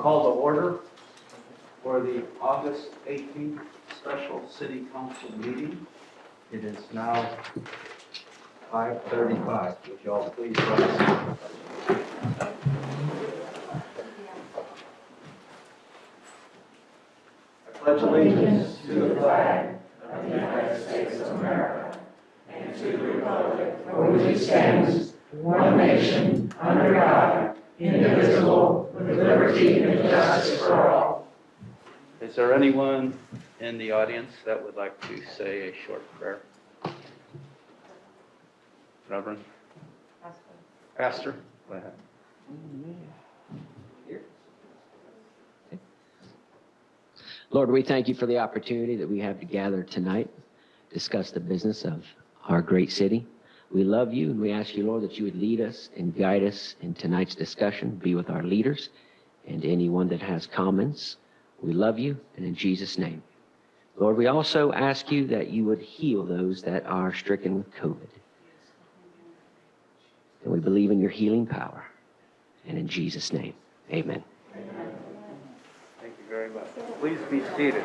call to order for the August 18th special city council meeting. It is now 5:35. Would you all please rise? I pledge allegiance to the flag of the United States of America and to the republic for which it stands, one nation, under God, indivisible, with liberty and justice for all. Is there anyone in the audience that would like to say a short prayer? Reverend? Pastor? Go ahead. Lord, we thank you for the opportunity that we have to gather tonight, discuss the business of our great city. We love you, and we ask you, Lord, that you would lead us and guide us in tonight's discussion, be with our leaders and anyone that has comments. We love you, and in Jesus' name. Lord, we also ask you that you would heal those that are stricken with COVID. And we believe in your healing power. And in Jesus' name, amen. Thank you very much. Please be seated.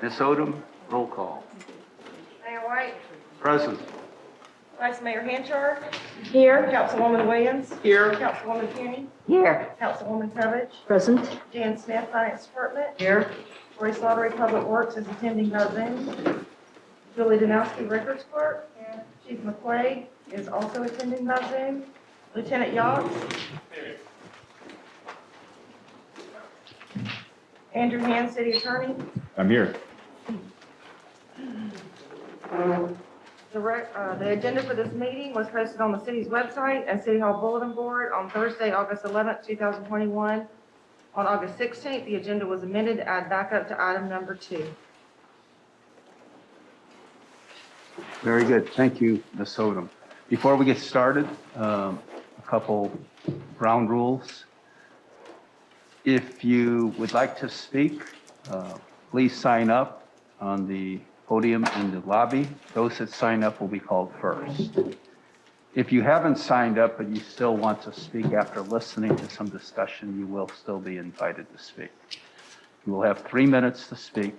Ms. Odom, roll call. Mayor White. Present. Vice Mayor Hanchard. Here. Councilwoman Williams. Here. Councilwoman Kenny. Here. Councilwoman Tovich. Present. Jan Smith, Finance Department. Here. Roy Slattery, Public Works, is attending by Zoom. Julie Danowski, Records Clerk. Chief McQuaid is also attending by Zoom. Lieutenant Yachts. Andrew Hand, City Attorney. I'm here. The agenda for this meeting was posted on the city's website and City Hall bulletin board on Thursday, August 11th, 2021. On August 16th, the agenda was amended to add back up to item number 2. Very good. Thank you, Ms. Odom. Before we get started, a couple ground rules. If you would like to speak, please sign up on the podium in the lobby. Those that sign up will be called first. If you haven't signed up but you still want to speak after listening to some discussion, you will still be invited to speak. You will have 3 minutes to speak.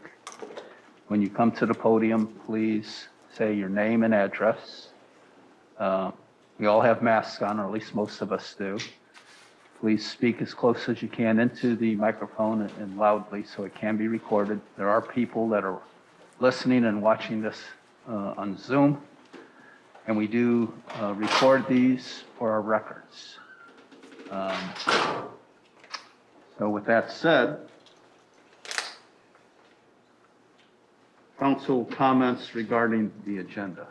When you come to the podium, please say your name and address. We all have masks on, or at least most of us do. Please speak as close as you can into the microphone and loudly so it can be recorded. There are people that are listening and watching this on Zoom, and we do record these for our records. So with that said, council comments regarding the agenda.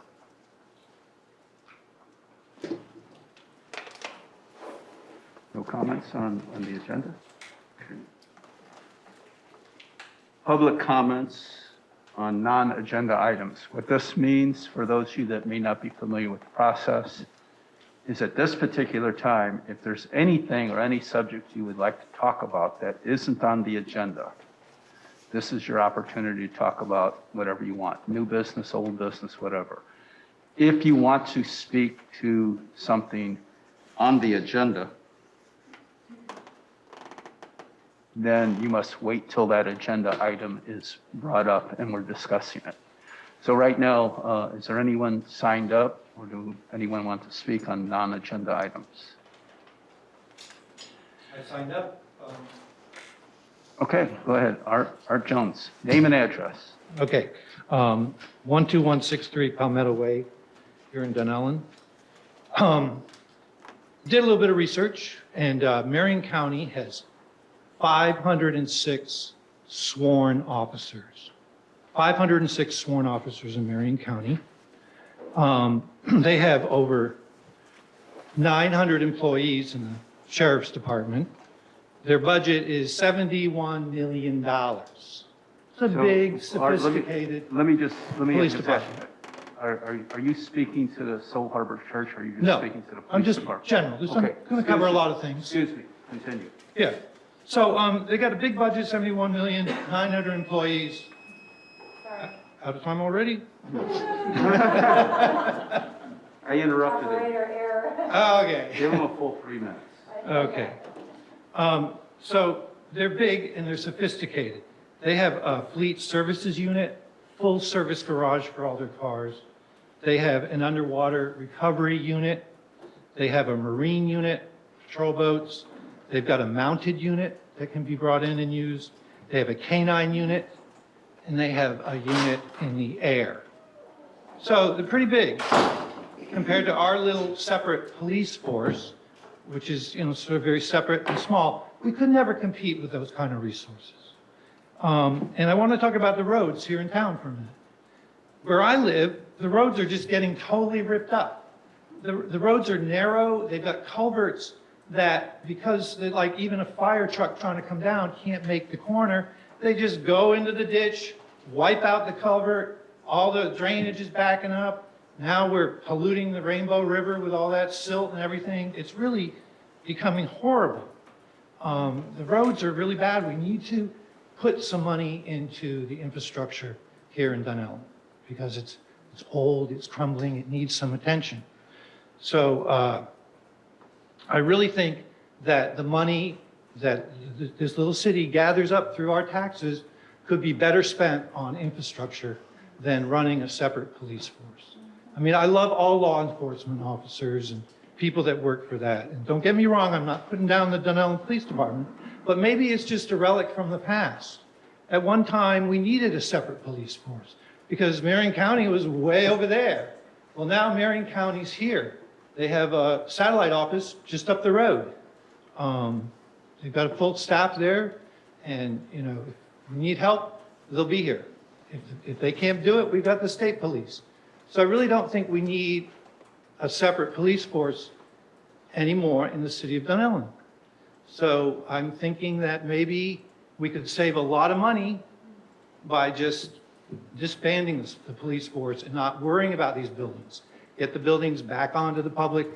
No comments on the agenda? Okay. Public comments on non-agenda items. What this means, for those of you that may not be familiar with the process, is at this particular time, if there's anything or any subject you would like to talk about that isn't on the agenda, this is your opportunity to talk about whatever you want, new business, old business, whatever. If you want to speak to something on the agenda, then you must wait till that agenda item is brought up and we're discussing it. So right now, is there anyone signed up, or do anyone want to speak on non-agenda items? I signed up. Okay, go ahead. Art Jones, name and address. Okay, 12163 Palmetto Way here in Dunnellon. Did a little bit of research, and Marion County has 506 sworn officers. 506 sworn officers in Marion County. They have over 900 employees in the Sheriff's Department. Their budget is $71 million. It's a big, sophisticated Let me police ask department. Are you speaking to the Soul Harbor Church, or are you just No, speaking to the police I'm just department? general. I'm Okay. going to cover a lot of things. Excuse me, continue. Yeah. So they got a big budget, 71 million, 900 employees. Out of time already? I I interrupted him. Operator error. Oh, okay. Give him a full 3 minutes. Okay. So they're big and they're sophisticated. They have a fleet services unit, full service garage for all their cars. They have an underwater recovery unit. They have a marine unit, patrol boats. They've got a mounted unit that can be brought in and used. They have a canine unit, and they have a unit in the air. So they're pretty big compared to our little separate police force, which is, sort of very separate and small. We could never compete with those kind of resources. And I want to talk about the roads here in town for a minute. Where I live, the roads are just getting totally ripped up. The roads are narrow. They've got culverts that, because like even a fire truck trying to come down can't make the corner, they just go into the ditch, wipe out the culvert, all the drainage is backing up. Now we're polluting the Rainbow River with all that silt and everything. It's really becoming horrible. The roads are really bad. We need to put some money into the infrastructure here in Dunnellon because it's old, it's crumbling, it needs some attention. So I really think that the money that this little city gathers up through our taxes could be better spent on infrastructure than running a separate police force. I mean, I love all law enforcement officers and people that work for that. And don't get me wrong, I'm not putting down the Dunnellon Police Department, but maybe it's just a relic from the past. At one time, we needed a separate police force because Marion County was way over there. Well, now Marion County's here. They have a satellite office just up the road. They've got a full staff there, and if we need help, they'll be here. If they can't do it, we've got the state police. So I really don't think we need a separate police force anymore in the city of Dunnellon. So I'm thinking that maybe we could save a lot of money by just disbanding the police force and not worrying about these buildings. Get the buildings back onto the public,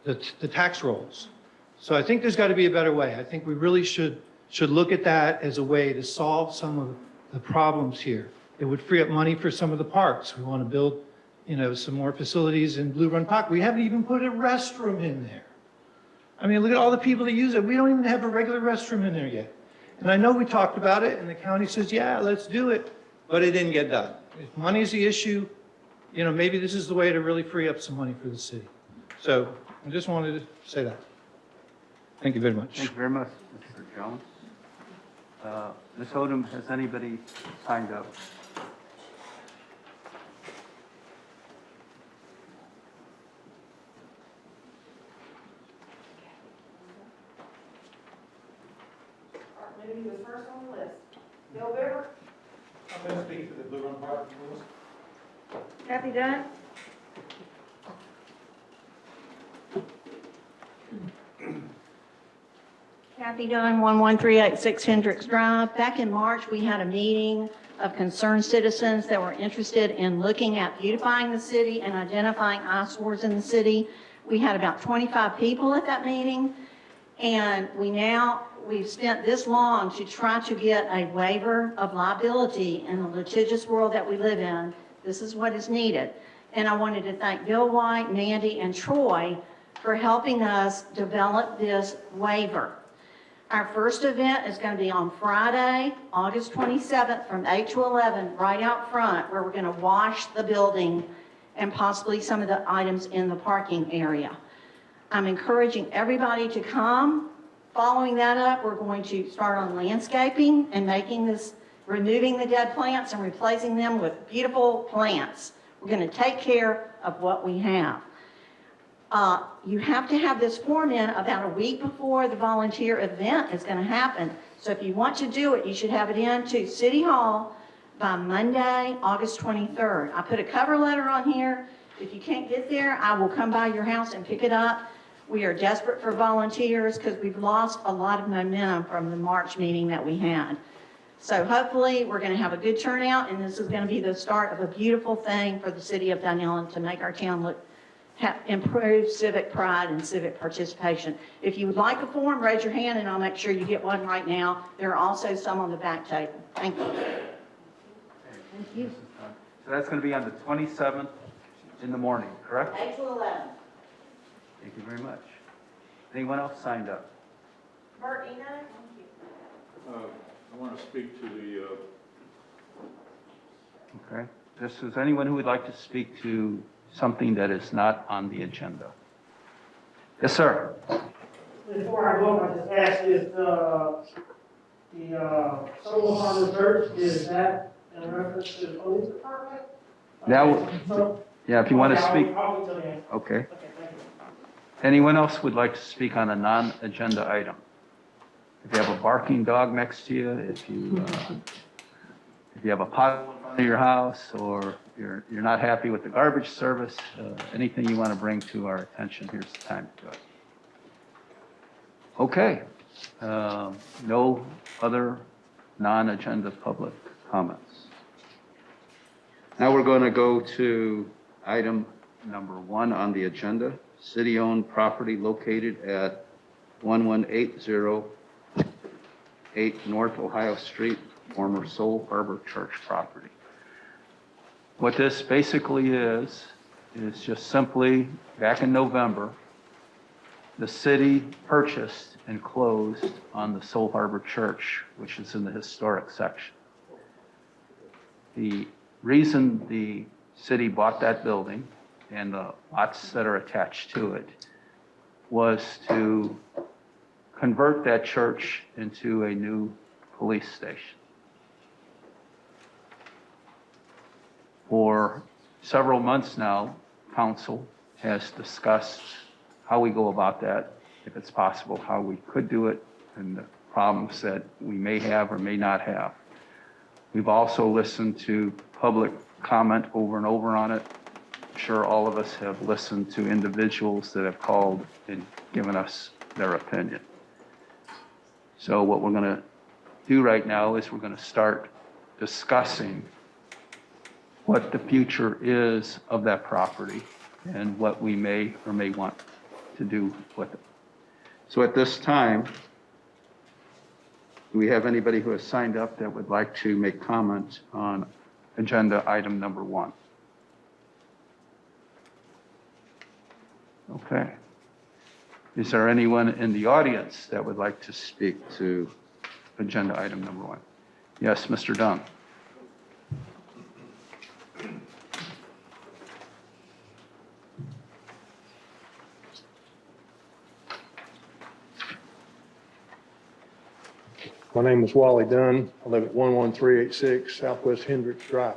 the tax rolls. So I think there's got to be a better way. I think we really should look at that as a way to solve some of the problems here. It would free up money for some of the parks. We want to build, some more facilities in Blue Run Park. We haven't even put a restroom in there. I mean, look at all the people that use it. We don't even have a regular restroom in there yet. And I know we talked about it, and the county says, yeah, let's do it, but it didn't get done. If money's the issue, maybe this is the way to really free up some money for the city. So I just wanted to say that. Thank you very much. Thank you very much, Mr. Jones. Ms. Odom, has anybody signed up? Moody was first on the list. Bill Beaver, I'm going to speak to the Blue Run Park, please. Kathy Dunn, Kathy Dunn, 11386 Hendricks Drive. Back in March, we had a meeting of concerned citizens that were interested in looking at beautifying the city and identifying eyesores in the city. We had about 25 people at that meeting, and we've spent this long to try to get a waiver of liability in the litigious world that we live in. This is what is needed. And I wanted to thank Bill White, Mandy, and Troy for helping us develop this waiver. Our first event is going to be on Friday, August 27th from 8 to 11, right out front, where we're going to wash the building and possibly some of the items in the parking area. I'm encouraging everybody to come. Following that up, we're going to start on landscaping and removing the dead plants and replacing them with beautiful plants. We're going to take care of what we have. You have to have this form in about a week before the volunteer event is going to happen. So if you want to do it, you should have it in to City Hall by Monday, August 23rd. I put a cover letter on here. If you can't get there, I will come by your house and pick it up. We are desperate for volunteers because we've lost a lot of momentum from the March meeting that we had. So hopefully we're going to have a good turnout, and this is going to be the start of a beautiful thing for the city of Dunnellon to make our town improve civic pride and civic participation. If you would like a form, raise your hand and I'll make sure you get one right now. There are also some on the back table. Thank you. thank you. So that's going to be on the 27th in the morning, correct? 8 to 11. Thank you very much. Anyone else signed up? Bert, Eno? I want to speak to the, Okay. Does anyone who would like to speak to something that is not on the agenda? Yes, sir. Before I go, I just ask is the Solo Harbor Church, is that in reference to the police department? Now, So- yeah, if you want to Okay, speak. I'll wait till the end. Okay. Okay, thank you. Anyone else would like to speak on a non-agenda item? If you have a barking dog next to you, if you have a pot in front of your house, or you're not happy with the garbage service, anything you want to bring to our attention, here's the time to do it. Okay. No other non-agenda public comments. Now we're going to go to item number 1 on the agenda, city-owned property located at 11808 North Ohio Street, former Soul Harbor Church property. What this basically is just simply, back in November, the city purchased and closed on the Soul Harbor Church, which is in the historic section. The reason the city bought that building and the lots that are attached to it was to convert that church into a new police station. For several months now, council has discussed how we go about that, if it's possible, how we could do it, and the problems that we may have or may not have. We've also listened to public comment over and over on it. I'm sure all of us have listened to individuals that have called and given us their opinion. So what we're going to do right now is we're going to start discussing what the future is of that property and what we may or may want to do with it. So at this time, do we have anybody who has signed up that would like to make comment on agenda item number 1? Okay. Is there anyone in the audience that would like to speak to agenda item number 1? Yes, Mr. Dunn. My name is Wally Dunn. I live at 11386 Southwest Hendricks Drive.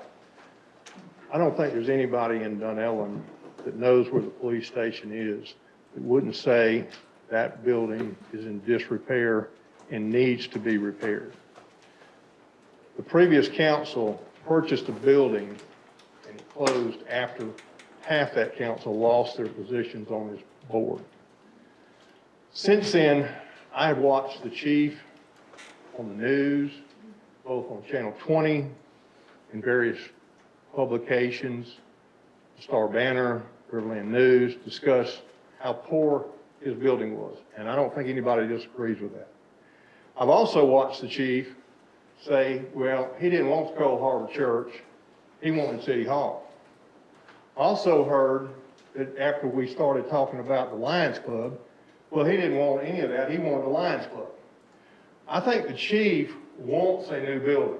I don't think there's anybody in Dunnellon that knows where the police station is that wouldn't say that building is in disrepair and needs to be repaired. The previous council purchased a building and it closed after half that council lost their positions on his board. Since then, I have watched the chief on the news, both on Channel 20 and various publications, Star Banner, Riverland News, discuss how poor his building was. And I don't think anybody disagrees with that. I've also watched the chief say, well, he didn't want Coal Harbor Church, he wanted City Hall. Also heard that after we started talking about the Lions Club, well, he didn't want any of that, he wanted the Lions Club. I think the chief wants a new building.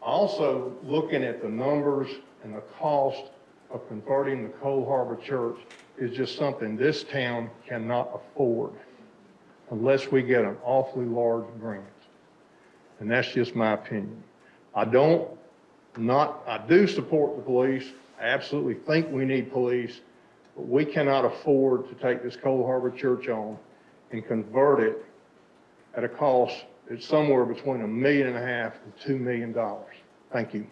Also, looking at the numbers and the cost of converting the Coal Harbor Church is just something this town cannot afford unless we get an awfully large grant. And that's just my opinion. I do support the police. I absolutely think we need police, but we cannot afford to take this Coal Harbor Church on and convert it at a cost that's somewhere between $1.5 million and $2 million. Thank you.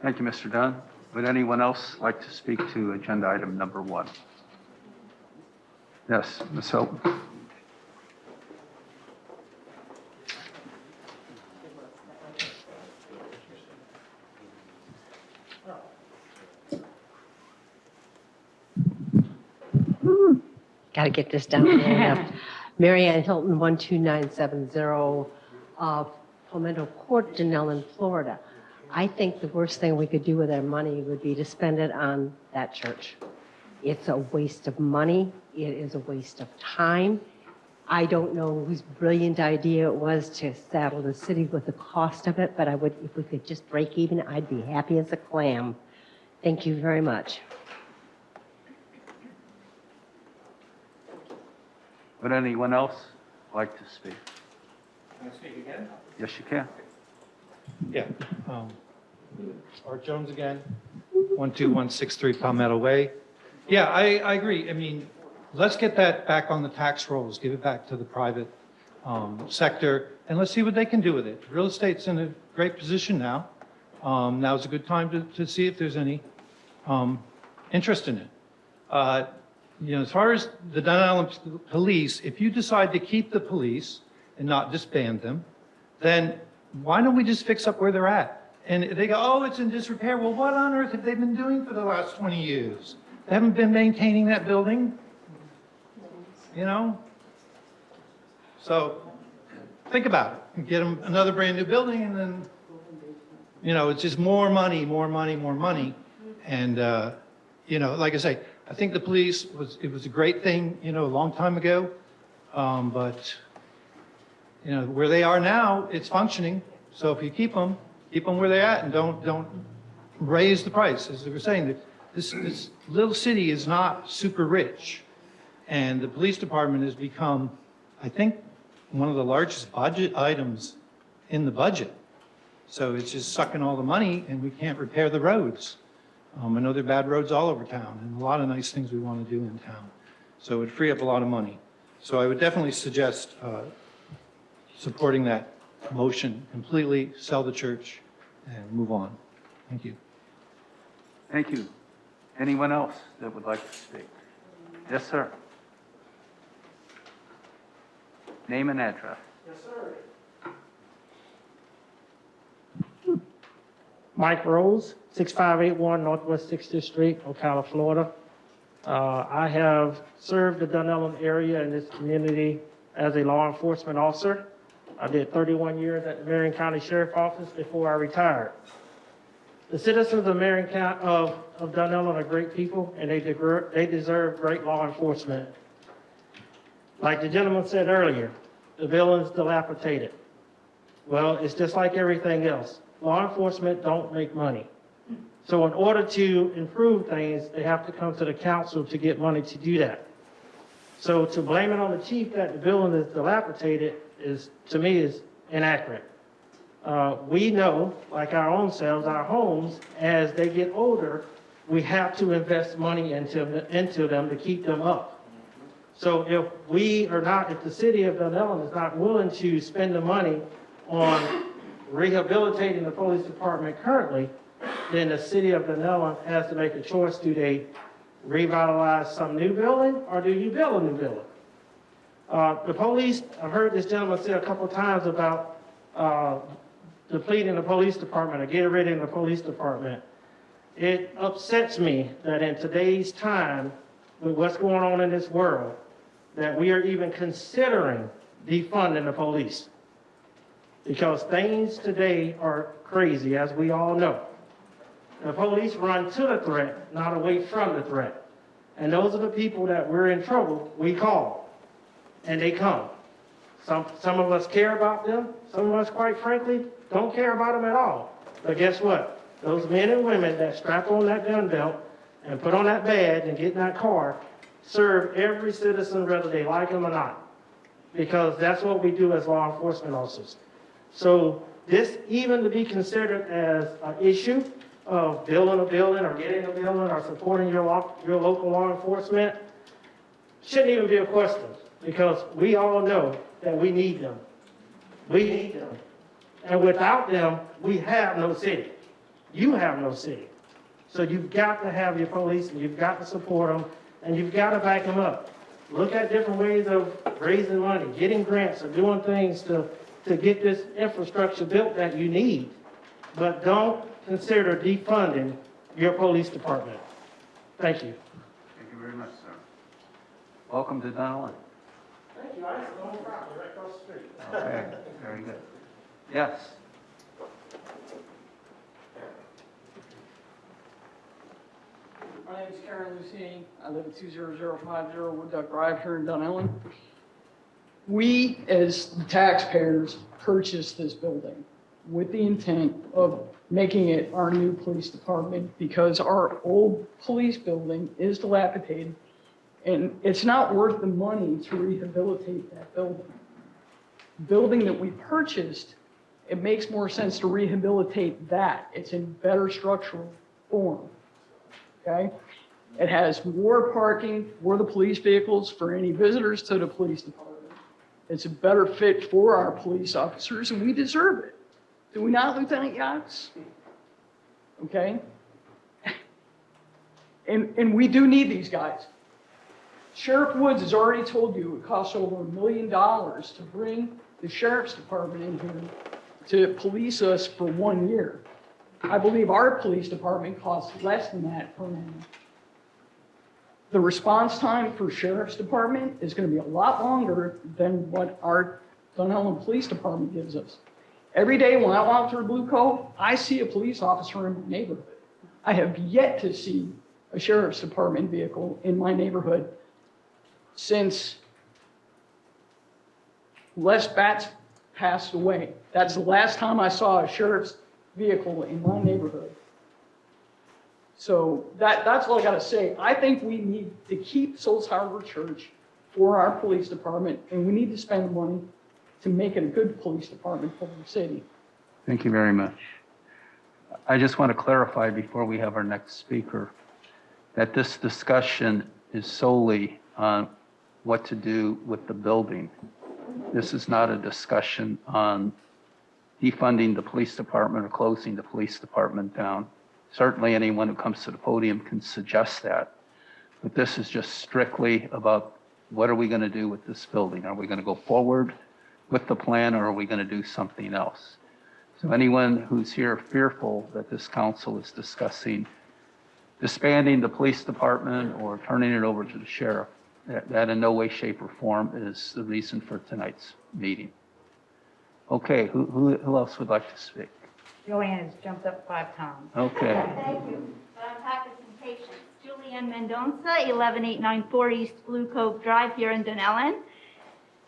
Thank you, Mr. Dunn. Would anyone else like to speak to agenda item number 1? Yes, Ms. Hilton. Got to get this down. Mary Ann Hilton, 12970 Palmetto Court, Dunnellon, Florida. I think the worst thing we could do with our money would be to spend it on that church. It's a waste of money. It is a waste of time. I don't know whose brilliant idea it was to saddle the city with the cost of it, but I would, if we could just break even, I'd be happy as a clam. Thank you very much. Would anyone else like to speak? Can I speak again? Yes, you can. Yeah. Art Jones again, 12163 Palmetto Way. Yeah, I agree. I mean, let's get that back on the tax rolls, give it back to the private sector, and let's see what they can do with it. Real estate's in a great position now. Now's a good time to see if there's any interest in it. You know, as far as the Dunnellon police, if you decide to keep the police and not disband them, then why don't we just fix up where they're at? And they go, oh, it's in disrepair. Well, what on earth have they been doing for the last 20 years? They haven't been maintaining that building, you know? So think about it. Get them another brand new building and then, you know, it's just more money, more money, more money. And, you know, like I say, I think the police it was a great thing, you know, a long time ago. But, you know, where they are now, it's functioning. So if you keep them where they're at and don't raise the price. As we were saying, this little city is not super rich. And the police department has become, I think, one of the largest budget items in the budget. So it's just sucking all the money and we can't repair the roads. I know there are bad roads all over town and a lot of nice things we want to do in town. So it would free up a lot of money. So I would definitely suggest supporting that motion completely, sell the church and move on. Thank you. Thank you. Anyone else that would like to speak? Yes, sir. Name and address. Yes, sir. Mike Rose, 6581 Northwest 60th Street, Ocala, Florida. I have served the Dunnellon area in this community as a law enforcement officer. I did 31 years at the Marion County Sheriff Office before I retired. The citizens of Marion County, of Dunnellon are great people, and they deserve great law enforcement. Like the gentleman said earlier, the building's dilapidated. Well, it's just like everything else. Law enforcement don't make money. So in order to improve things, they have to come to the council to get money to do that. So to blame it on the chief that the building is dilapidated is, to me, is inaccurate. We know, like our own selves, our homes, as they get older, we have to invest money into them to keep them up. So if the city of Dunnellon is not willing to spend the money on rehabilitating the police department currently, then the city of Dunnellon has to make a choice. Do they revitalize some new building or do you build a new building? The police, I've heard this gentleman say a couple times about depleting the police department or getting rid of the police department. It upsets me that in today's time, with what's going on in this world, that we are even considering defunding the police. Because things today are crazy, as we all know. The police run to the threat, not away from the threat. And those are the people that we're in trouble, we call. And they come. Some of us care about them. Some of us, quite frankly, don't care about them at all. But guess what? Those men and women that strap on that gun belt and put on that badge and get in that car serve every citizen, whether they like them or not. Because that's what we do as law enforcement officers. So this, even to be considered as an issue of building a building or getting a building or supporting your local law enforcement, shouldn't even be a question. Because we all know that we need them. We need them. And without them, we have no city. You have no city. So you've got to have your police, and you've got to support them, and you've got to back them up. Look at different ways of raising money, getting grants, or doing things to get this infrastructure built that you need. But don't consider defunding your police department. Thank you. Thank you very much, sir. Welcome to Dunnellon. Thank you. I used to own property right across the street. Okay, very good. Yes. My name is Karen Lucini. I live at 20050 Wood Duck Drive here in Dunnellon. We, as the taxpayers, purchased this building with the intent of making it our new police department because our old police building is dilapidated and it's not worth the money to rehabilitate that building. The building that we purchased, it makes more sense to rehabilitate that. It's in better structural form. Okay? It has more parking for the police vehicles, for any visitors to the police department. It's a better fit for our police officers, and we deserve it. Do we not, Lieutenant Yachts? Okay? And we do need these guys. Sheriff Woods has already told you it costs over $1 million to bring the sheriff's department in here to police us for 1 year. I believe our police department costs less than that per annum. The response time for sheriff's department is going to be a lot longer than what our Dunnellon Police Department gives us. Every day when I walk through Blue Cove, I see a police officer in my neighborhood. I have yet to see a sheriff's department vehicle in my neighborhood since Les Batts passed away. That's the last time I saw a sheriff's vehicle in my neighborhood. So that's all I got to say. I think we need to keep Souls Harbor Church for our police department, and we need to spend money to make it a good police department for the city. Thank you very much. I just want to clarify before we have our next speaker that this discussion is solely on what to do with the building. This is not a discussion on defunding the police department or closing the police department down. Certainly anyone who comes to the podium can suggest that, but this is just strictly about what are we going to do with this building? Are we going to go forward with the plan or are we going to do something else? So anyone who's here fearful that this council is discussing disbanding the police department or turning it over to the sheriff, that in no way, shape, or form is the reason for tonight's meeting. Okay, who else would like to speak? Joanne has jumped up 5 times. Okay. Thank you. But I'm practicing patience. Julianne Mendonça, 11894 East Blue Cove Drive here in Dunnellon.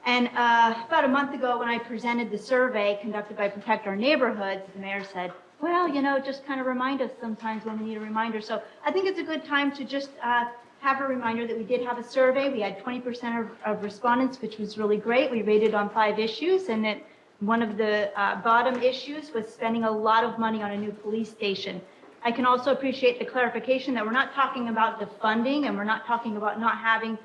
And about a month ago when I presented the survey conducted by Protect Our Neighborhoods, the mayor said, well, you know, just kind of remind us sometimes when we need a reminder. So I think it's a good time to just have a reminder that we did have a survey. We had 20% of respondents, which was really great. We rated on 5 issues, and that one of the bottom issues was spending a lot of money on a new police station. I can also appreciate the clarification that we're not talking about defunding and we're not talking about not having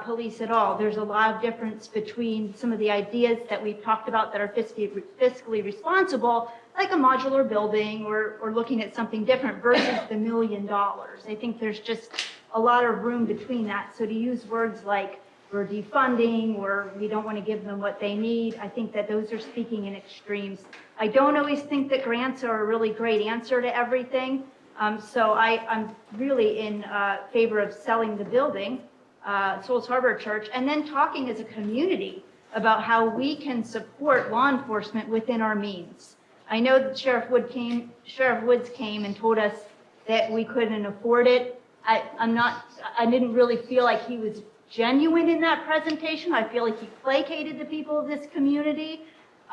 police at all. There's a lot of difference between some of the ideas that we've talked about that are fiscally responsible, like a modular building or looking at something different versus the $1 million. I think there's just a lot of room between that. So to use words like we're defunding or we don't want to give them what they need, I think that those are speaking in extremes. I don't always think that grants are a really great answer to everything. So I'm really in favor of selling the building, Souls Harbor Church, and then talking as a community about how we can support law enforcement within our means. I know that Sheriff Woods came and told us that we couldn't afford it. I didn't really feel like he was genuine in that presentation. I feel like he placated the people of this community.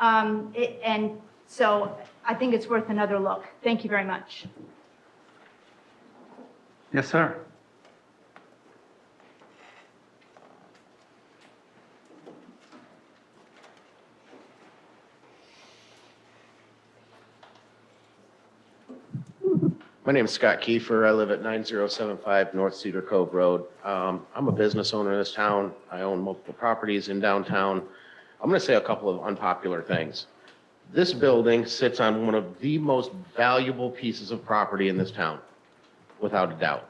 And so I think it's worth another look. Thank you very much. Yes, sir. My name is Scott Kiefer. I live at 9075 North Cedar Cove Road. I'm a business owner in this town. I own multiple properties in downtown. I'm going to say a couple of unpopular things. This building sits on one of the most valuable pieces of property in this town, without a doubt.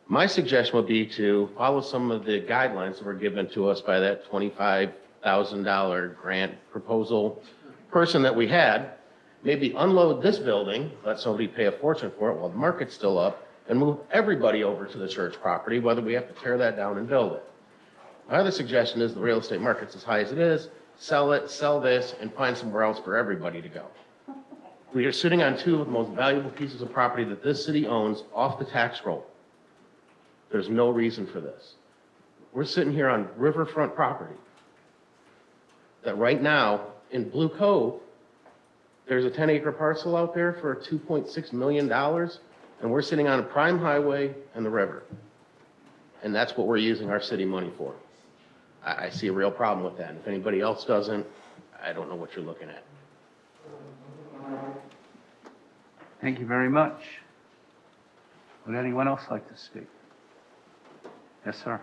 My suggestion would be to follow some of the guidelines that were given to us by that $25,000 grant proposal person that we had. Maybe unload this building, let somebody pay a fortune for it while the market's still up, and move everybody over to the church property, whether we have to tear that down and build it. My other suggestion is the real estate market's as high as it is, sell it, sell this, and find somewhere else for everybody to go. We are sitting on 2 of the most valuable pieces of property that this city owns off the tax roll. There's no reason for this. We're sitting here on riverfront property that right now in Blue Cove, there's a 10-acre parcel out there for $2.6 million, and we're sitting on a prime highway and the river. And that's what we're using our city money for. I see a real problem with that. And if anybody else doesn't, I don't know what you're looking at. Thank you very much. Would anyone else like to speak? Yes, sir.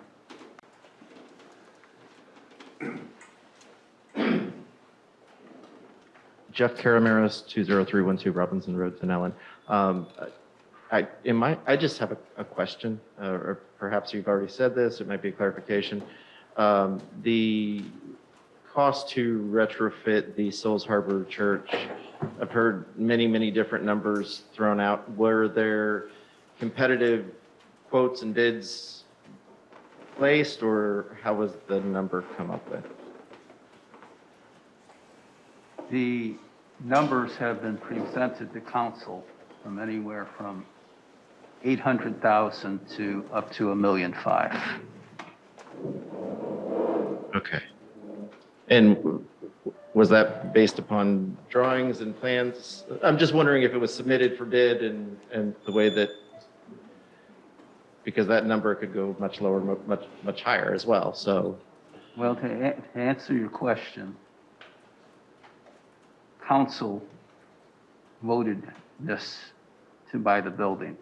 Jeff Karamiris, 20312 Robinson Road, Dunnellon. I just have a question, or perhaps you've already said this, it might be a clarification. The cost to retrofit the Souls Harbor Church, I've heard many, many different numbers thrown out. Were there competitive quotes and bids placed, or how was the number come up with? The numbers have been presented to council from anywhere from 800,000 to up to $1.5 million. Okay. And was that based upon drawings and plans? I'm just wondering if it was submitted for bid and the way that, because that number could go much lower, much higher as well, so. Well, to answer your question, council voted this to buy the building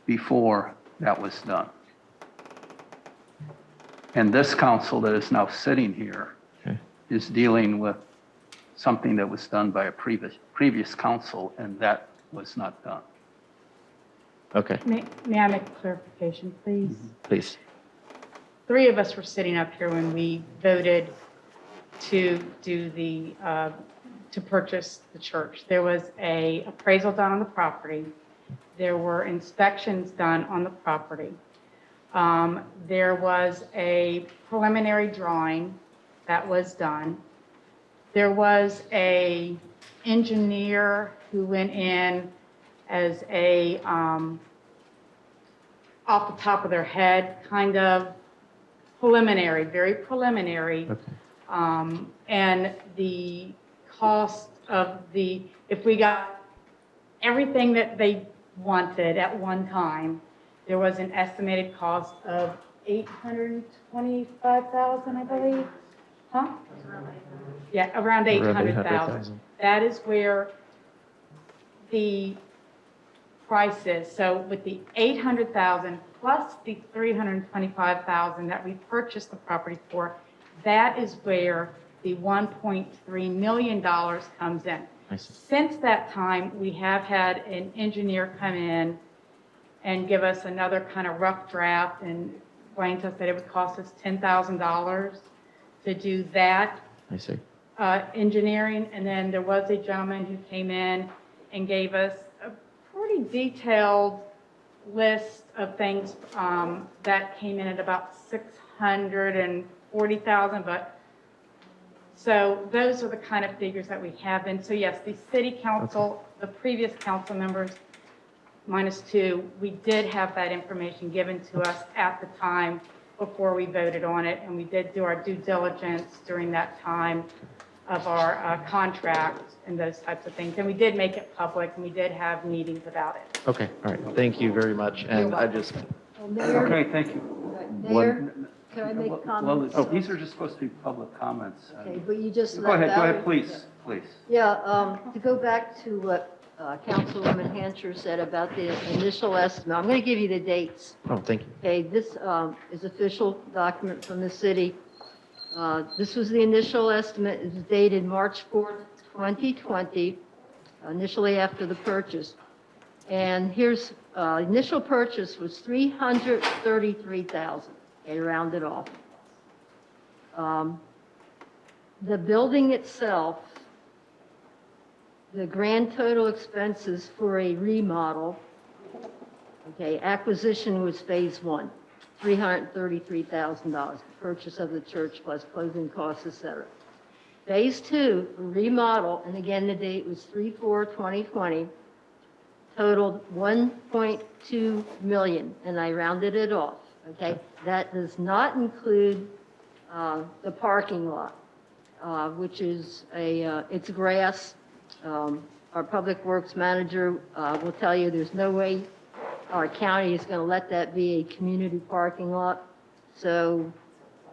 before that was done. And this council that is now sitting here is dealing with something that was done by a previous council, and that was not done. Okay, May I make a clarification, please? please. Three of us were sitting up here when we voted to do to purchase the church. There was a appraisal done on the property. There were inspections done on the property. There was a preliminary drawing that was done. There was a engineer who went in as a, off the top of their head, kind of preliminary, very preliminary. Okay. And the cost of if we got everything that they wanted at one time, there was an estimated cost of $825,000, I believe. Huh? Yeah, around 800,000. That is where the price is. So with the 800,000 plus the 325,000 that we purchased the property for, that is where the $1.3 million comes in. Since that time, we have had an engineer come in and give us another kind of rough draft and explain to us that it would cost us $10,000 to do that. I see. Engineering. And then there was a gentleman who came in and gave us a pretty detailed list of things that came in at about $640,000. But so those are the kind of figures that we have. And so yes, the city council, the previous council members, -2, we did have that information given to us at the time before we voted on it. And we did do our due diligence during that time of our contract and those types of things. And we did make it public, and we did have meetings about it. Okay, all right. Thank you very much. And I just, Okay, thank you. Mayor, can I make comments? Well, these are just supposed to be public comments. Okay, but you just Go left ahead, out. please, please. Yeah, to go back to what Councilwoman Hancher said about the initial estimate, I'm going to give you the dates. oh, thank you. Okay, this is official document from the city. This was the initial estimate. It was dated March 4th, 2020, initially after the purchase. And here's, initial purchase was $333,000, okay, rounded off. The building itself, the grand total expenses for a remodel, okay, acquisition was phase 1, $333,000, purchase of the church plus closing costs, etc. Phase 2, remodel, and again, the date was 3/4/2020, totaled 1.2 million, and I rounded it off, okay? That does not include the parking lot, which is it's grass. Our Public Works manager will tell you there's no way our county is going to let that be a community parking lot. So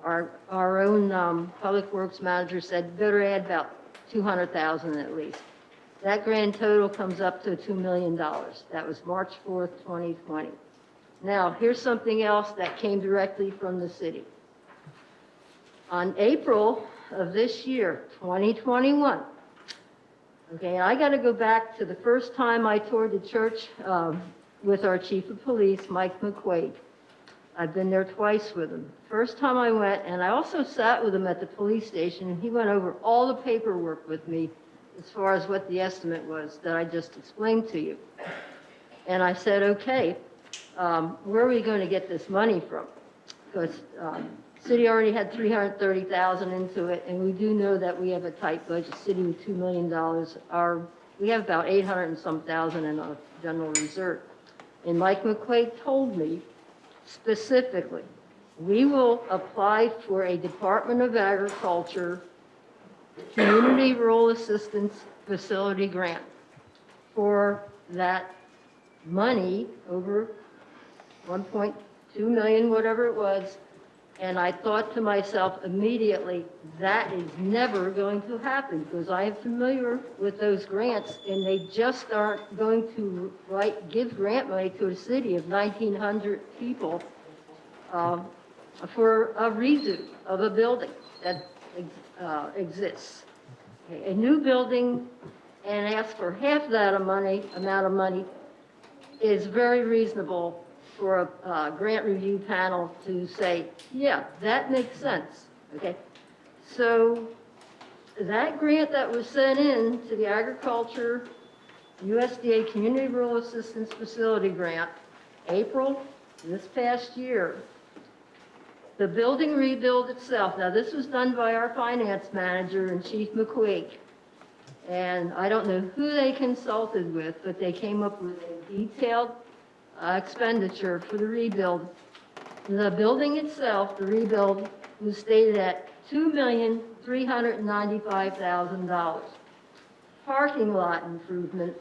our own Public Works manager said better add about 200,000 at least. That grand total comes up to $2 million. That was March 4th, 2020. Now, here's something else that came directly from the city. On April of this year, 2021, okay, I got to go back to the first time I toured the church with our chief of police, Mike McQuaid. I've been there twice with him. First time I went, and I also sat with him at the police station, and he went over all the paperwork with me as far as what the estimate was that I just explained to you. And I said, okay, where are we going to get this money from? Because city already had $330,000 into it, and we do know that we have a tight budget. City with $2 million. We have about 800 and some thousand in our general reserve. And Mike McQuaid told me specifically, we will apply for a Department of Agriculture Community Rural Assistance Facility grant for that money, over 1.2 million, whatever it was. And I thought to myself immediately, that is never going to happen, because I am familiar with those grants, and they just aren't going to give grant money to a city of 1,900 people for a redo of a building that exists. Okay, a new building, and ask for half that amount of money is very reasonable for a grant review panel to say, yeah, that makes sense, okay? So that grant that was sent in to the Agriculture USDA Community Rural Assistance Facility Grant, April this past year, the building rebuild itself, now this was done by our finance manager and Chief McQuaig, and I don't know who they consulted with, but they came up with a detailed expenditure for the rebuild. The building itself, the rebuild, was stated at $2,395,000. Parking lot improvement,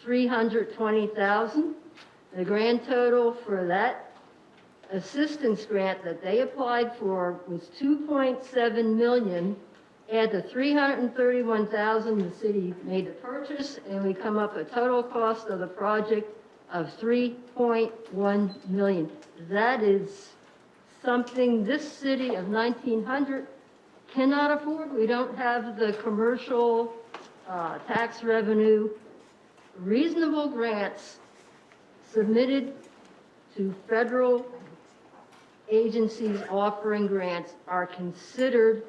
$320,000. The grand total for that assistance grant that they applied for was $2.7 million. Add the $331,000 the city made the purchase, and we come up with a total cost of the project of $3.1 million. That is something this city of 1,900 cannot afford. We don't have the commercial tax revenue. Reasonable grants submitted to federal agencies offering grants are considered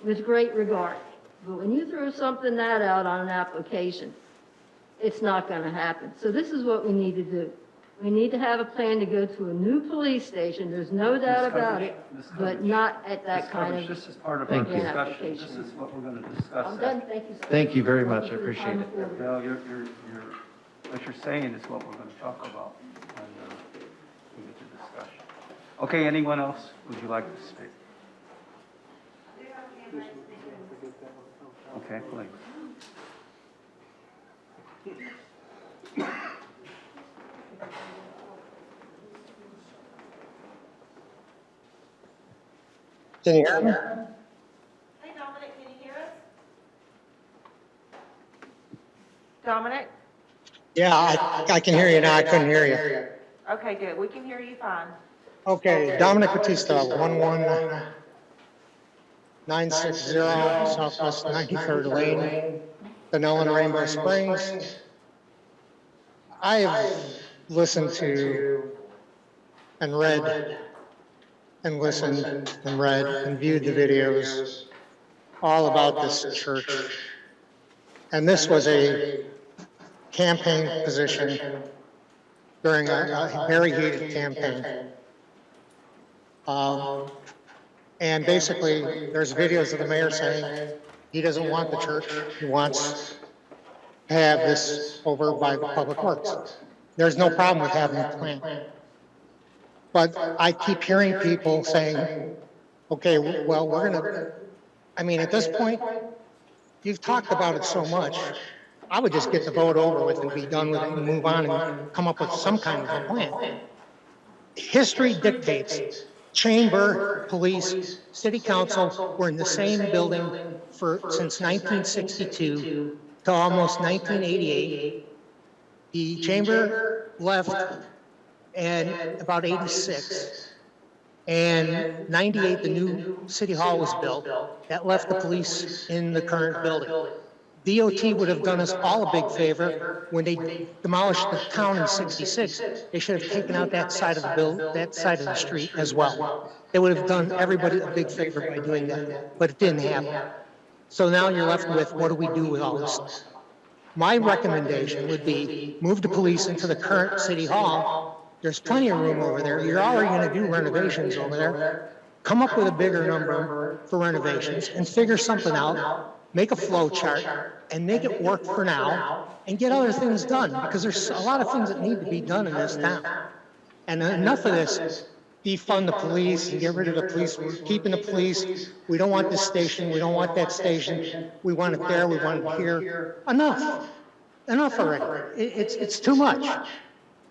with great regard. But when you throw something that out on an application, it's not going to happen. So this is what we need to do. We need to have a plan to go to a new police station. There's no doubt about it, but not at that kind of This is part of our Thank you. discussion. This is what we're going to discuss. I'm done. Thank you, sir. Thank you very much. I appreciate it. No, what you're saying is what we're going to talk about when we get to discussion. Okay, anyone else? Would you like to speak? Okay, please. Can you hear me? Hey, Dominic, can you hear us? Dominic? Yeah, I can hear you now. I couldn't hear you. Okay, good. We can hear you fine. Okay, Dominic Batista, 11960 Southwest 93rd Lane, Dunnellon, Rainbow Springs. I have listened to and read and listened and read and viewed the videos all about this church. And this was a campaign position during a very heated campaign. And basically, there's videos of the mayor saying he doesn't want the church, he wants to have this over by the Public Works. There's no problem with having a plan. But I keep hearing people saying, okay, well, we're gonna, I mean, at this point, you've talked about it so much. I would just get the vote over with and be done with it and move on and come up with some kind of a plan. History dictates chamber, police, city council were in the same building since 1962 to almost 1988. The chamber left in about 86. And 98, the new city hall was built. That left the police in the current building. DOT would have done us all a big favor when they demolished the town in 66. They should have taken out that side of that side of the street as well. They would have done everybody a big favor by doing that, but it didn't happen. So now you're left with, what do we do with all this stuff? My recommendation would be move the police into the current city hall. There's plenty of room over there. You're already going to do renovations over there. Come up with a bigger number for renovations and figure something out, make a flow chart and make it work for now and get other things done, because there's a lot of things that need to be done in this town. And enough of this defund the police and get rid of the police. We're keeping the police. We don't want this station. We don't want that station. We want it there. We want it here. Enough. Enough already. It's too much.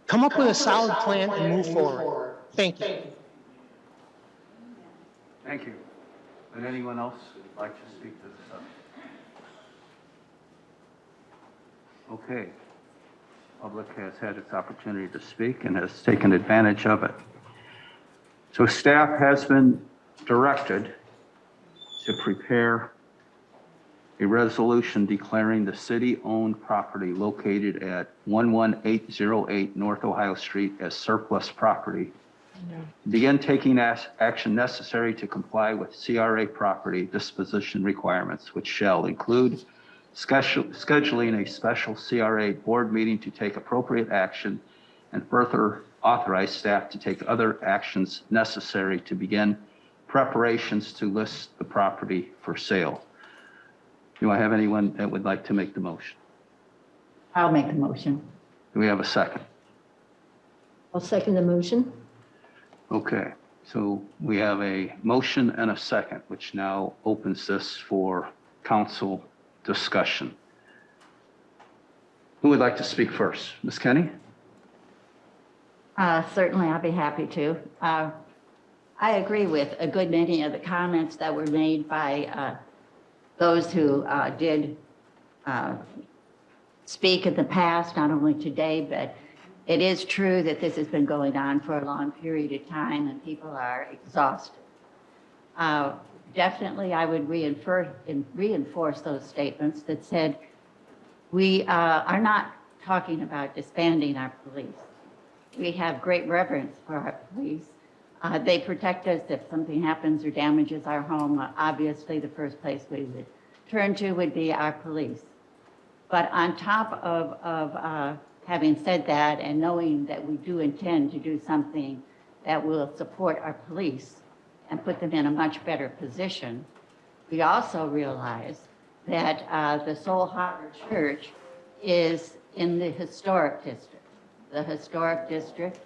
Come up with a solid plan and move forward. Thank you. Thank you. Would anyone else like to speak to this subject? Okay. Public has had its opportunity to speak and has taken advantage of it. So staff has been directed to prepare a resolution declaring the city-owned property located at 11808 North Ohio Street as surplus property. Begin taking action necessary to comply with CRA property disposition requirements, which shall include scheduling a special CRA board meeting to take appropriate action and further authorize staff to take other actions necessary to begin preparations to list the property for sale. Do I have anyone that would like to make the motion? I'll make the motion. Do we have a second? I'll second the motion. Okay, so we have a motion and a second, which now opens this for council discussion. Who would like to speak first? Ms. Kenny? Certainly, I'll be happy to. I agree with a good many of the comments that were made by those who did speak in the past, not only today, but it is true that this has been going on for a long period of time and people are exhausted. Definitely, I would reinforce those statements that said we are not talking about disbanding our police. We have great reverence for our police. They protect us if something happens or damages our home. Obviously, the first place we would turn to would be our police. But on top of having said that and knowing that we do intend to do something that will support our police and put them in a much better position, we also realize that the Soul Harbor Church is in the historic district. The historic district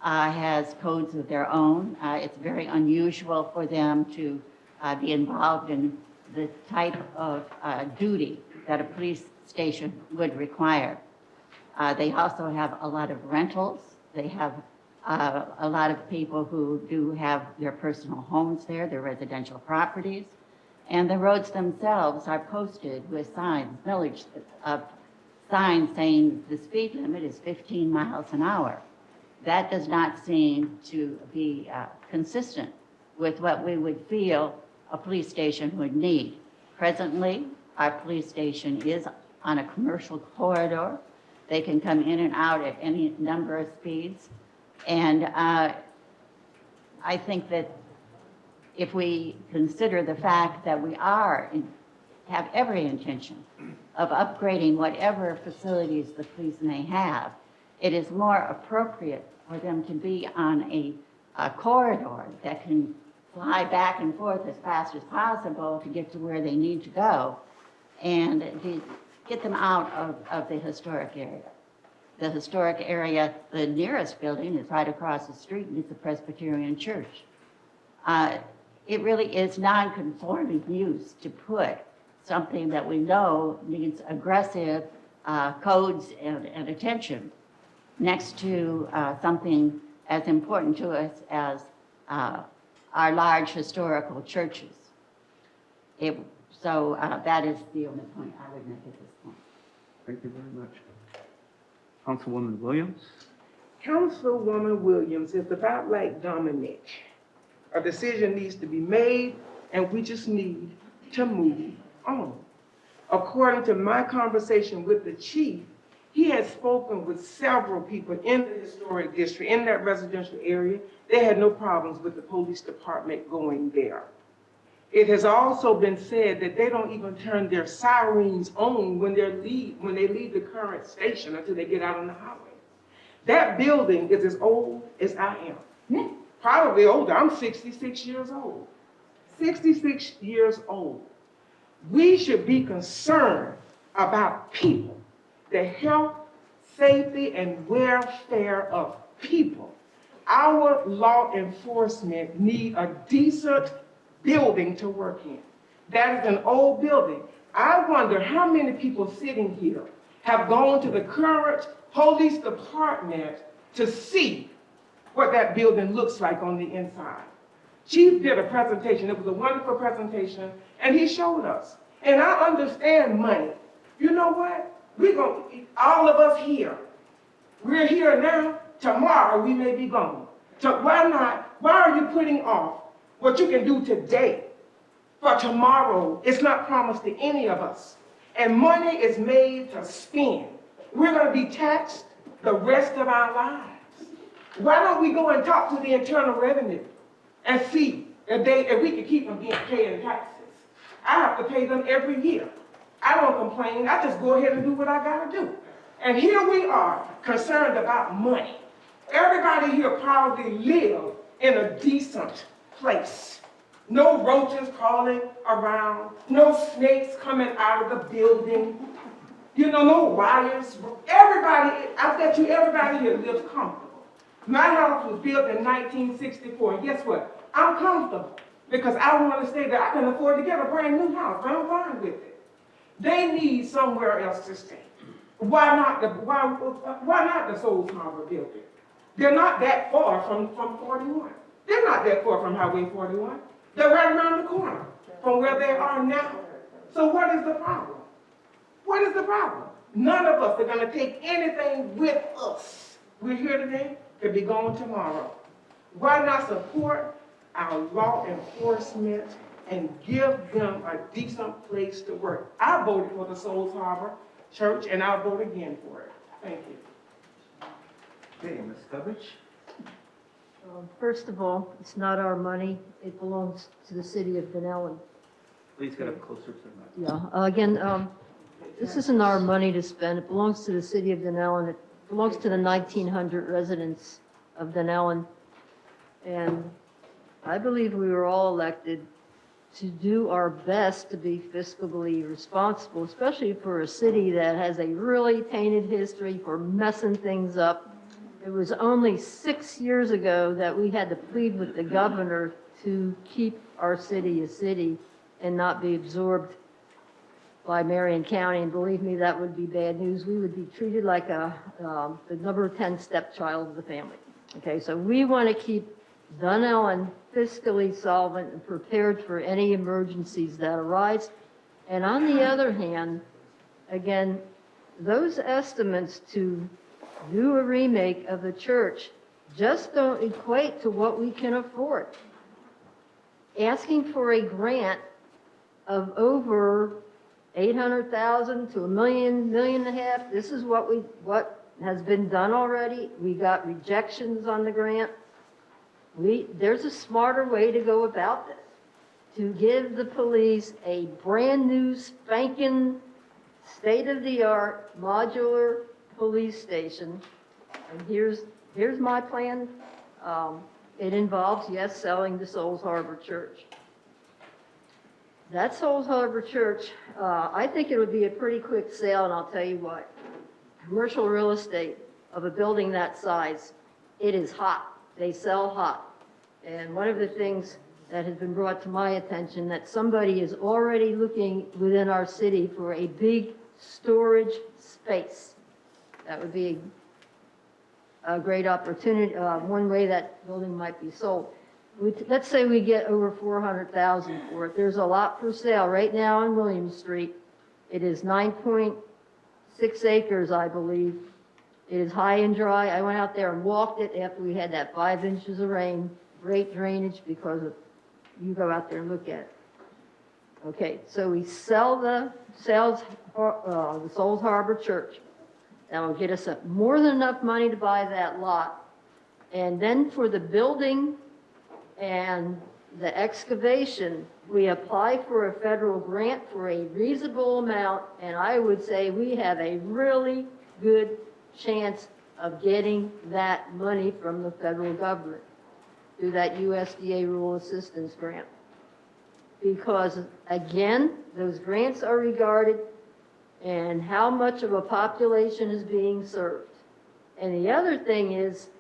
has codes of their own. It's very unusual for them to be involved in the type of duty that a police station would require. They also have a lot of rentals. They have a lot of people who do have their personal homes there, their residential properties. And the roads themselves are posted with signs, millage signs saying the speed limit is 15 miles an hour. That does not seem to be consistent with what we would feel a police station would need. Presently, our police station is on a commercial corridor. They can come in and out at any number of speeds. And I think that if we consider the fact that we have every intention of upgrading whatever facilities the police may have, it is more appropriate for them to be on a corridor that can fly back and forth as fast as possible to get to where they need to go. And get them out of the historic area. The historic area, the nearest building is right across the street, and it's a Presbyterian church. It really is non-conforming use to put something that we know needs aggressive codes and attention next to something as important to us as our large historical churches. So that is the only point I would make at this point. Thank you very much. Councilwoman Williams? Councilwoman Williams, it's about like Dominic. A decision needs to be made, and we just need to move on. According to my conversation with the chief, he has spoken with several people in the historic district, in that residential area. They had no problems with the police department going there. It has also been said that they don't even turn their sirens on when they leave the current station until they get out on the highway. That building is as old as I am. Probably older. I'm 66 years old. 66 years old. We should be concerned about people, the health, safety, and welfare of people. Our law enforcement need a decent building to work in. That is an old building. I wonder how many people sitting here have gone to the current police department to see what that building looks like on the inside. Chief did a presentation. It was a wonderful presentation, and he showed us. And I understand money. You know what? All of us here, we're here now. Tomorrow we may be gone. So why are you putting off what you can do today for tomorrow? It's not promised to any of us. And money is made to spend. We're going to be taxed the rest of our lives. Why don't we go and talk to the Internal Revenue and see if we can keep them paying taxes? I have to pay them every year. I don't complain. I just go ahead and do what I got to do. And here we are concerned about money. Everybody here probably live in a decent place. No roaches crawling around, no snakes coming out of the building, no wires. Everybody, I bet you everybody here lives comfortable. My house was built in 1964, and guess what? I'm comfortable because I want to stay there. I can afford to get a brand new house. I'm fine with it. They need somewhere else to stay. Why not the Souls Harbor building? They're not that far from 41. They're not that far from Highway 41. They're right around the corner from where they are now. So what is the problem? What is the problem? None of us are going to take anything with us. We're here today, could be gone tomorrow. Why not support our law enforcement and give them a decent place to work? I voted for the Souls Harbor Church, and I'll vote again for it. Thank you. Okay, Ms. Covich? First of all, it's not our money. It belongs to the city of Dunnellon. Please get up closer to the mic. Yeah, again, this isn't our money to spend. It belongs to the city of Dunnellon. It belongs to the 1,900 residents of Dunnellon. And I believe we were all elected to do our best to be fiscally responsible, especially for a city that has a really tainted history for messing things up. It was only 6 years ago that we had to plead with the governor to keep our city a city and not be absorbed by Marion County. And believe me, that would be bad news. We would be treated like the number 10 stepchild of the family. Okay, so we want to keep Dunnellon fiscally solvent and prepared for any emergencies that arise. And on the other hand, again, those estimates to do a remake of the church just don't equate to what we can afford. Asking for a grant of over 800,000 to $1 million, $1.5 million, this is what has been done already. We got rejections on the grant. There's a smarter way to go about this, to give the police a brand new spanking state-of-the-art modular police station. And here's my plan. It involves, yes, selling the Souls Harbor Church. That's Souls Harbor Church. I think it would be a pretty quick sale, and I'll tell you what. Commercial real estate of a building that size, it is hot. They sell hot. And one of the things that has been brought to my attention, that somebody is already looking within our city for a big storage space. That would be a great opportunity, one way that building might be sold. Let's say we get over 400,000 for it. There's a lot for sale right now on William Street. It is 9.6 acres, I believe. It is high and dry. I went out there and walked it after we had that 5 inches of rain. Great drainage because of, you go out there and look at it. Okay, so we sell the Souls Harbor Church. That will get us more than enough money to buy that lot. And then for the building and the excavation, we apply for a federal grant for a reasonable amount, and I would say we have a really good chance of getting that money from the federal government through that USDA Rural Assistance Grant. Because, again, those grants are regarded and how much of a population is being served. And the other thing is,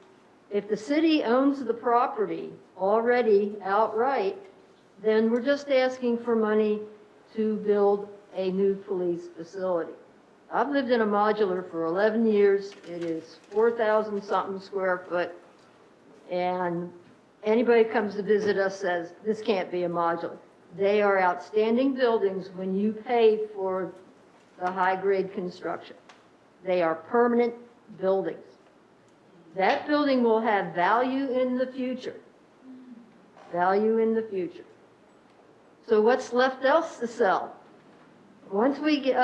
if the city owns the property already outright, then we're just asking for money to build a new police facility. I've lived in a modular for 11 years. It is 4,000 something square foot. And anybody comes to visit us says, this can't be a modular. They are outstanding buildings when you pay for the high-grade construction. They are permanent buildings. That building will have value in the future. Value in the future. So what's left else to sell? Once we get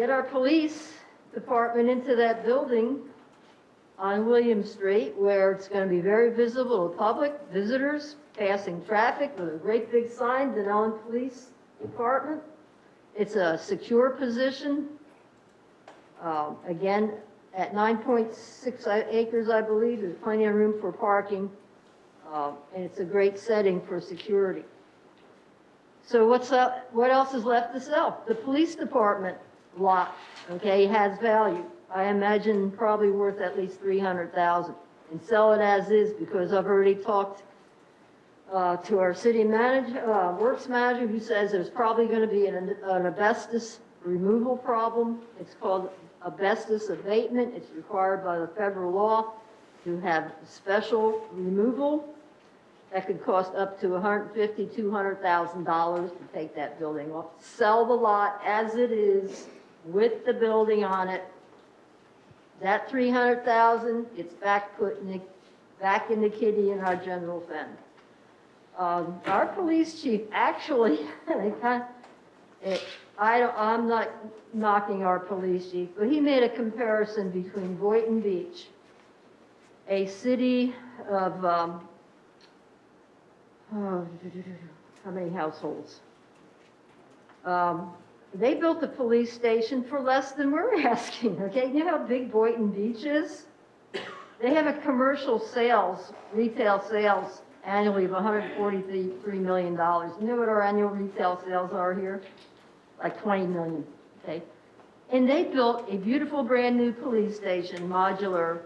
our police department into that building on William Street, where it's going to be very visible to public, visitors, passing traffic with a great big sign, Dunnellon Police Department. It's a secure position. Again, at 9.6 acres, I believe, there's plenty of room for parking, and it's a great setting for security. So what else is left to sell? The police department lot, okay, has value. I imagine probably worth at least $300,000, and sell it as is, because I've already talked to our city manager, works manager, who says there's probably going to be an asbestos removal problem. It's called asbestos abatement. It's required by the federal law to have special removal. That could cost up to $150,000, $200,000 to take that building off. Sell the lot as it is with the building on it. That $300,000 gets back in the kitty in our general fund. Our police chief actually, I'm not knocking our police chief, but he made a comparison between Boynton Beach, a city of, how many households? They built a police station for less than we're asking, okay? You know how big Boynton Beach is? They have a commercial sales, retail sales annually of $143 million. You know what our annual retail sales are here? Like 20 million, okay? And they built a beautiful brand new police station, modular,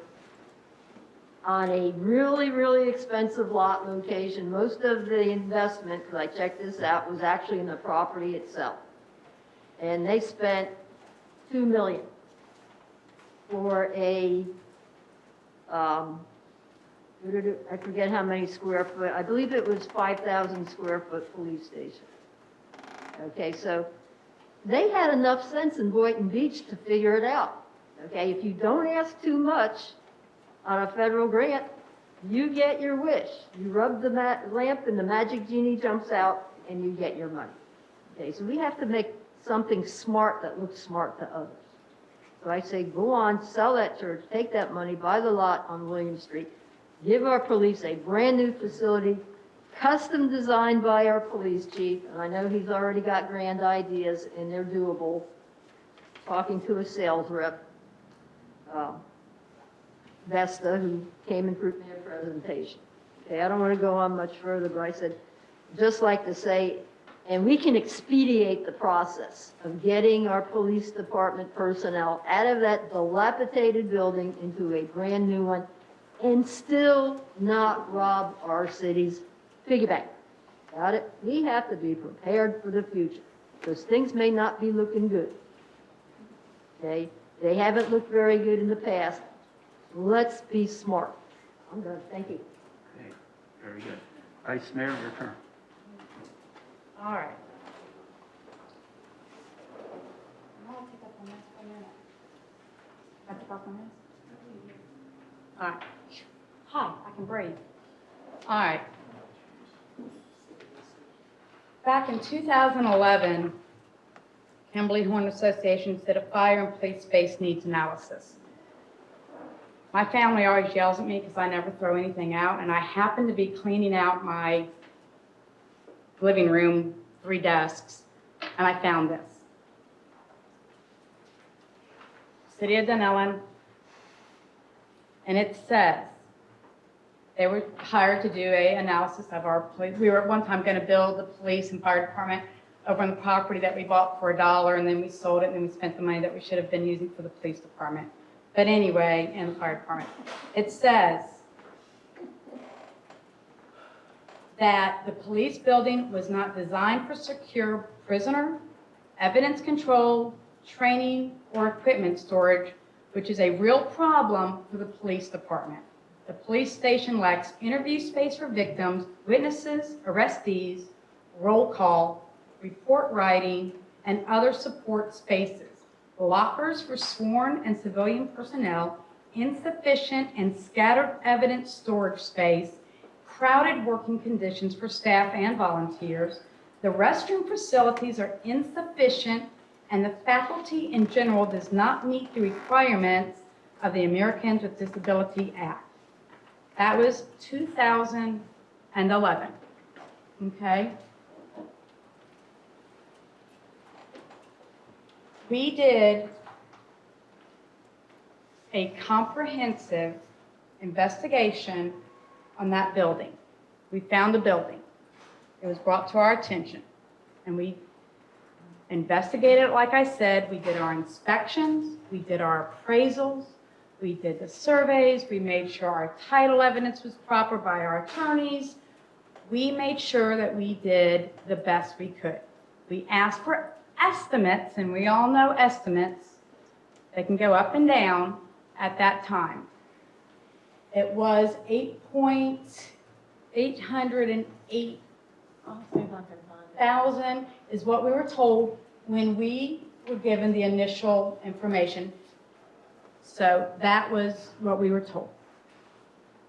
on a really, really expensive lot location. Most of the investment, because I checked this out, was actually in the property itself. And they spent $2 million for a, I forget how many square foot, I believe it was 5,000 square foot police station. Okay, so they had enough sense in Boynton Beach to figure it out. Okay, if you don't ask too much on a federal grant, you get your wish. You rub the lamp and the magic genie jumps out and you get your money. Okay, so we have to make something smart that looks smart to others. So I say, go on, sell that church, take that money, buy the lot on William Street, give our police a brand new facility, custom designed by our police chief, and I know he's already got grand ideas and they're doable, talking to a sales rep, Vesta, who came and put me a presentation. Okay, I don't want to go on much further, but I said, just like to say, and we can expedite the process of getting our police department personnel out of that dilapidated building into a brand-new one and still not rob our city's piggy bank. Got it? We have to be prepared for the future, because things may not be looking good. Okay? They haven't looked very good in the past. Let's be smart. I'm done. Thank you. Okay, very good. Vice Mayor, your turn. All right. I'll take up on this for a minute. Can I take off on this? All right. Hi, I can breathe. All right. Back in 2011, Kimberly Horn Association did a fire and police space needs analysis. My family always yells at me because I never throw anything out, and I happened to be cleaning out my living room, 3 desks, and I found this. City of Dunnellon, and it says they were hired to do an analysis of our police. We were at one time going to build the police and fire department over on the property that we bought for $1, and then we sold it, and then we spent the money that we should have been using for the police department. But anyway, in the fire department, it says that the police building was not designed for secure prisoner, evidence control, training, or equipment storage, which is a real problem for the police department. The police station lacks interview space for victims, witnesses, arrestees, roll call, report writing, and other support spaces. Lockers for sworn and civilian personnel, insufficient and scattered evidence storage space, crowded working conditions for staff and volunteers. The restroom facilities are insufficient, and the faculty in general does not meet the requirements of the Americans with Disability Act. That was 2011, okay? We did a comprehensive investigation on that building. We found the building. It was brought to our attention, and we investigated it like I said. We did our inspections, we did our appraisals, we did the surveys, we made sure our title evidence was proper by our attorneys. We made sure that we did the best we could. We asked for estimates, and we all know estimates. They can go up and down at that time. It was 808,000 is what we were told when we were given the initial information. So that was what we were told.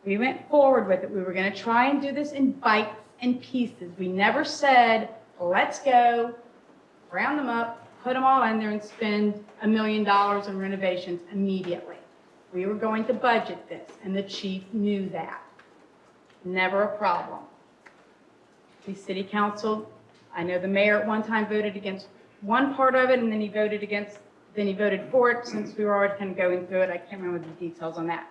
We went forward with it. We were going to try and do this in bites and pieces. We never said, let's go, round them up, put them all in there and spend $1 million in renovations immediately. We were going to budget this, and the chief knew that. Never a problem. The city council, I know the mayor at one time voted against one part of it, and then he voted for it. Since we were already kind of going through it, I can't remember the details on that.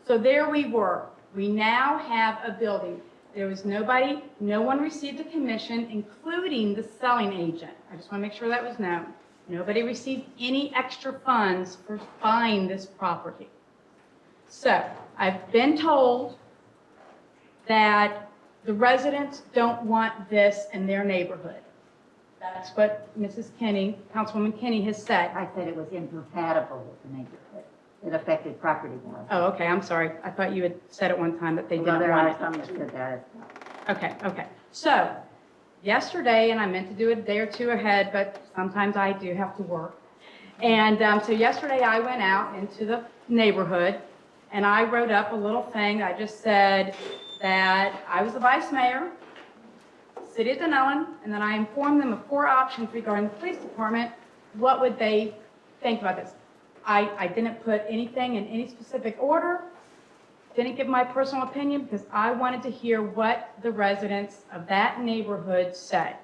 So there we were. We now have a building. There was nobody, no one received a commission, including the selling agent. I just want to make sure that was known. Nobody received any extra funds for buying this property. So I've been told that the residents don't want this in their neighborhood. That's what Mrs. Kinney, Councilwoman Kinney, has said. I said it was incompatible with the neighborhood. It affected property values. Oh, okay, I'm sorry. I thought you had said at one time that they Well, didn't there want are it. some that said that. Okay. So yesterday, and I meant to do it a day or two ahead, but sometimes I do have to work. And so yesterday I went out into the neighborhood and I wrote up a little thing. I just said that I was the vice mayor, City of Dunnellon, and then I informed them of 4 options regarding the police department. What would they think about this? I didn't put anything in any specific order, didn't give my personal opinion, because I wanted to hear what the residents of that neighborhood said.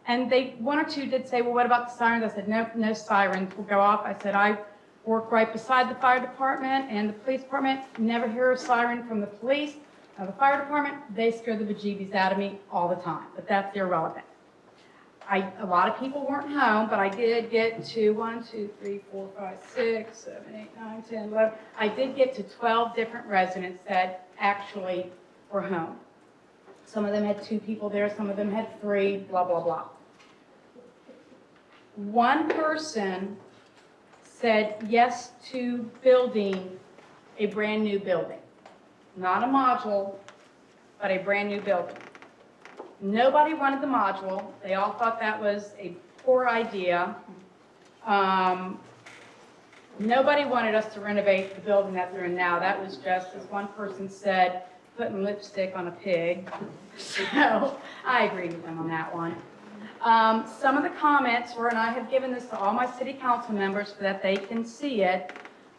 And one or two did say, well, what about the sirens? I said, no sirens will go off. I said, I work right beside the fire department and the police department, never hear a siren from the police. Now, the fire department, they scare the bejeebies out of me all the time, but that's irrelevant. A lot of people weren't home, but I did get to 1, 2, 3, 4, 5, 6, 7, 8, 9, 10, 11. I did get to 12 different residents that actually were home. Some of them had 2 people there, some of them had 3, blah, blah, blah. One person said yes to building a brand new building. Not a module, but a brand new building. Nobody wanted the module. They all thought that was a poor idea. Nobody wanted us to renovate the building that they're in now. That was just, as one person said, putting lipstick on a pig. So I agree with them on that one. Some of the comments were, and I have given this to all my city council members so that they can see it,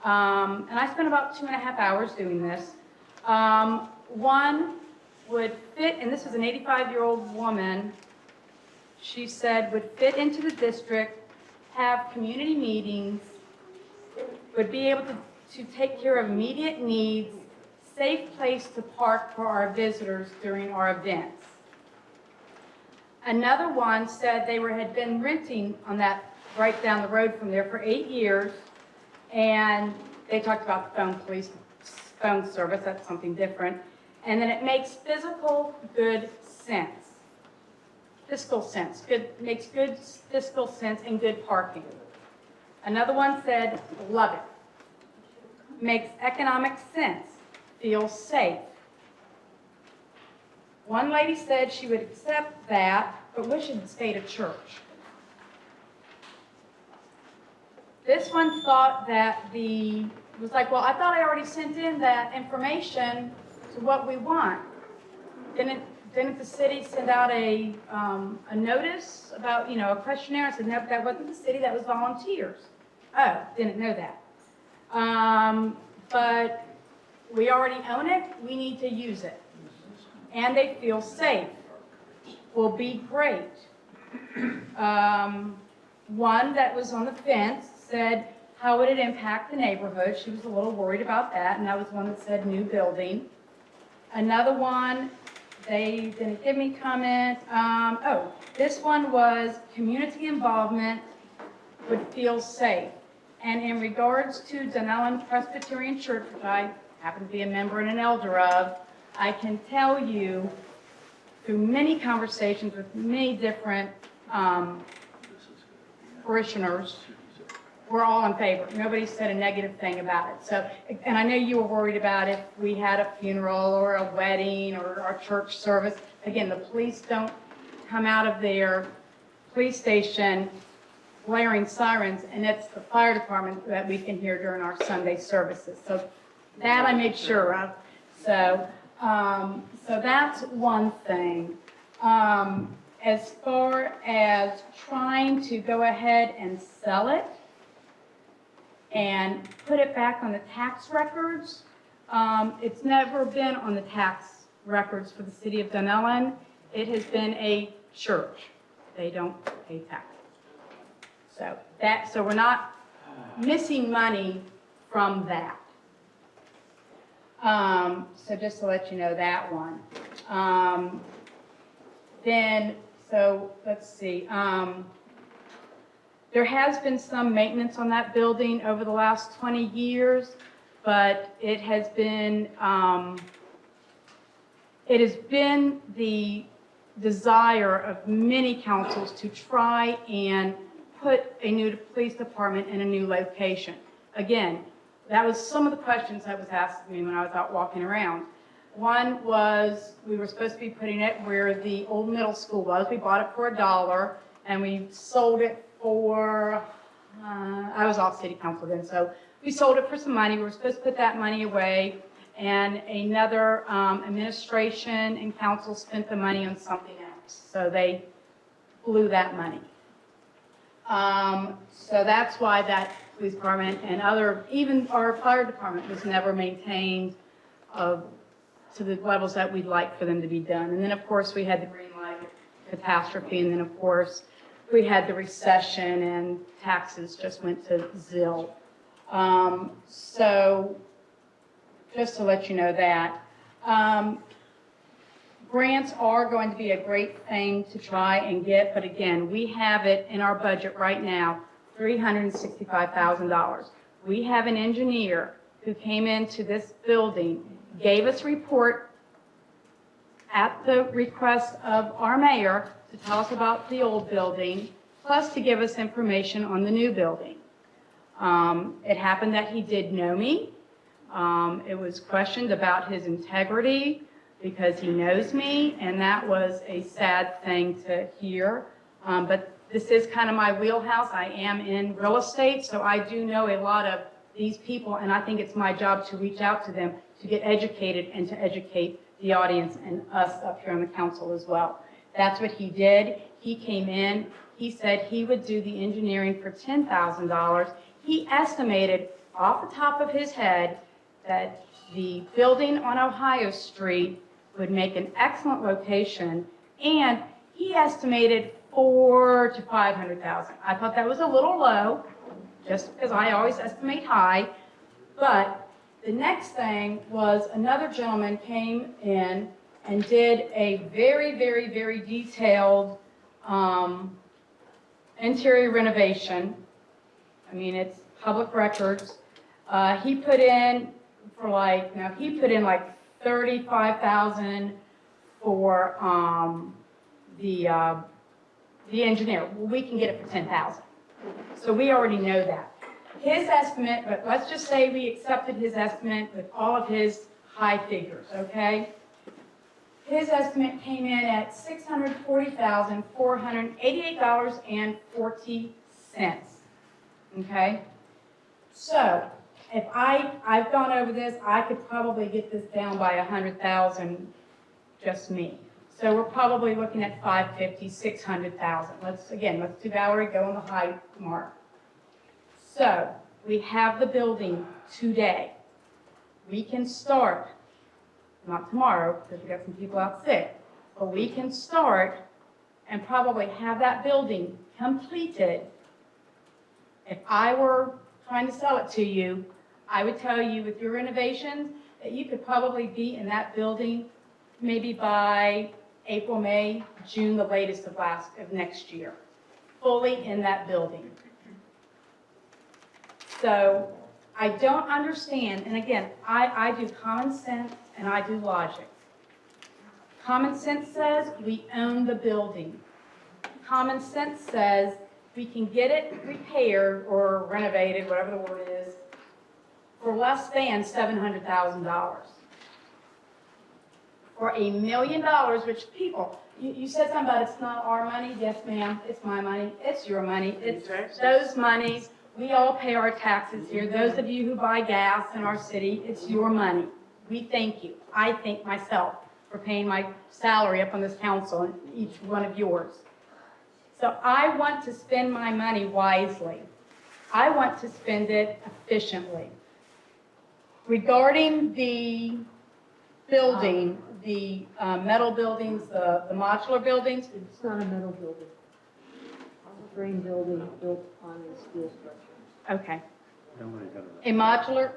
and I spent about 2.5 hours doing this. One would fit, and this was an 85-year-old woman, she said, would fit into the district, have community meetings, would be able to take care of immediate needs, safe place to park for our visitors during our events. Another one said they had been renting on that right down the road from there for 8 years, and they talked about the phone service, that's something different. And then it makes fiscal sense, makes good fiscal sense and good parking. Another one said, love it. Makes economic sense, feels safe. One lady said she would accept that, but wish it had stayed at church. This one thought that was like, well, I thought I already sent in that information to what we want. Didn't the city send out a notice about, a questionnaire? I said, no, that wasn't the city, that was volunteers. Oh, didn't know that. But we already own it, we need to use it. And they feel safe. Will be great. One that was on the fence said, how would it impact the neighborhood? She was a little worried about that, and that was one that said new building. Another one, they didn't give me comment. This one was community involvement would feel safe. And in regards to Dunnellon Presbyterian Church, which I happen to be a member and an elder of, I can tell you through many conversations with many different parishioners, we're all in favor. Nobody said a negative thing about it. So, and I know you were worried about if we had a funeral or a wedding or our church service. Again, the police don't come out of their police station blaring sirens, and it's the fire department that we can hear during our Sunday services. So that I made sure of. So that's one thing. As far as trying to go ahead and sell it and put it back on the tax records, it's never been on the tax records for the city of Dunnellon. It has been a church. They don't pay taxes. So we're not missing money from that. So just to let you know that one. So let's see. There has been some maintenance on that building over the last 20 years, but it has been the desire of many councils to try and put a new police department in a new location. Again, that was some of the questions that was asked me when I was out walking around. One was we were supposed to be putting it where the old middle school was. We bought it for $1 and we sold it for, I was off city council then, so we sold it for some money. We were supposed to put that money away, and another administration and council spent the money on something else. So they blew that money. So that's why that police department and even our fire department was never maintained to the levels that we'd like for them to be done. And then, of course, we had the Green Light catastrophe, and then, of course, we had the recession, and taxes just went to zil. So just to let you know that. Grants are going to be a great thing to try and get, but again, we have it in our budget right now, $365,000. We have an engineer who came into this building, gave us a report at the request of our mayor to tell us about the old building, plus to give us information on the new building. It happened that he did know me. It was questioned about his integrity because he knows me, and that was a sad thing to hear. But this is kind of my wheelhouse. I am in real estate, so I do know a lot of these people, and I think it's my job to reach out to them to get educated and to educate the audience and us up here on the council as well. That's what he did. He came in, he said he would do the engineering for $10,000. He estimated off the top of his head that the building on Ohio Street would make an excellent location, and he estimated $400,000 to $500,000. I thought that was a little low, just because I always estimate high, but the next thing was another gentleman came in and did a very, very, very detailed interior renovation. I mean, it's public records. He put in like $35,000 for the engineer. Well, we can get it for $10,000. So we already know that. His estimate, but let's just say we accepted his estimate with all of his high figures, okay? His estimate came in at $640,488.40, okay? So if I've gone over this, I could probably get this down by $100,000, just me. So we're probably looking at $550,000, $600,000. Let's do Valerie, go on the high mark. So we have the building today. We can start, not tomorrow, because we got some people out sick, but we can start and probably have that building completed. If I were trying to sell it to you, I would tell you with your renovations that you could probably be in that building maybe by April, May, June, the latest of next year, fully in that building. So I don't understand, and again, I do common sense and I do logic. Common sense says we own the building. Common sense says we can get it repaired or renovated, whatever the word is, for less than $700,000. For $1 million, which people, you said something about it's not our money. Yes, ma'am, it's my money. It's your money. It's those monies. We all pay our taxes here. Those of you who buy gas in our city, it's your money. We thank you. I thank myself for paying my salary up on this council and each one of yours. So I want to spend my money wisely. I want to spend it efficiently. Regarding the building, the metal buildings, the modular buildings. It's not a metal building. It's a frame building built on a steel structure. Okay. A modular,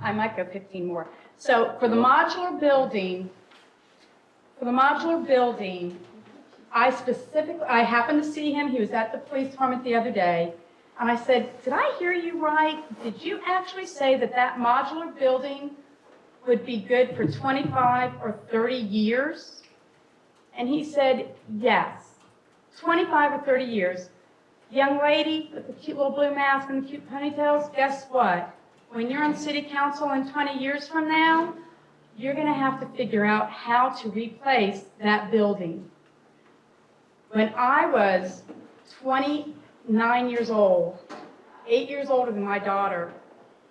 I might go 15 more. So for the modular building, I happened to see him, he was at the police department the other day, and I said, did I hear you right? Did you actually say that that modular building would be good for 25 or 30 years? And he said, yes, 25 or 30 years. Young lady with the cute little blue mask and the cute ponytails, guess what? When you're on city council in 20 years from now, you're going to have to figure out how to replace that building. When I was 29 years old, 8 years older than my daughter,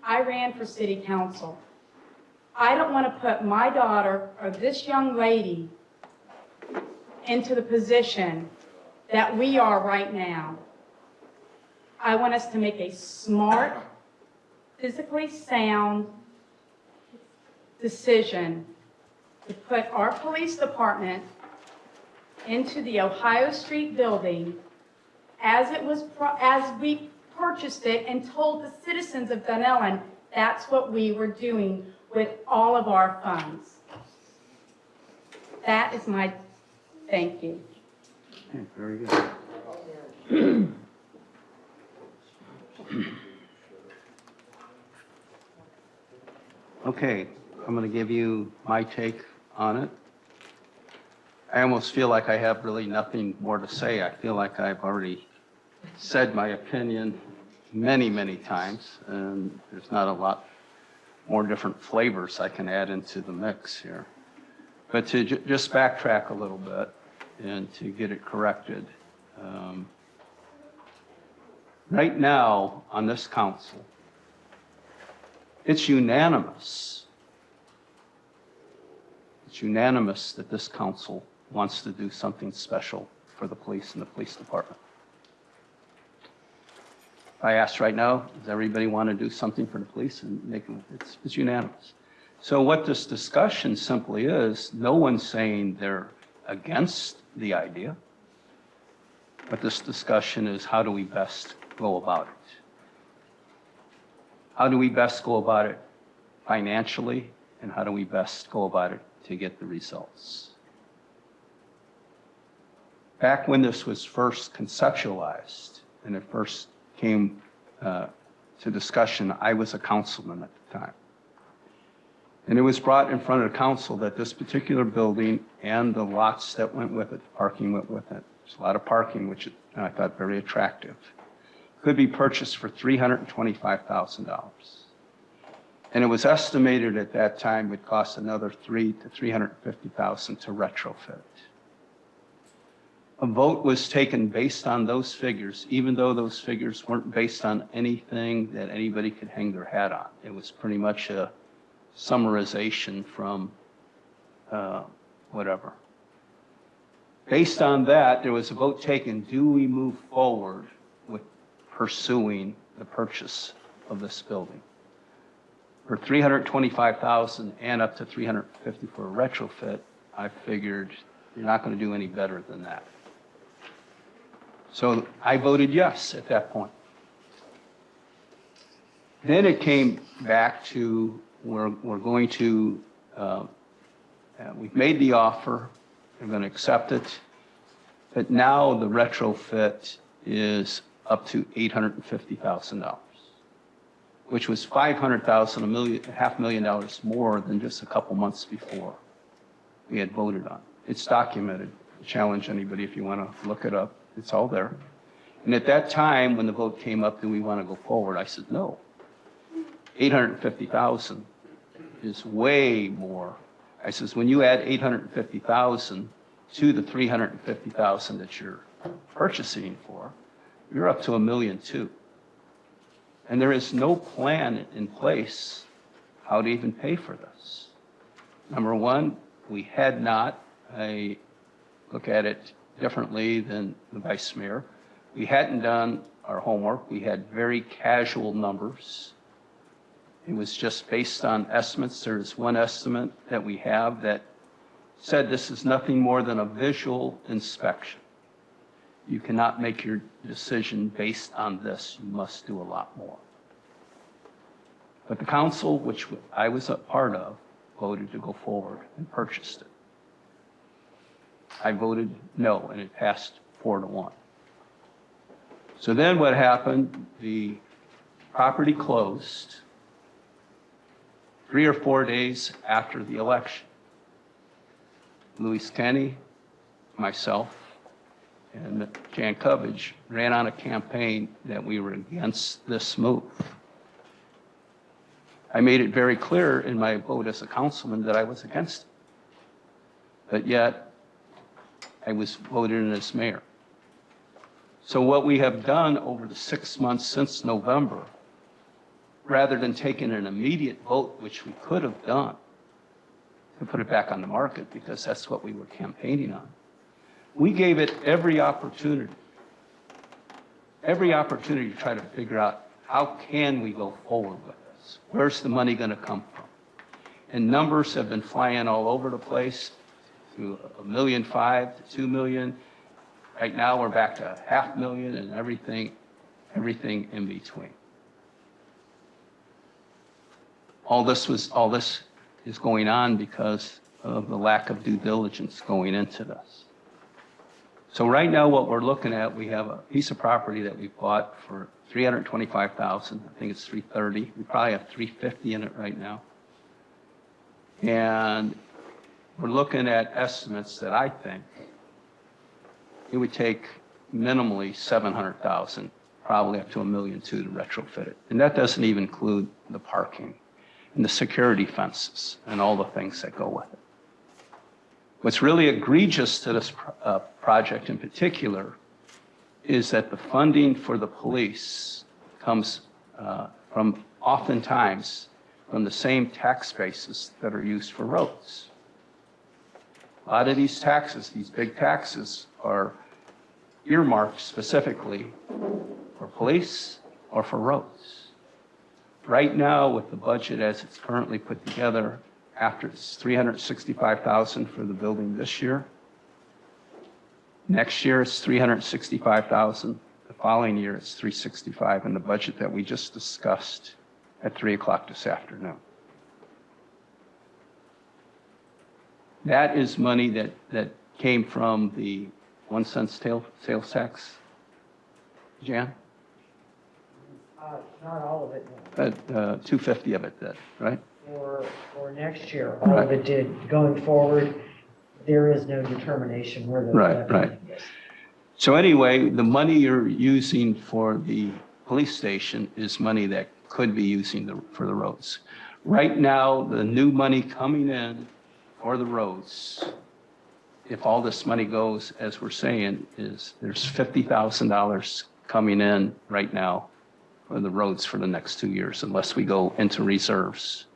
I ran for city council. I don't want to put my daughter or this young lady into the position that we are right now. I want us to make a smart, physically sound decision to put our police department into the Ohio Street building as we purchased it and told the citizens of Dunnellon That's what we were doing with all of our funds. That is my thank you. Okay, very good. Okay, I'm going to give you my take on it. I almost feel like I have really nothing more to say. I feel like I've already said my opinion many, many times, and there's not a lot more different flavors I can add into the mix here. But to just backtrack a little bit and to get it corrected, right now on this council, it's unanimous. It's unanimous that this council wants to do something special for the police and the police department. I asked right now, does everybody want to do something for the police? And it's unanimous. So what this discussion simply is, no one's saying they're against the idea, but this discussion is how do we best go about it? How do we best go about it financially, and how do we best go about it to get the results? Back when this was first conceptualized and it first came to discussion, I was a councilman at the time. And it was brought in front of the council that this particular building and the lots that went with it, the parking went with it, there's a lot of parking, which I thought very attractive, could be purchased for $325,000. And it was estimated at that time would cost another $300,000 to $350,000 to retrofit. A vote was taken based on those figures, even though those figures weren't based on anything that anybody could hang their hat on. It was pretty much a summarization from whatever. Based on that, there was a vote taken, do we move forward with pursuing the purchase of this building? For $325,000 and up to $350,000 for a retrofit, I figured you're not going to do any better than that. So I voted yes at that point. Then it came back to we're going to, we've made the offer, we're going to accept it, but now the retrofit is up to $850,000, which was $500,000, $500,000 more than just a couple months before we had voted on. It's documented. Challenge anybody if you want to look it up. It's all there. And at that time, when the vote came up, do we want to go forward? I said, no. $850,000 is way more. I says, when you add $850,000 to the $350,000 that you're purchasing for, you're up to $1.2 million. And there is no plan in place how to even pay for this. Number one, we had not, I look at it differently than the vice mayor. We hadn't done our homework. We had very casual numbers. It was just based on estimates. There's one estimate that we have that said this is nothing more than a visual inspection. You cannot make your decision based on this. You must do a lot more. But the council, which I was a part of, voted to go forward and purchased it. I voted no, and it passed 4-1. So then what happened, the property closed 3 or 4 days after the election. Louis Kenny, myself, and Jan Covage ran on a campaign that we were against this move. I made it very clear in my vote as a councilman that I was against it. But yet, I was voted in as mayor. So what we have done over the 6 months since November, rather than taking an immediate vote, which we could have done, to put it back on the market, because that's what we were campaigning on, we gave it every opportunity to try to figure out how can we go forward with this? Where's the money going to come from? And numbers have been flying all over the place, to $1.5 million to $2 million. Right now we're back to $500,000 and everything in between. all this is going on because of the lack of due diligence going into this. So right now, what we're looking at, we have a piece of property that we bought for $325,000. I think it's $330,000. We probably have $350,000 in it right now. And we're looking at estimates that I think it would take minimally $700,000, probably up to $1.2 million to retrofit it. And that doesn't even include the parking and the security fences and all the things that go with it. What's really egregious to this project in particular is that the funding for the police comes from oftentimes from the same tax bases that are used for roads. A lot of these taxes, these big taxes, are earmarked specifically for police or for roads. Right now, with the budget as it's currently put together, after it's $365,000 for the building this year. Next year, it's $365,000. The following year, it's $365,000 in the budget that we just discussed at 3 o'clock this afternoon. That is money that came from the 1 cent sales tax. Jan? Not all of it, no. $250 of it did, right? For next year, all of it did. Going forward, there is no determination where the. Right. So anyway, the money you're using for the police station is money that could be using for the roads. Right now, the new money coming in for the roads, if all this money goes, as we're saying, is there's $50,000 coming in right now for the roads for the next 2 years, unless we go into reserves.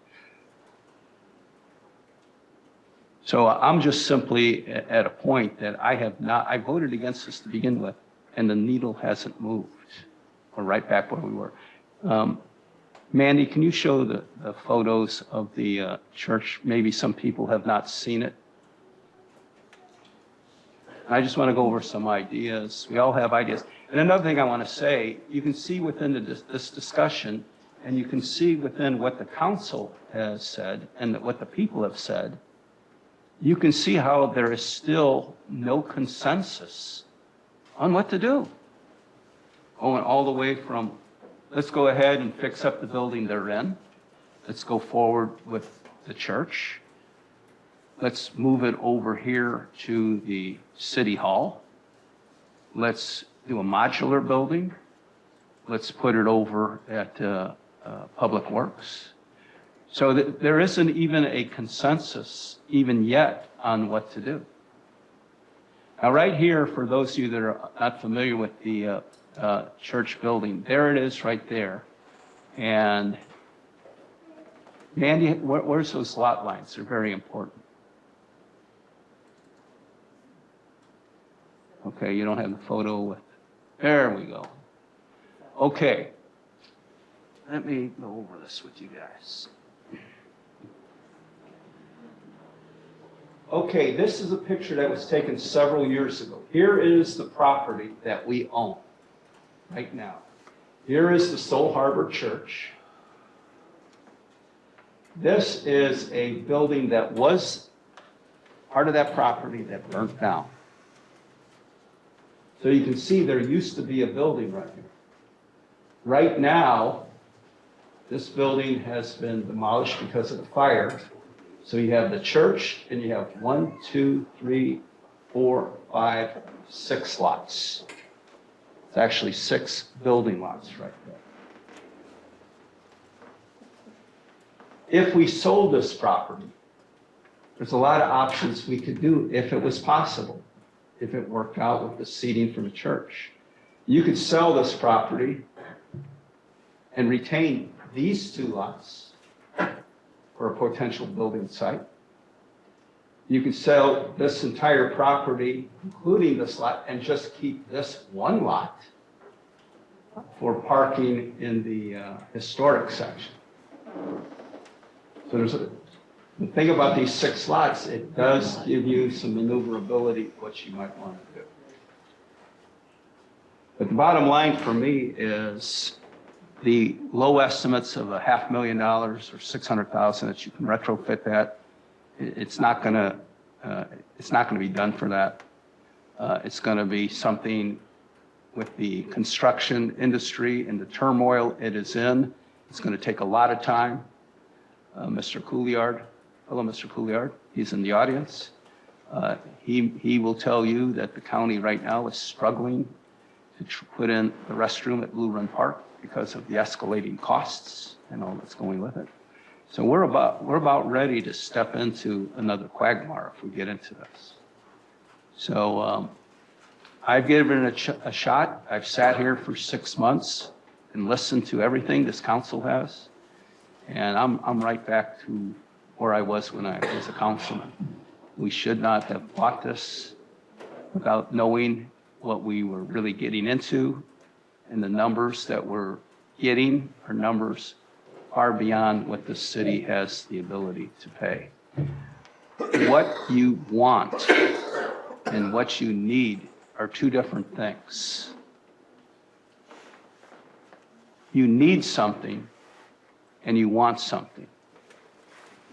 So I'm just simply at a point that I voted against this to begin with, and the needle hasn't moved. We're right back where we were. Mandy, can you show the photos of the church? Maybe some people have not seen it. I just want to go over some ideas. We all have ideas. And another thing I want to say, you can see within this discussion, and you can see within what the council has said and what the people have said, you can see how there is still no consensus on what to do. Going all the way from, let's go ahead and fix up the building they're in. Let's go forward with the church. Let's move it over here to the city hall. Let's do a modular building. Let's put it over at Public Works. So there isn't even a consensus even yet on what to do. Now right here, for those of you that are not familiar with the church building, there it is right there. And Mandy, where's those lot lines? They're very important. Okay, you don't have the photo with, there we go. Okay, let me go over this with you guys. Okay, this is a picture that was taken several years ago. Here is the property that we own right now. Here is the Soul Harbor Church. This is a building that was part of that property that burnt down. So you can see there used to be a building right here. Right now, this building has been demolished because of the fire. So you have the church, and you have 1, 2, 3, 4, 5, 6 lots. It's actually 6 building lots right there. If we sold this property, there's a lot of options we could do if it was possible, if it worked out with the seating from the church. You could sell this property and retain these 2 lots for a potential building site. You could sell this entire property, including this lot, and just keep this 1 lot for parking in the historic section. So the thing about these 6 lots, it does give you some maneuverability what you might want to do. But the bottom line for me is the low estimates of $500,000 or $600,000 that you can retrofit that, it's not going to be done for that. It's going to be something with the construction industry and the turmoil it is in. It's going to take a lot of time. Mr. Couillard, hello, Mr. Couillard, he's in the audience. He will tell you that the county right now is struggling to put in the restroom at Blue Run Park because of the escalating costs and all that's going with it. So we're about ready to step into another quagmire if we get into this. So I've given it a shot. I've sat here for 6 months and listened to everything this council has. And I'm right back to where I was when I was a councilman. We should not have bought this without knowing what we were really getting into, and the numbers that we're getting are numbers far beyond what the city has the ability to pay. What you want and what you need are two different things. You need something and you want something.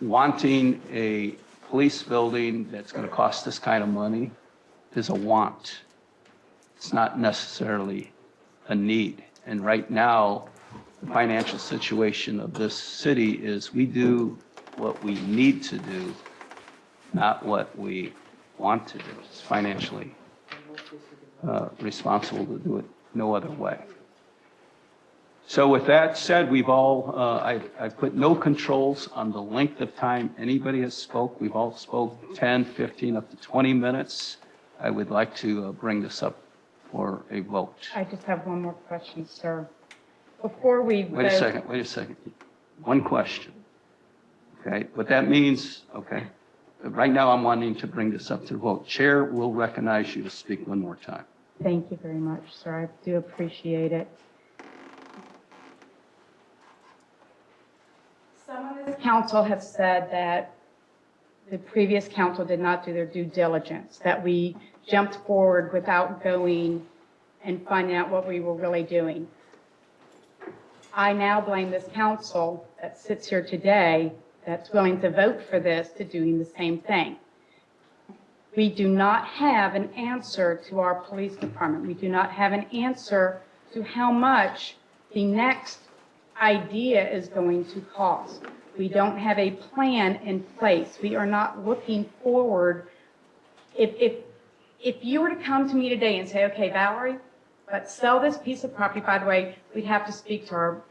Wanting a police building that's going to cost this kind of money is a want. It's not necessarily a need. And right now, the financial situation of this city is we do what we need to do, not what we want to do. It's financially responsible to do it no other way. So with that said, we've all, I've put no controls on the length of time anybody has spoke. We've all spoke 10, 15, up to 20 minutes. I would like to bring this up for a vote. I just have one more question, sir. Before we Wait a second. One question. Okay, what that means, okay, right now I'm wanting to bring this up to the vote. Chair will recognize you to speak one more time. Thank you very much, sir. I do appreciate it. Some of this council have said that the previous council did not do their due diligence, that we jumped forward without going and finding out what we were really doing. I now blame this council that sits here today that's willing to vote for this to doing the same thing. We do not have an answer to our police department. We do not have an answer to how much the next idea is going to cost. We don't have a plan in place. We are not looking forward. If you were to come to me today and say, okay, Valerie, let's sell this piece of property. By the way, we'd have to speak to our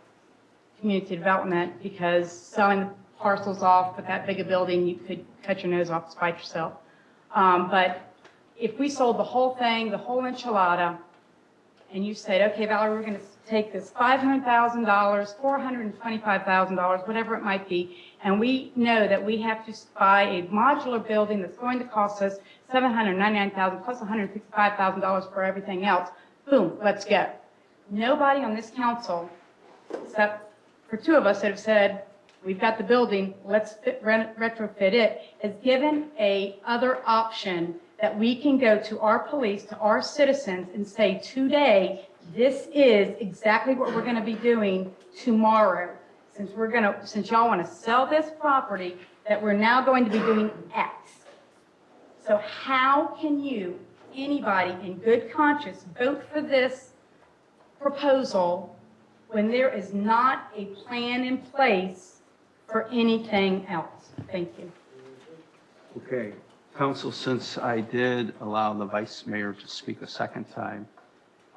community development because selling the parcels off with that big a building, you could cut your nose off to spite yourself. But if we sold the whole thing, the whole enchilada, and you said, okay, Valerie, we're going to take this $500,000, $425,000, whatever it might be, and we know that we have to buy a modular building that's going to cost us $799,000 plus $165,000 for everything else. Boom, let's go. Nobody on this council, except for two of us that have said, we've got the building, let's retrofit it, has given a other option that we can go to our police, to our citizens, and say today, this is exactly what we're going to be doing tomorrow. Since y'all want to sell this property, that we're now going to be doing X. So how can you, anybody in good conscience, vote for this proposal when there is not a plan in place for anything else? Thank you. Okay, council, since I did allow the vice mayor to speak a second time,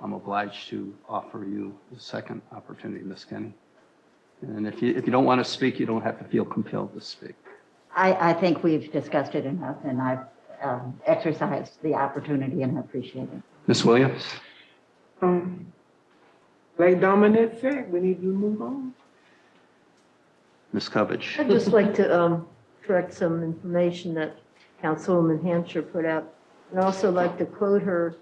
I'm obliged to offer you the second opportunity, Ms. Kenny. And if you don't want to speak, you don't have to feel compelled to speak. I think we've discussed it enough, and I've exercised the opportunity, and I appreciate it. Ms. Williams? Like Dominic said, we need to move on. Ms. Covich? I'd just like to correct some information that Councilwoman Hampshire put out. I'd also like to quote her,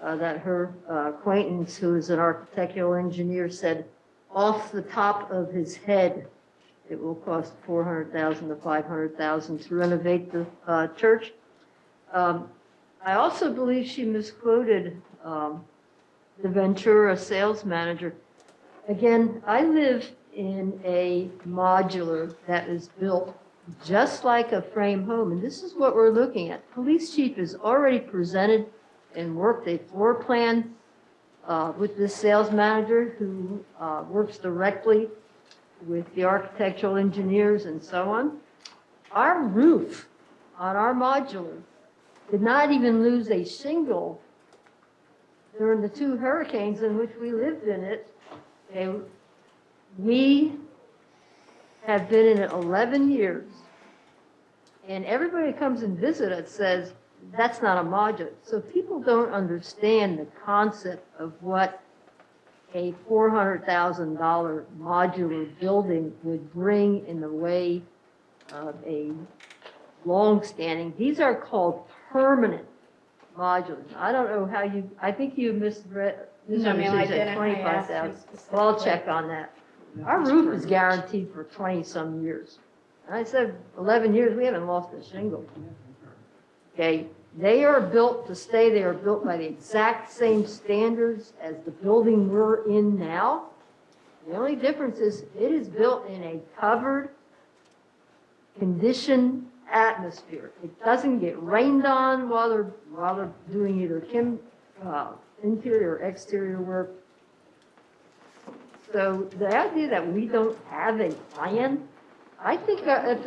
that her acquaintance, who is an architectural engineer, said, off the top of his head, it will cost $400,000 to $500,000 to renovate the church. I also believe she misquoted the Ventura sales manager. Again, I live in a modular that is built just like a frame home, and this is what we're looking at. Police chief has already presented and worked a floor plan with this sales manager who works directly with the architectural engineers and so on. Our roof on our modular did not even lose a shingle during the 2 hurricanes in which we lived in it. And we have been in it 11 years. And everybody that comes and visits us says, that's not a modular. So people don't understand the concept of what a $400,000 modular building would bring in the way of a long-standing. These are called permanent modulars. I don't know how you, I think you misread. No, ma'am, I didn't. I 25,000. asked you Well, I'll check on that. Our roof is guaranteed for 20-some years. And I said 11 years, we haven't lost a shingle. Okay, they are built to stay. They are built by the exact same standards as the building we're in now. The only difference is it is built in a covered, conditioned atmosphere. It doesn't get rained on while they're doing either interior or exterior work. So the idea that we don't have a plan, I think if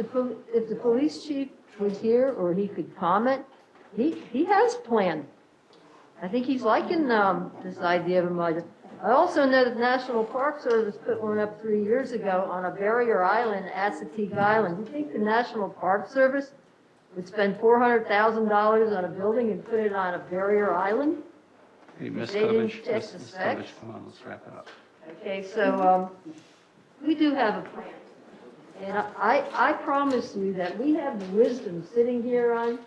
the police chief was here or he could comment, he has a plan. I think he's liking this idea of a module. I also know that the National Park Service put one up 3 years ago on a barrier island, Assateague Island. Do you think the National Park Service would spend $400,000 on a building and put it on a barrier island? Hey, Ms. They didn't Covich, check Ms. the Ms. specs? Covich, come on, let's wrap it up. Okay, so we do have a plan. And I promise you that we have the wisdom sitting here on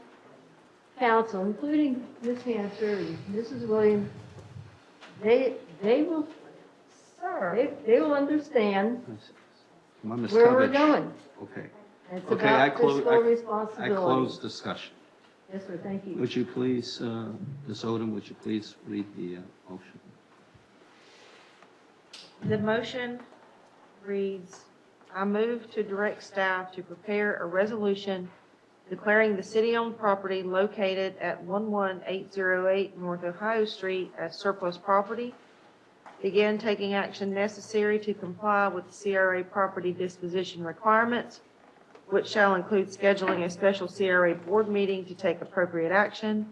council, including Ms. Hanser and Mrs. Williams. They will, they will understand Come on, Ms. where we're Covich. going. Okay. And it's Okay, I about close, fiscal I responsibility. close discussion. Yes, sir, thank you. Would you please, Ms. Odom, would you please read the motion? The motion reads, I move to direct staff to prepare a resolution declaring the city-owned property located at 11808 North Ohio Street as surplus property. Begin taking action necessary to comply with the CRA property disposition requirements, which shall include scheduling a special CRA board meeting to take appropriate action,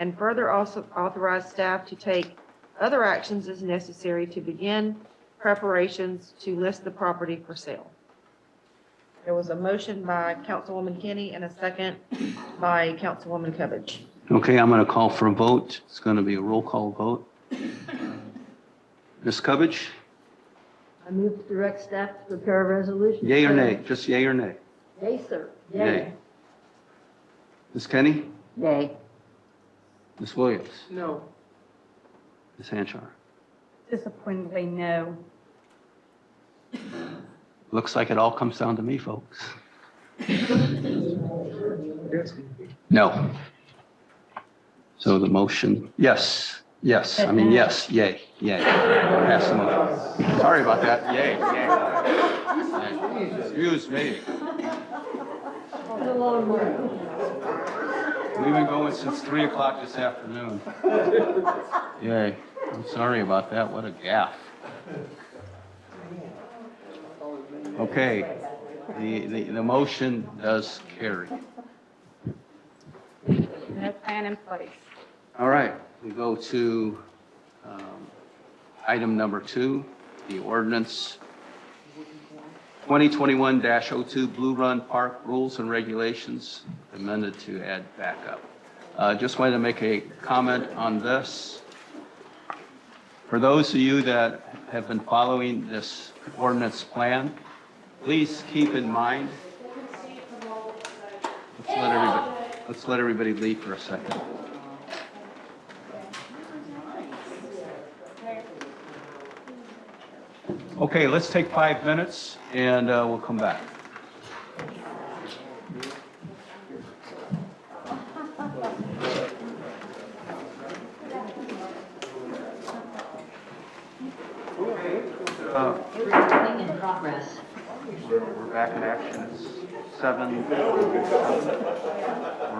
and further also authorize staff to take other actions as necessary to begin preparations to list the property for sale. There was a motion by Councilwoman Kenny and a second by Councilwoman Covich. Okay, I'm going to call for a vote. It's going to be a roll call vote. Ms. Covich, I move to direct staff to prepare a resolution. yay or nay? Just yay or nay? Yay, sir. Yay. Ms. Kenny? Yay. Ms. Williams? No. Ms. Hanchar? Disappointingly, no. Looks like it all comes down to me, folks. No. So the motion, yes, I mean, yes, yay, yay. Pass the motion. Sorry about that, yay, yay. Excuse me. We've been going since 3 o'clock this afternoon. Yay, I'm sorry about that, what a gaffe. Okay, the motion does carry. No plan in place. All right, we go to item number 2, the ordinance 2021-02 Blue Run Park Rules and Regulations, amended to add backup. Just wanted to make a comment on this. For those of you that have been following this ordinance plan, please keep in mind, let's let everybody leave for a second. Okay, let's take 5 minutes and we'll come back. Recording in progress. We're back in action. It's 7. We're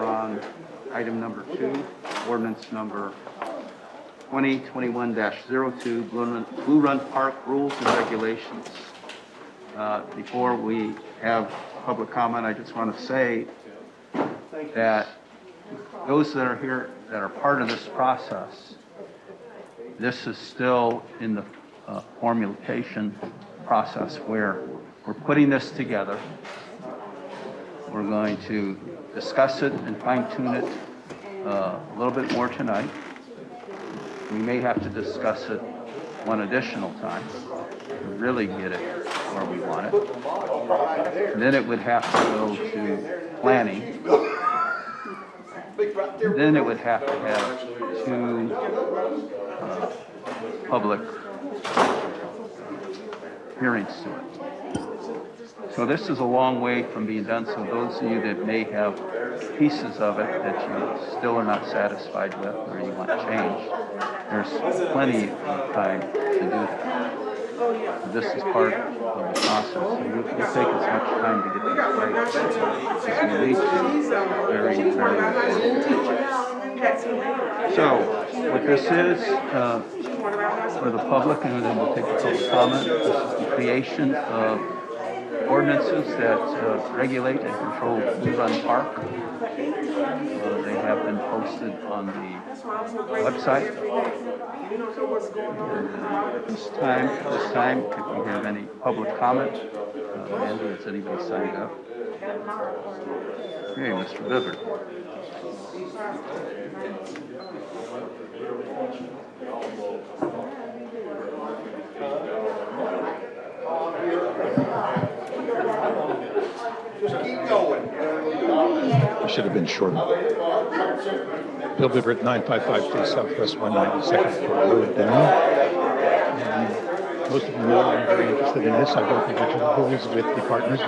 on item number 2, ordinance number 2021-02, Blue Run Park rules and regulations. Before we have public comment, I just want to say that those that are here that are part of this process, this is still in the formulation process where we're putting this together. We're going to discuss it and fine-tune it a little bit more tonight. We may have to discuss it one additional time to really get it where we want it. And then it would have to go to planning. Then it would have to have 2 public hearings to it. So this is a long way from being done, so those of you that may have pieces of it that you still are not satisfied with or you want changed, there's plenty of time to do that. This is part of the process, so we'll take as much time to get this right as we need to. Very, very important. So what this is, for the public, and then we'll take a public comment, this is the creation of ordinances that regulate and control Blue Run Park. They have been posted on the website. And this time, if we have any public comment, Andrew, has anybody signed up? Okay, Mr. Bibbard. Just keep going. I should have been shorter. Bill Bibbert, 9552 Southwest 192nd Road, Dunnellon. Most of you know I'm very interested in this. I've worked with digital rules with the partners.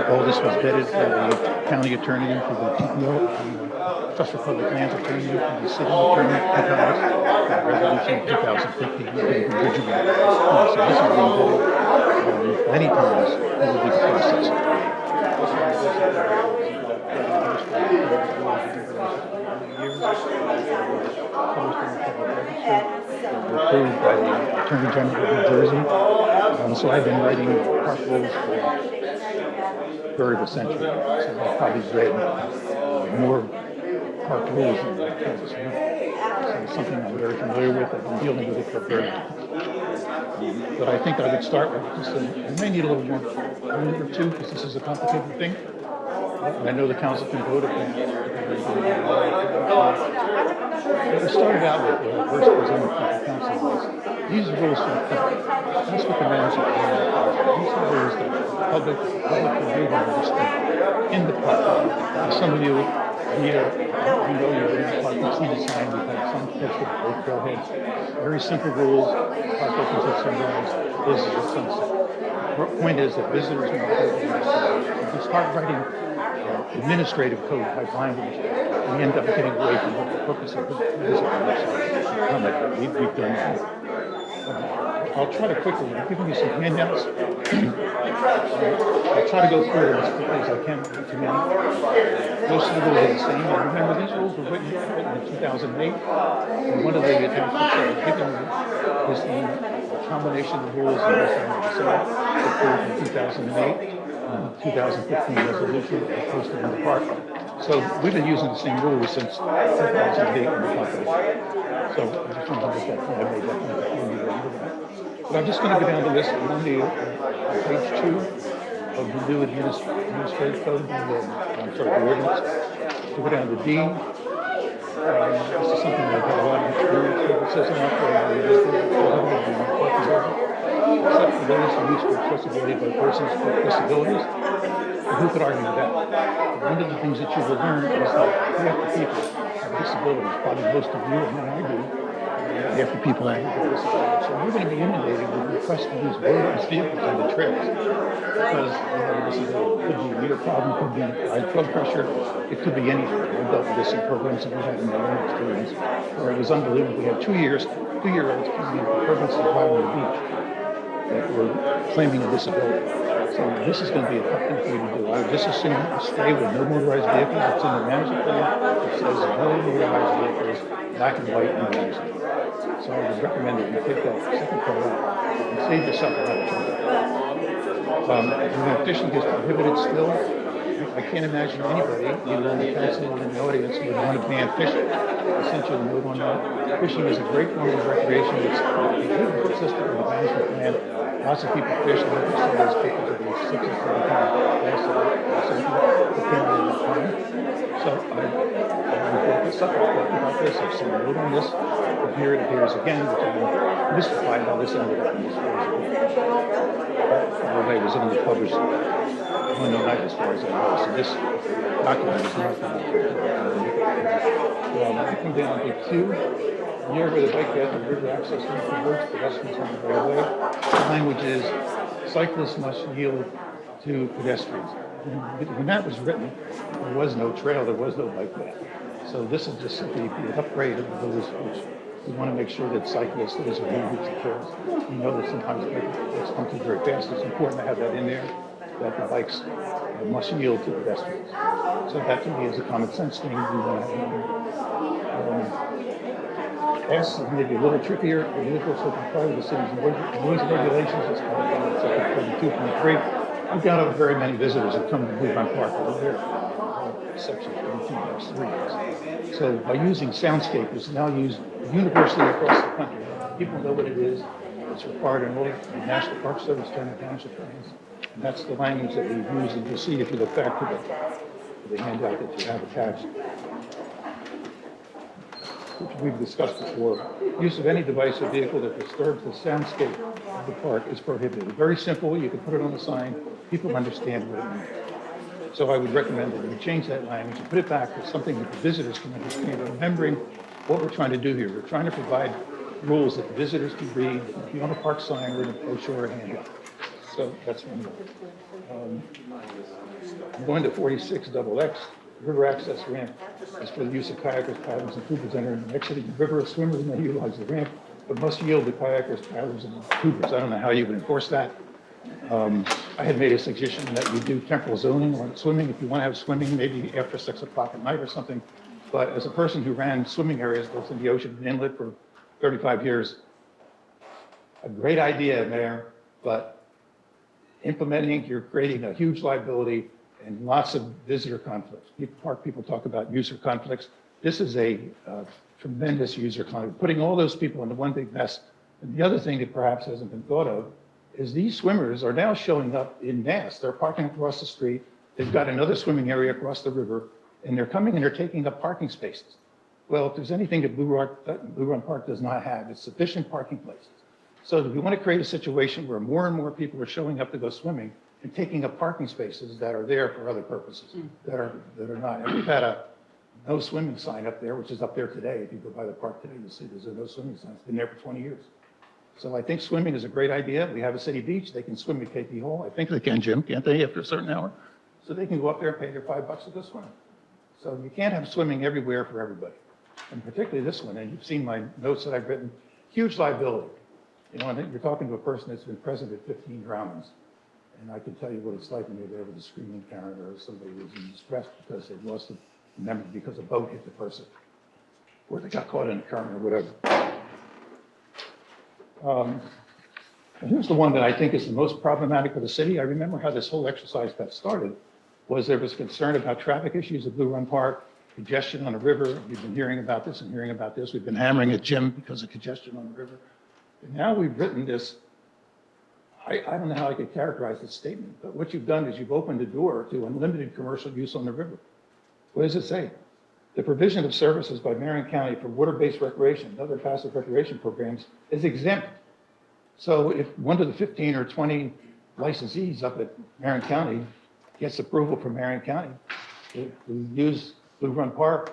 All this was vetted for the county attorney, for the TPO, the Trust for Public Lands attorney, for the city attorney, resolution 2015. So this is being vetted many times. It will be the process. Approved by the Attorney General of New Jersey. So I've been writing park rules for a third of a century. So I've probably read more park rules than that. So it's something I'm very familiar with. I've been dealing with it for a very long time. But I think I would start with just we may need a little more, a minute or two, because this is a complicated thing. And I know the council can vote if they What we started out with when I first presented to the council was these rules for the public. That's what the management plan is. These are rules that the public will read and understand in the park. Some of you here, you know you're in the park, you see the sign, we've had some folks with both trailheads. Very simple rules, park opens at sunrise, visitors at sunset. The point is that visitors are not open at sunset. If we start writing administrative code type language, we end up getting away from what the purpose of the we've done that. I'll try to quickly, I'm giving you some handouts. I'll try to go through them as quickly as I can. Most of the rules are the same. And remember, these rules were written in 2008. And one of the attachments that I've given you is the combination of rules that was approved in 2008. 2015 resolution that was posted in the park. So we've been using the same rules since 2008 in the company. So I just wanted to make that point. I made that point before you were into that. But I'm just going to go down the list. I'm on page 2 of the new administrative code, the ordinance. To go down to D. This is something that I've had a lot of experience with. It says in our code, except for those who use for accessibility by persons with disabilities. And who could argue with that? One of the things that you will learn is that half the people have disabilities, probably most of you, and I do, half the people that have disabilities. So we're going to be inundated with requests to use motorized vehicles on the trails because they have a disability. It could be a knee problem, could be high blood pressure, it could be anything. We've dealt with this in programs that we had in my own experience where it was unbelievable. We had 2-year-olds coming in for permits to drive on the beach that were claiming a disability. So this is going to be a tough thing for you to do. I would just assume stay with no motorized vehicles. It's in the management plan. It says no motorized vehicles, black and white in the management plan. So I would recommend that you take that second part out and save yourself a lot of trouble. When fishing is prohibited still, I can't imagine anybody, either on the council or in the audience, would want to ban fishing. Essentially, the note on that. Fishing is a great form of recreation. It's completely consistent with the management plan. Lots of people fish. Like you said, there's people that do 6 or 7 pound bass So I brought this up. I talked about this. I've seen a note on this. But here it appears again, which I'm mystified how this ended up in this version. By the way, it was only published Monday night as far as I know. So this document is not from I come down to 2, near where the bike path and river access for boats, pedestrians on the right of way. The language is cyclists must yield to pedestrians. When that was written, there was no trail, there was no bike path. So this is just simply an upgrade of those which we want to make sure that cyclists, those who use the trails, we know that sometimes bikes come through very fast. It's important to have that in there, that the bikes must yield to pedestrians. So that to me is a common sense thing we want to have. S is maybe a little trickier. The vehicles will comply with the city's noise regulations. It's called section 32.3. I've got very many visitors who come to Blue Run Park over there. Section 32.3. So by using soundscape, it's now used universally across the country. People know what it is. It's required in all the National Park Service General Township plans. And that's the language that we use. And you'll see if you look back to the handout that you have attached, which we've discussed before. Use of any device or vehicle that disturbs the soundscape of the park is prohibited. Very simple. You can put it on the sign. People understand what it means. So I would recommend that you change that language and put it back to something that the visitors can understand. Remembering what we're trying to do here. We're trying to provide rules that the visitors can read. If you want a park sign or a brochure or handout. So that's one more. I'm going to 46XX. River access ramp is for the use of kayakers, paddlers, and tubers entering and exiting the river. Swimmers may utilize the ramp, but must yield to kayakers, paddlers, and tubers. I don't know how you would enforce that. I had made a suggestion that you do temporal zoning on swimming. If you want to have swimming, maybe after 6 o'clock at night or something. But as a person who ran swimming areas both in the ocean and inlet for 35 years, a great idea, Mayor, but implementing, you're creating a huge liability and lots of visitor conflicts. Park people talk about user conflicts. This is a tremendous user conflict, putting all those people into one big mess. And the other thing that perhaps hasn't been thought of is these swimmers are now showing up in mass. They're parking across the street. They've got another swimming area across the river, and they're coming and they're taking up parking spaces. Well, if there's anything that Blue Run Park does not have, it's sufficient parking places. So if we want to create a situation where more and more people are showing up to go swimming and taking up parking spaces that are there for other purposes, that are not. And we've had a no swimming sign up there, which is up there today. If you go by the park today, you'll see there's a no swimming sign. It's been there for 20 years. So I think swimming is a great idea. We have a city beach. They can swim at KP Hall. I think they can, Jim, can't they, after a certain hour? So they can go up there and pay their $5 to go swim. So you can't have swimming everywhere for everybody. And particularly this one, and you've seen my notes that I've written, huge liability. You know, I think you're talking to a person that's been present at 15 drownings. And I can tell you what it's like when you're there with a screaming parent or somebody who's in distress because they lost a member because a boat hit the person, or they got caught in a current or whatever. And here's the one that I think is the most problematic for the city. I remember how this whole exercise got started was there was concern about traffic issues at Blue Run Park, congestion on the river. We've been hearing about this and hearing about this. We've been hammering at Jim because of congestion on the river. And now we've written this. I don't know how I could characterize this statement, but what you've done is you've opened the door to unlimited commercial use on the river. What does it say? The provision of services by Marion County for water-based recreation and other passive recreation programs is exempt. So if one of the 15 or 20 licensees up at Marion County gets approval from Marion County to use Blue Run Park,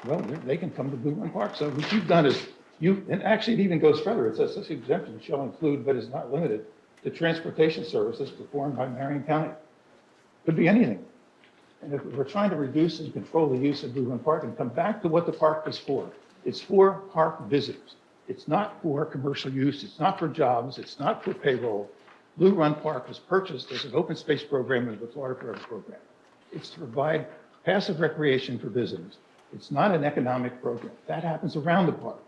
well, they can come to Blue Run Park. So what you've done is And actually, it even goes further. It says this exemption shall include, but is not limited to transportation services performed by Marion County. Could be anything. And if we're trying to reduce and control the use of Blue Run Park and come back to what the park is for, it's for park visitors. It's not for commercial use. It's not for jobs. It's not for payroll. Blue Run Park was purchased as an open space program of the Florida Forever program. It's to provide passive recreation for visitors. It's not an economic program. That happens around the park.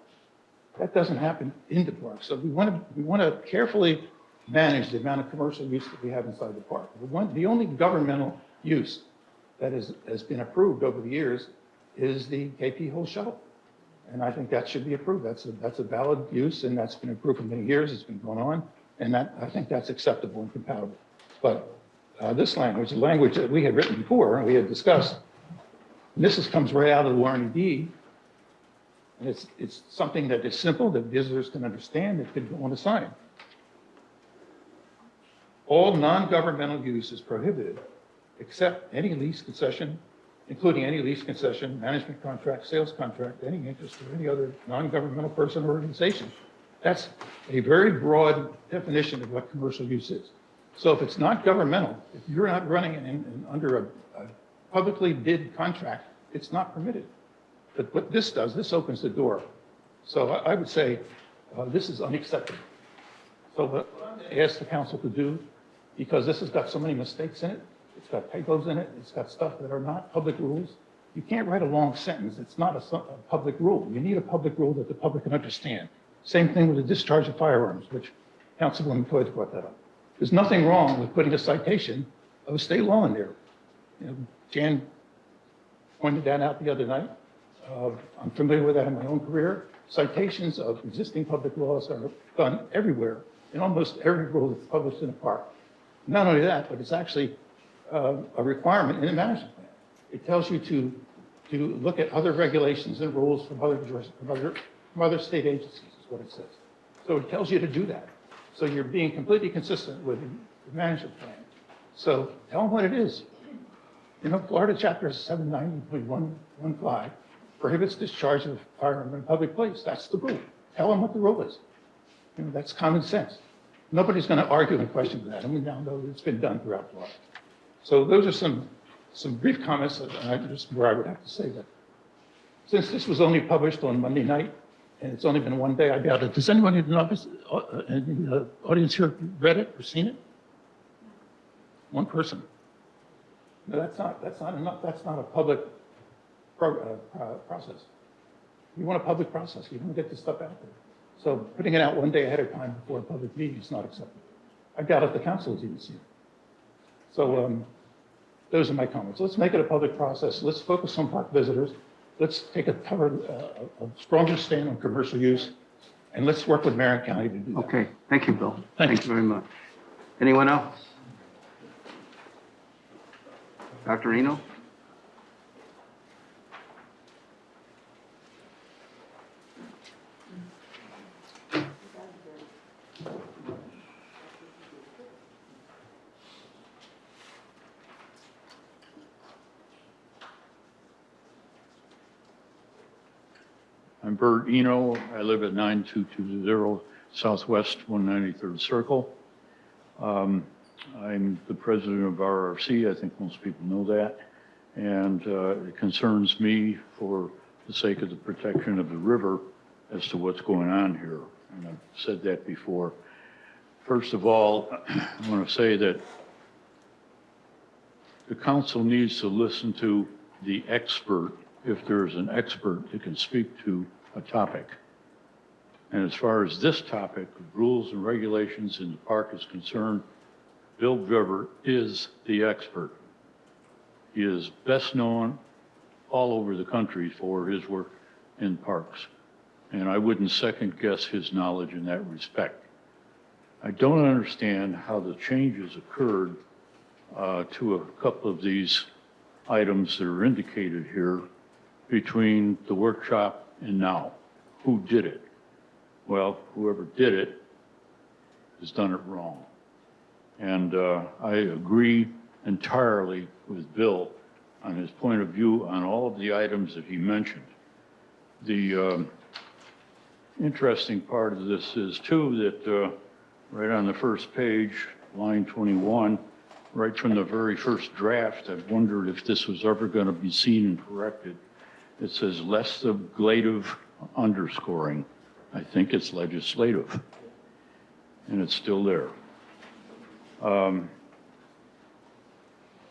That doesn't happen in the park. So we want to carefully manage the amount of commercial use that we have inside the park. The only governmental use that has been approved over the years is the KP Whole Shuttle. And I think that should be approved. That's a valid use, and that's been approved for many years. It's been going on, and I think that's acceptable and compatible. But this language, the language that we had written before, and we had discussed, and this comes right out of the Warren D. And it's something that is simple, that visitors can understand, that could go on a sign. All non-governmental use is prohibited, except any lease concession, including any lease concession, management contract, sales contract, any interest or any other non-governmental person or organization. That's a very broad definition of what commercial use is. So if it's not governmental, if you're not running under a publicly bid contract, it's not permitted. But what this does, this opens the door. So I would say this is unacceptable. So what I ask the council to do, because this has got so many mistakes in it, it's got typos in it, it's got stuff that are not public rules. You can't write a long sentence. It's not a public rule. You need a public rule that the public can understand. Same thing with the discharge of firearms, which Councilwoman Floyd brought that up. There's nothing wrong with putting a citation of a state law in there. You know, Jan pointed that out the other night. I'm familiar with that in my own career. Citations of existing public laws are done everywhere in almost every rule that's published in a park. Not only that, but it's actually a requirement in the management plan. It tells you to look at other regulations and rules from other state agencies, is what it says. So it tells you to do that. So you're being completely consistent with the management plan. So tell them what it is. You know, Florida Chapter 790.115 prohibits discharge of firearm in a public place. That's the rule. Tell them what the rule is. You know, that's common sense. Nobody's going to argue and question that. I mean, now know it's been done throughout Florida. So those are some brief comments where I would have to say that. Since this was only published on Monday night, and it's only been one day, I doubt it. Does anyone in the audience here read it or seen it? One person. No, that's not enough. That's not a public process. You want a public process. You want to get this stuff out there. So putting it out one day ahead of time before a public meeting is not acceptable. I doubt if the council has even seen it. So those are my comments. Let's make it a public process. Let's focus on park visitors. Let's take a stronger stand on commercial use, and let's work with Marion County to do that. Okay, thank you, Bill. Thank you very much. Anyone else? Dr. Eno? I'm Bert Eno. I live at 9220 Southwest 193rd Circle. I'm the president of RRC. I think most people know that. And it concerns me for the sake of the protection of the river as to what's going on here. And I've said that before. First of all, I want to say that the council needs to listen to the expert if there's an expert that can speak to a topic. And as far as this topic, rules and regulations in the park is concerned, Bill Driver is the expert. He is best known all over the country for his work in parks. And I wouldn't second guess his knowledge in that respect. I don't understand how the changes occurred to a couple of these items that are indicated here between the workshop and now. Who did it? Well, whoever did it has done it wrong. And I agree entirely with Bill on his point of view on all of the items that he mentioned. The interesting part of this is too that right on the first page, line 21, right from the very first draft, I've wondered if this was ever going to be seen and corrected. It says legislative underscoring. I think it's legislative, and it's still there.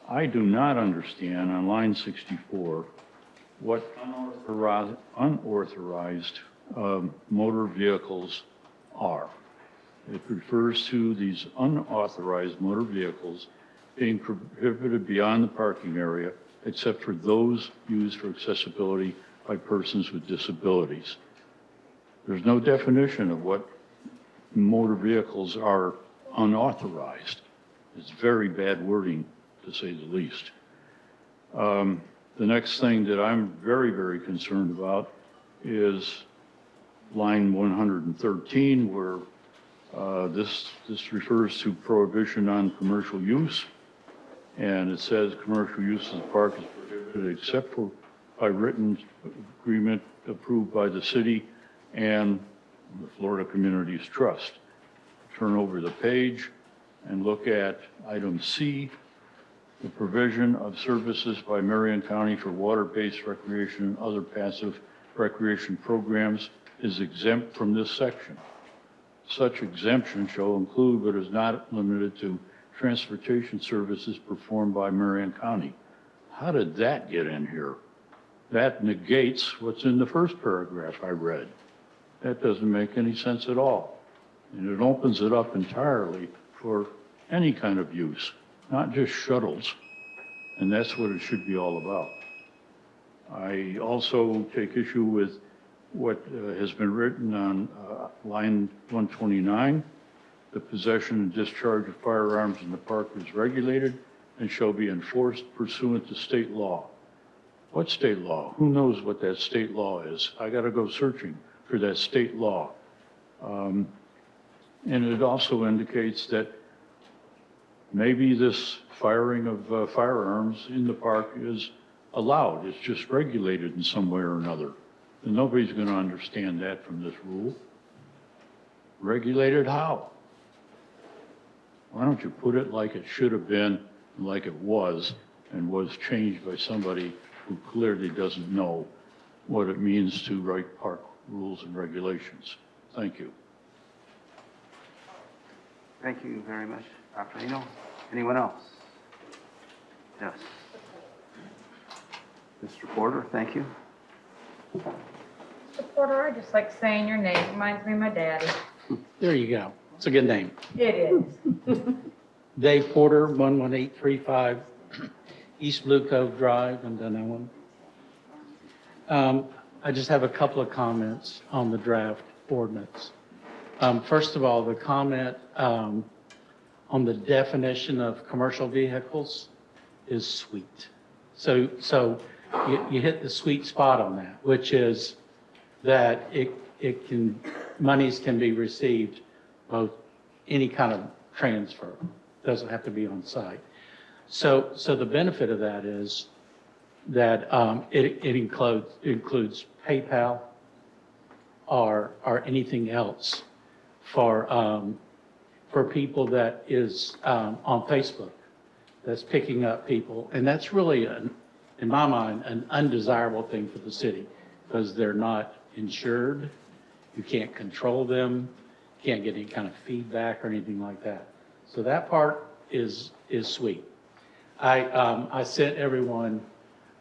I do not understand on line 64 what unauthorized motor vehicles are. It refers to these unauthorized motor vehicles being prohibited beyond the parking area except for those used for accessibility by persons with disabilities. There's no definition of what motor vehicles are unauthorized. It's very bad wording, to say the least. The next thing that I'm very, very concerned about is line 113, where this refers to prohibition on commercial use. And it says commercial use of the park is prohibited except for by written agreement approved by the city and the Florida Communities Trust. Turn over the page and look at item C, the provision of services by Marion County for water-based recreation and other passive recreation programs is exempt from this section. Such exemption shall include but is not limited to transportation services performed by Marion County. How did that get in here? That negates what's in the first paragraph I read. That doesn't make any sense at all. And it opens it up entirely for any kind of use, not just shuttles. And that's what it should be all about. I also take issue with what has been written on line 129. The possession and discharge of firearms in the park is regulated and shall be enforced pursuant to state law. What state law? Who knows what that state law is? I got to go searching for that state law. And it also indicates that maybe this firing of firearms in the park is allowed. It's just regulated in some way or another. And nobody's going to understand that from this rule. Regulated how? Why don't you put it like it should have been, like it was, and was changed by somebody who clearly doesn't know what it means to write park rules and regulations. Thank you. Thank you very much, Dr. Eno. Anyone else? Yes. Mr. Porter, thank you. Mr. Porter, I just like saying your name. Reminds me of my daddy. There you go. It's a good name. It is. Dave Porter, 11835 East Blue Cove Drive in Dunnellon. I just have a couple of comments on the draft ordinance. First of all, the comment on the definition of commercial vehicles is sweet. So you hit the sweet spot on that, which is that monies can be received both any kind of transfer. Doesn't have to be on site. So the benefit of that is that it includes PayPal or anything else for people that is on Facebook that's picking up people. And that's really, in my mind, an undesirable thing for the city because they're not insured. You can't control them. Can't get any kind of feedback or anything like that. So that part is sweet. I sent everyone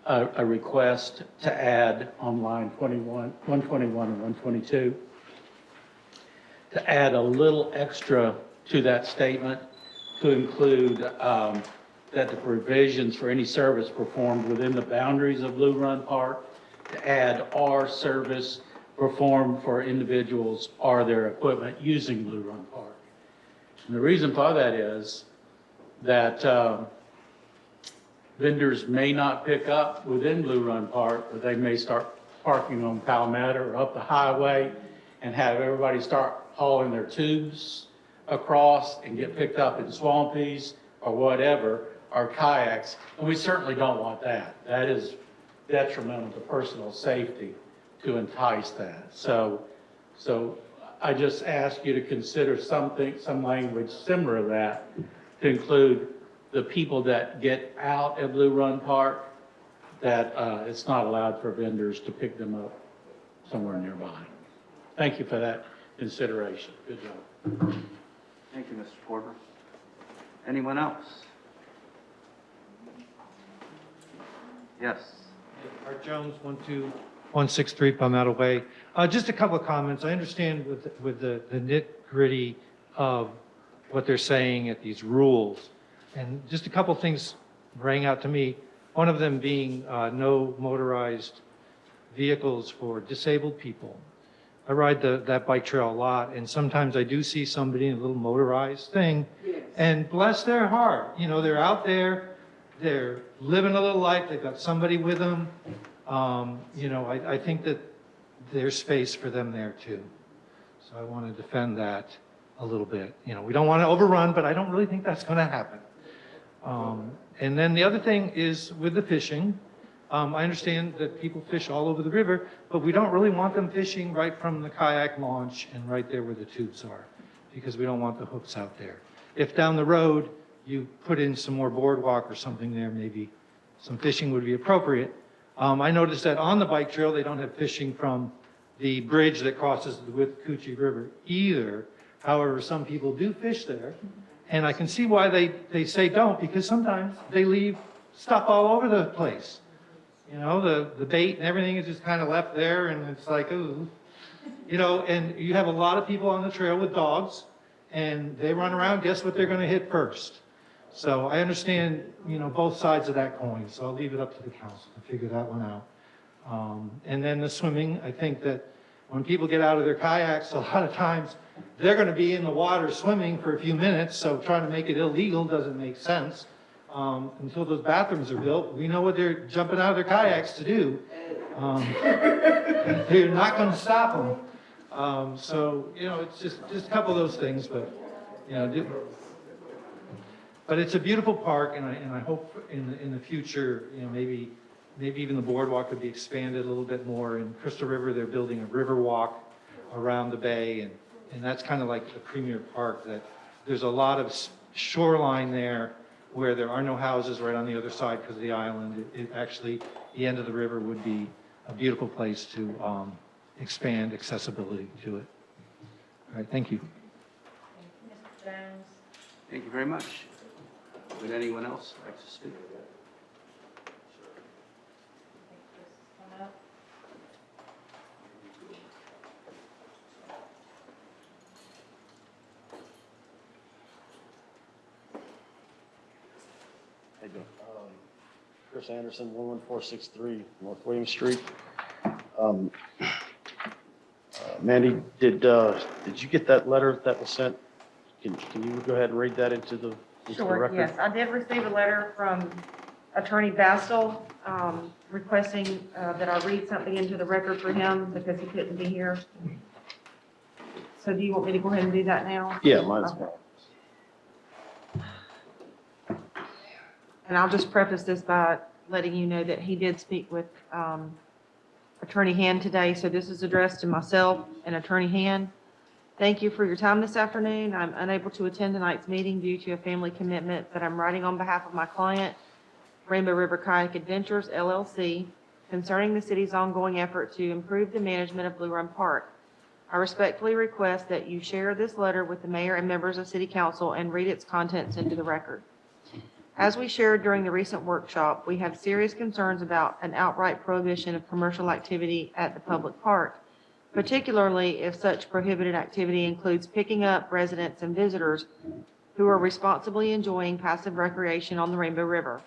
a request to add on line 121 and 122 to add a little extra to that statement to include that the provisions for any service performed within the boundaries of Blue Run Park to add our service performed for individuals or their equipment using Blue Run Park. And the reason for that is that vendors may not pick up within Blue Run Park, but they may start parking on Palmetto or up the highway and have everybody start hauling their tubes across and get picked up in swampies or whatever, or kayaks. And we certainly don't want that. That is detrimental to personal safety to entice that. So So I just ask you to consider something, some language similar to that, to include the people that get out at Blue Run Park, that it's not allowed for vendors to pick them up somewhere nearby. Thank you for that consideration. Good job. Thank you, Mr. Porter. Anyone else? Yes. Art Jones, 12163 Palmetto Way. Just a couple of comments. I understand with the nitty-gritty of what they're saying at these rules. And just a couple of things rang out to me. One of them being no motorized vehicles for disabled people. I ride that bike trail a lot, and sometimes I do see somebody in a little motorized thing, and bless their heart, you know, they're out there, they're living a little life, they've got somebody with them. You know, I think that there's space for them there too. So I want to defend that a little bit. You know, we don't want to overrun, but I don't really think that's going to happen. And then the other thing is with the fishing. I understand that people fish all over the river, but we don't really want them fishing right from the kayak launch and right there where the tubes are, because we don't want the hooks out there. If down the road you put in some more boardwalk or something there, maybe some fishing would be appropriate. I noticed that on the bike trail, they don't have fishing from the bridge that crosses the Withlacoochee River either. However, some people do fish there, and I can see why they say don't, because sometimes they leave stuff all over the place. You know, the bait and everything is just kind of left there, and it's like, ooh. You know, and you have a lot of people on the trail with dogs, and they run around, guess what they're going to hit first? So I understand, you know, both sides of that coin, so I'll leave it up to the council to figure that one out. And then the swimming, I think that when people get out of their kayaks, a lot of times they're going to be in the water swimming for a few minutes, so trying to make it illegal doesn't make sense. Until those bathrooms are built, we know what they're jumping out of their kayaks to do. They're not going to stop them. So, you know, it's just a couple of those things, but, you know, but it's a beautiful park, and I hope in the future, you know, maybe even the boardwalk could be expanded a little bit more. In Crystal River, they're building a river walk around the bay, and that's kind of like the premier park. That there's a lot of shoreline there where there are no houses right on the other side because of the island. It actually, the end of the river would be a beautiful place to expand accessibility to it. All right, thank you. Mr. Jones. Thank you very much. Would anyone else like to speak? How you doing? Chris Anderson, 11463 North William Street. Mandy, did you get that letter that was sent? Can you go ahead and read that into the record? Yes, I did receive a letter from Attorney Bastel requesting that I read something into the record for him because he couldn't be here. So do you want me to go ahead and do that now? Yeah, might as well. And I'll just preface this by letting you know that he did speak with Attorney Hand today. So this is addressed to myself and Attorney Hand. Thank you for your time this afternoon. I'm unable to attend tonight's meeting due to a family commitment, but I'm writing on behalf of my client, Rainbow River Kayak Adventures, LLC, concerning the city's ongoing effort to improve the management of Blue Run Park. I respectfully request that you share this letter with the mayor and members of City Council and read its contents into the record. As we shared during the recent workshop, we have serious concerns about an outright prohibition of commercial activity at the public park, particularly if such prohibited activity includes picking up residents and visitors who are responsibly enjoying passive recreation on the Rainbow River.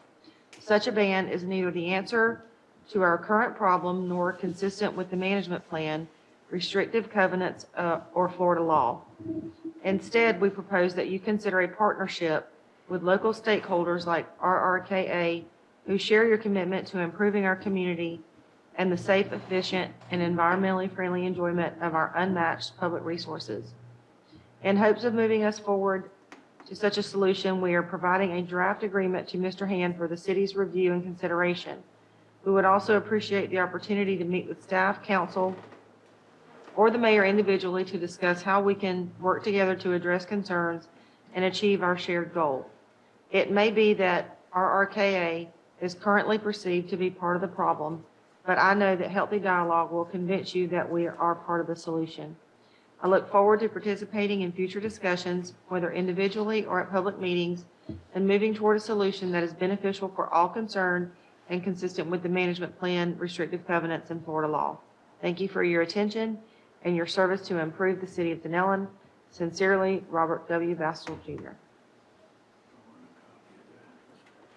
Such a ban is neither the answer to our current problem nor consistent with the management plan, restrictive covenants, or Florida law. Instead, we propose that you consider a partnership with local stakeholders like RRKA who share your commitment to improving our community and the safe, efficient, and environmentally friendly enjoyment of our unmatched public resources. In hopes of moving us forward to such a solution, we are providing a draft agreement to Mr. Hand for the city's review and consideration. We would also appreciate the opportunity to meet with staff, council, or the mayor individually to discuss how we can work together to address concerns and achieve our shared goal. It may be that our RKA is currently perceived to be part of the problem, but I know that healthy dialogue will convince you that we are part of the solution. I look forward to participating in future discussions, whether individually or at public meetings, and moving toward a solution that is beneficial for all concerned and consistent with the management plan, restrictive covenants, and Florida law. Thank you for your attention and your service to improve the city of Dunnellon. Sincerely, Robert W. Bastel, Jr.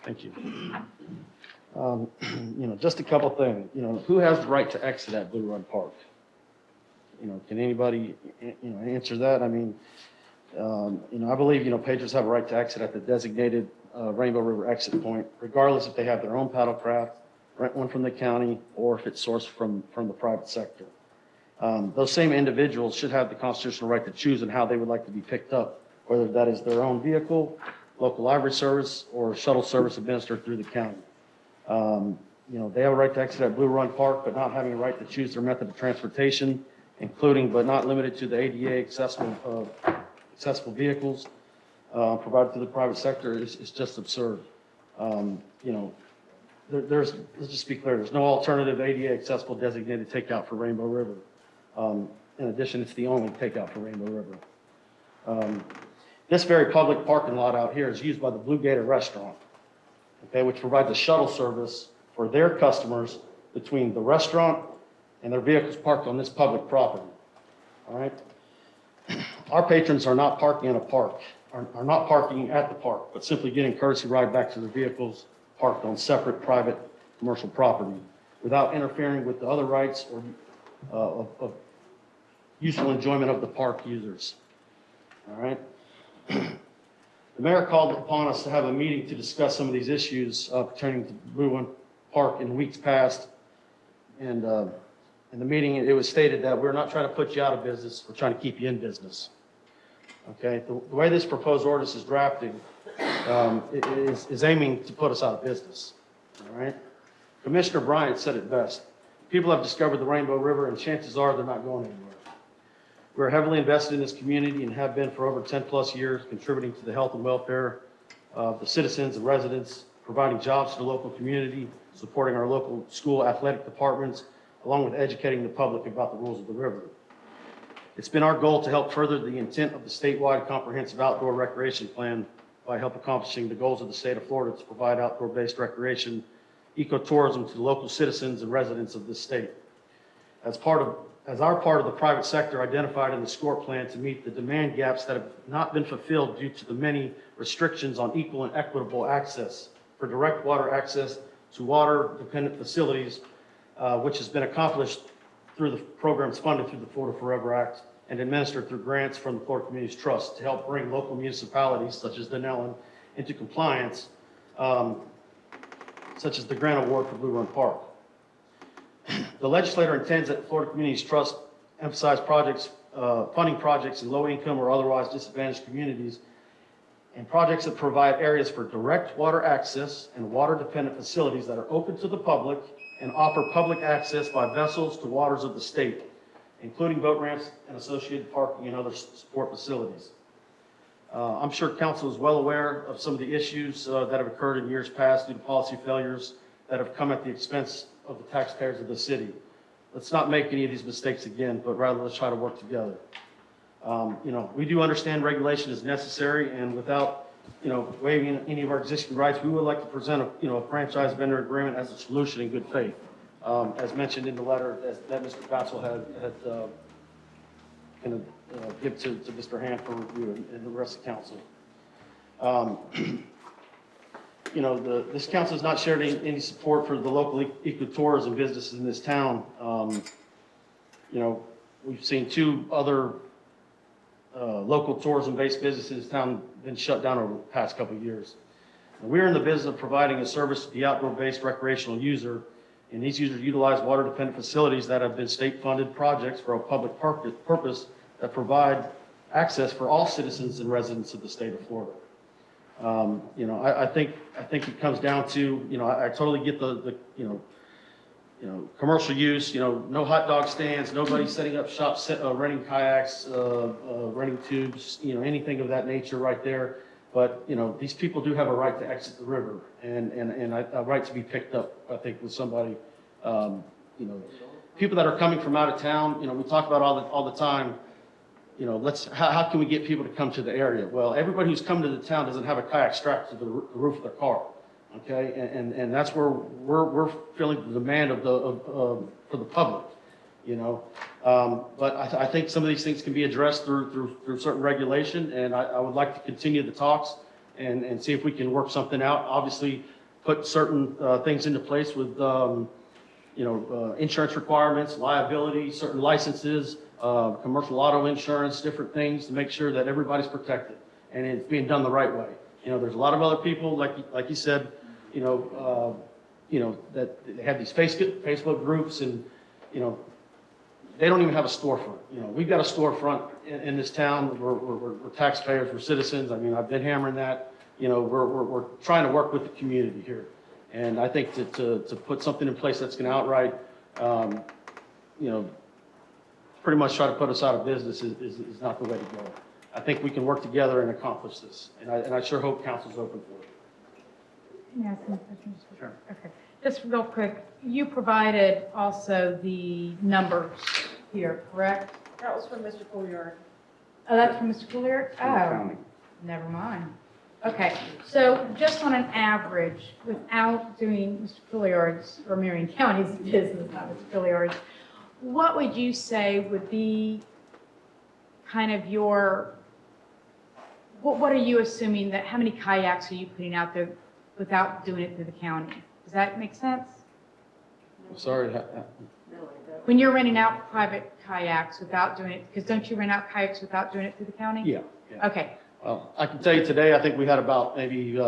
Thank you. Just a couple things. Who has the right to exit at Blue Run Park? Can anybody, answer that? I mean, I believe, patrons have a right to exit at the designated Rainbow River exit point, regardless if they have their own paddlecraft, rent one from the county, or if it's sourced from the private sector. Those same individuals should have the constitutional right to choose on how they would like to be picked up, whether that is their own vehicle, local library service, or shuttle service administered through the county. They have a right to exit at Blue Run Park, but not having a right to choose their method of transportation, including but not limited to the ADA accessible vehicles provided through the private sector is just absurd. Let's just be clear, there's no alternative ADA accessible designated takeout for Rainbow River. In addition, it's the only takeout for Rainbow River. This very public parking lot out here is used by the Blue Gator Restaurant, okay, which provides a shuttle service for their customers between the restaurant and their vehicles parked on this public property. All right. Our patrons are not parking in a park, are not parking at the park, but simply getting courtesy ride back to their vehicles parked on separate private commercial property without interfering with the other rights or of useful enjoyment of the park users. All right. The mayor called upon us to have a meeting to discuss some of these issues pertaining to Blue Run Park in weeks past. And in the meeting, it was stated that we're not trying to put you out of business, we're trying to keep you in business. Okay, the way this proposed ordinance is drafting is aiming to put us out of business. All right. Commissioner Bryant said it best. People have discovered the Rainbow River, and chances are they're not going anywhere. We're heavily invested in this community and have been for over 10 plus years, contributing to the health and welfare of the citizens and residents, providing jobs to the local community, supporting our local school athletic departments, along with educating the public about the rules of the river. It's been our goal to help further the intent of the statewide comprehensive outdoor recreation plan by help accomplishing the goals of the state of Florida to provide outdoor-based recreation, ecotourism to the local citizens and residents of this state. As our part of the private sector identified in the SCORE plan to meet the demand gaps that have not been fulfilled due to the many restrictions on equal and equitable access for direct water access to water-dependent facilities, which has been accomplished through the programs funded through the Florida Forever Act and administered through grants from the Florida Communities Trust to help bring local municipalities such as Dunnellon into compliance, such as the grant award for Blue Run Park. The legislator intends that Florida Communities Trust emphasize projects, funding projects in low-income or otherwise disadvantaged communities and projects that provide areas for direct water access and water-dependent facilities that are open to the public and offer public access by vessels to waters of the state, including boat ramps and associated parking and other support facilities. I'm sure council is well aware of some of the issues that have occurred in years past due to policy failures that have come at the expense of the taxpayers of the city. Let's not make any of these mistakes again, but rather let's try to work together. We do understand regulation is necessary, and without, waiving any of our existing rights, we would like to present a franchise vendor agreement as a solution in good faith, as mentioned in the letter that Mr. Batchel had give to Mr. Hand for review and the rest of the council. This council has not shared any support for the local ecotourism businesses in this town. We've seen two other local tourism-based businesses in this town been shut down over the past couple of years. We're in the business of providing a service to the outdoor-based recreational user, and these users utilize water-dependent facilities that have been state-funded projects for a public purpose that provide access for all citizens and residents of the state of Florida. I think it comes down to, I totally get the commercial use, no hot dog stands, nobody setting up shop, renting kayaks, renting tubes, anything of that nature right there. But, these people do have a right to exit the river and a right to be picked up, I think, with somebody, people that are coming from out of town, we talk about all the time, how can we get people to come to the area? Well, everybody who's come to the town doesn't have a kayak strapped to the roof of their car. Okay, and that's where we're feeling the demand for the public, But I think some of these things can be addressed through certain regulation, and I would like to continue the talks and see if we can work something out. Obviously, put certain things into place with insurance requirements, liability, certain licenses, commercial auto insurance, different things to make sure that everybody's protected and it's being done the right way. There's a lot of other people, like you said, that they have these Facebook groups and, they don't even have a storefront. We've got a storefront in this town. We're taxpayers, we're citizens. I mean, I've been hammering that. We're trying to work with the community here. And I think to put something in place that's going to outright, pretty much try to put us out of business is not the way to go. I think we can work together and accomplish this. And I sure hope council's open for it. Can I ask some questions? Sure. Okay. Just real quick, you provided also the numbers here, correct? That was from Mr. Couillard. Oh, that's from Mr. Couillard? Oh, never mind. Okay, so just on an average, without doing Mr. Couillard's or Marion County's business, not Mr. Couillard's, what would you say would be kind of what are you assuming that, how many kayaks are you putting out there without doing it through the county? Does that make sense? I'm sorry. When you're renting out private kayaks without doing it, because don't you rent out kayaks without doing it through the county? Yeah. Okay, Well, I can tell you today, I think we had about maybe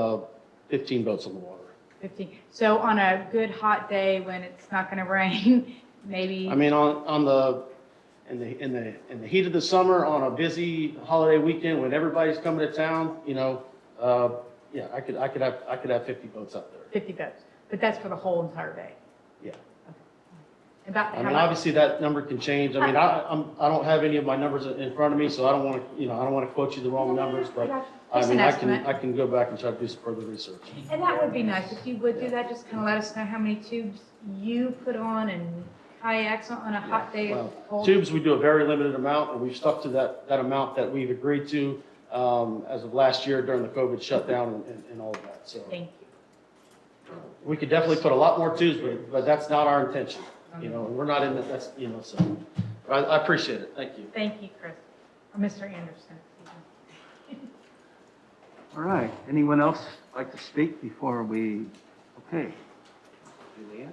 15 boats on the water. 15. So on a good hot day when it's not going to rain, maybe. I mean, in the heat of the summer, on a busy holiday weekend when everybody's coming to town, yeah, I could have 50 boats out there. 50 boats, but that's for the whole entire day. Yeah. About I how mean, much? obviously that number can change. I mean, I don't have any of my numbers in front of me, so I don't want to, I don't want to quote you the wrong numbers, but I Just mean, an I estimate. can go back and try to do some further research. And that would be nice if you would do that, just kind of let us know how many tubes you put on and kayaks on a hot day. Well, cold. tubes, we do a very limited amount, and we've stuck to that amount that we've agreed to as of last year during the COVID shutdown and all of that. So Thank you. we could definitely put a lot more tubes, but that's not our intention. And we're not in that's, so I appreciate it. Thank you. Thank you, Chris. Or Mr. Anderson. All right. Anyone else like to speak before we, okay. Julianne?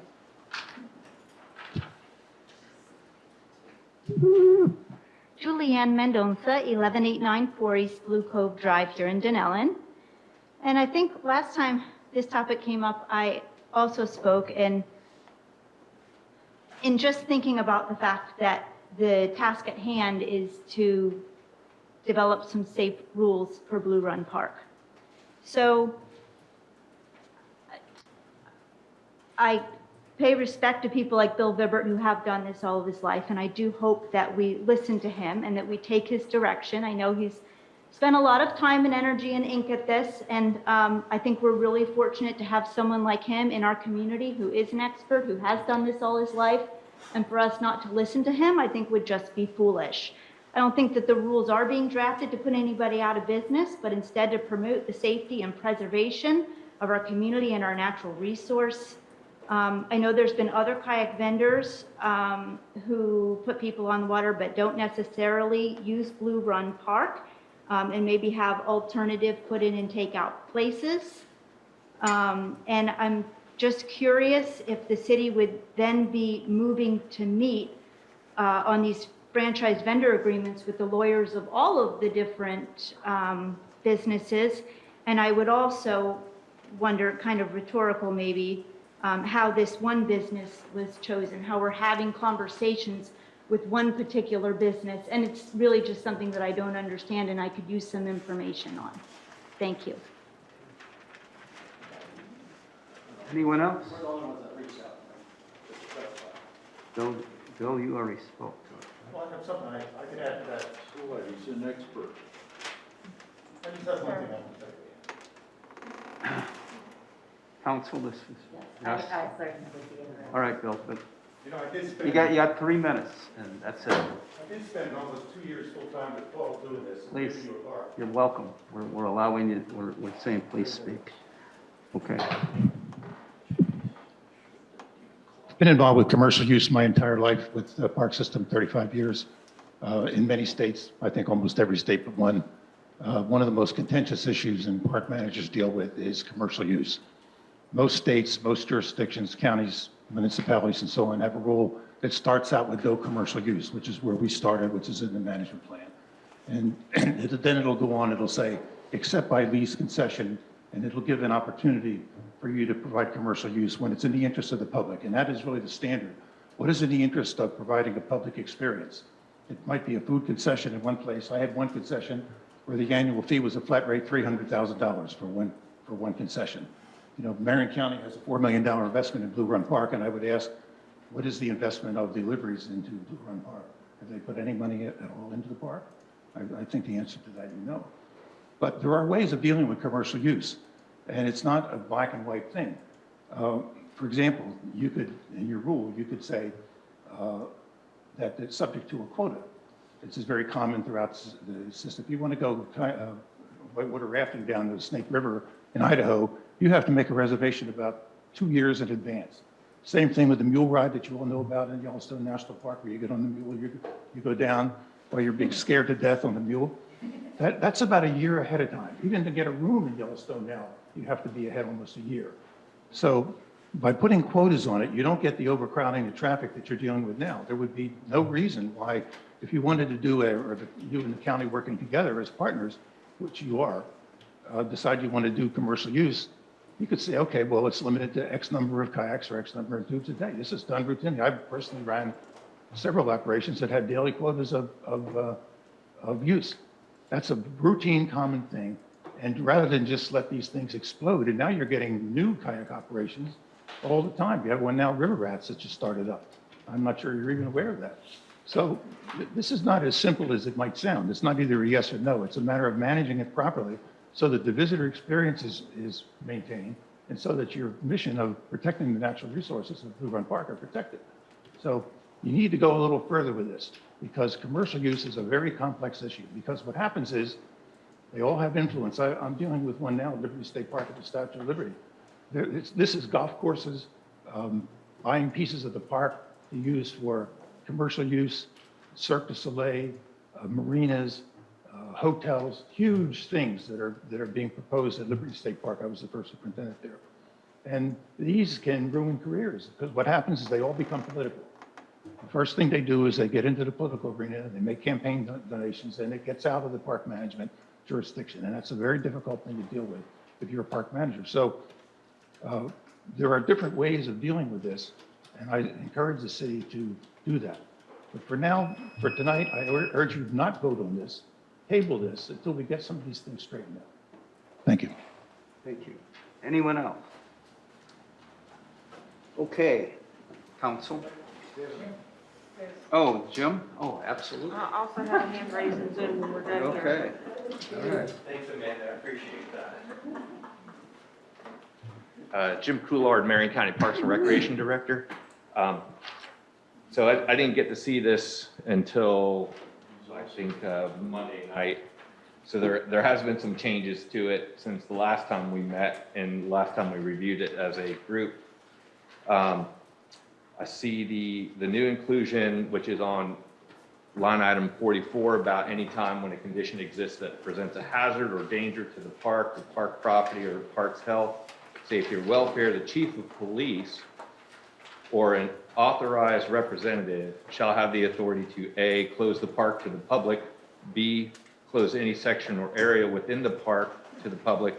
Julianne Mendonça, 11894 East Blue Cove Drive here in Dunnellon. And I think last time this topic came up, I also spoke in just thinking about the fact that the task at hand is to develop some safe rules for Blue Run Park. So I pay respect to people like Bill Vibbert who have done this all of his life, and I do hope that we listen to him and that we take his direction. I know he's spent a lot of time and energy and ink at this, and I think we're really fortunate to have someone like him in our community who is an expert, who has done this all his life, and for us not to listen to him, I think would just be foolish. I don't think that the rules are being drafted to put anybody out of business, but instead to promote the safety and preservation of our community and our natural resource. I know there's been other kayak vendors who put people on the water but don't necessarily use Blue Run Park and maybe have alternative put in and take out places. And I'm just curious if the city would then be moving to meet on these franchise vendor agreements with the lawyers of all of the different businesses. And I would also wonder, kind of rhetorical maybe, how this one business was chosen, how we're having conversations with one particular business. And it's really just something that I don't understand and I could use some information on. Thank you. Anyone else? Bill, you already spoke to it. Well, I have something I can add to that. Go ahead, he's an expert. I just have one thing I want to say. Council, this is, yes? I certainly would be interested. All right, Bill, but You know, I did spend. you got 3 minutes, and that's it. I did spend almost 2 years full-time with Paul doing this. and Please, giving you a car. you're welcome. We're allowing you, we're saying please speak. Okay. I've been involved with commercial use my entire life with the park system, 35 years, in many states, I think almost every state but one. One of the most contentious issues and park managers deal with is commercial use. Most states, most jurisdictions, counties, municipalities, and so on have a rule that starts out with no commercial use, which is where we started, which is in the management plan. And then it'll go on, it'll say, except by lease concession, and it'll give an opportunity for you to provide commercial use when it's in the interest of the public. And that is really the standard. What is in the interest of providing a public experience? It might be a food concession in one place. I had one concession where the annual fee was a flat rate, $300,000 for one concession. You know, Marion County has a $4 million investment in Blue Run Park, and I would ask, what is the investment of deliveries into Blue Run Park? Have they put any money at all into the park? I think the answer to that is no. But there are ways of dealing with commercial use, and it's not a black and white thing. For example, you could, in your rule, you could say that it's subject to a quota. This is very common throughout the system. If you want to go whitewater rafting down the Snake River in Idaho, you have to make a reservation about 2 years in advance. Same thing with the mule ride that you all know about in Yellowstone National Park, where you get on the mule, you go down while you're being scared to death on the mule. That's about a year ahead of time. Even to get a room in Yellowstone now, you have to be ahead almost a year. So by putting quotas on it, you don't get the overcrowding of traffic that you're dealing with now. There would be no reason why, if you wanted to do you and the county working together as partners, which you are, decide you want to do commercial use, you could say, okay, well, it's limited to X number of kayaks or X number of tubes a day. This is done routinely. I personally ran several operations that had daily quotas of use. That's a routine, common thing. And rather than just let these things explode, and now you're getting new kayak operations all the time. You have one now, River Rats, that just started up. I'm not sure you're even aware of that. So this is not as simple as it might sound. It's not either a yes or no. It's a matter of managing it properly so that the visitor experience is maintained and so that your mission of protecting the natural resources of Blue Run Park are protected. So you need to go a little further with this because commercial use is a very complex issue because what happens is they all have influence. I'm dealing with one now, Liberty State Park at the Statue of Liberty. This is golf courses, buying pieces of the park to use for commercial use, Cirque du Soleil, marinas, hotels, huge things that are being proposed at Liberty State Park. I was the first superintendent there. And these can ruin careers because what happens is they all become political. The first thing they do is they get into the political arena, they make campaign donations, and it gets out of the park management jurisdiction. And that's a very difficult thing to deal with if you're a park manager. So there are different ways of dealing with this, and I encourage the city to do that. But for now, for tonight, I urge you not vote on this, table this until we get some of these things straightened out. Thank you. Thank you. Anyone else? Okay, council. Oh, Jim? Oh, absolutely. I also have a hand raised in Zoom when we're done here. Okay. All right. Thanks, Amanda. I appreciate that. Jim Coulard, Marion County Parks and Recreation Director. So I didn't get to see this until, I think, Monday night. So there has been some changes to it since the last time we met and last time we reviewed it as a group. I see the new inclusion, which is on line item 44, about any time when a condition exists that presents a hazard or danger to the park property, or the park's health, safety, or welfare. The chief of police or an authorized representative shall have the authority to A, close the park to the public, B, close any section or area within the park to the public,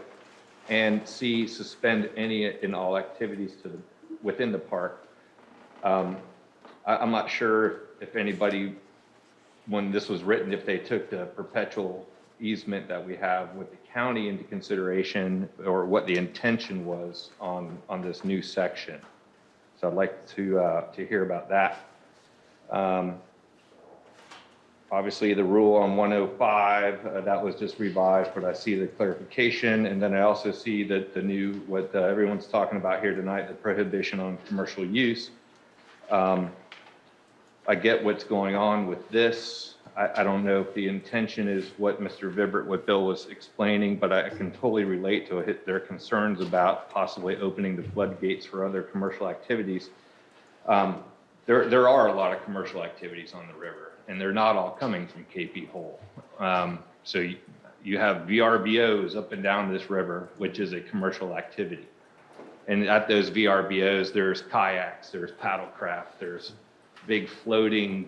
and C, suspend any and all activities within the park. I'm not sure if anybody, when this was written, if they took the perpetual easement that we have with the county into consideration, or what the intention was on this new section. So I'd like to hear about that. Obviously, the rule on 105, that was just revised, but I see the clarification. And then I also see that the new, what everyone's talking about here tonight, the prohibition on commercial use. I get what's going on with this. I don't know if the intention is what Mr. Vibert, what Bill was explaining, but I can totally relate to their concerns about possibly opening the floodgates for other commercial activities. There are a lot of commercial activities on the river, and they're not all coming from KP Hole. So you have VRBOs up and down this river, which is a commercial activity. And at those VRBOs, there's kayaks, there's paddlecraft, there's big floating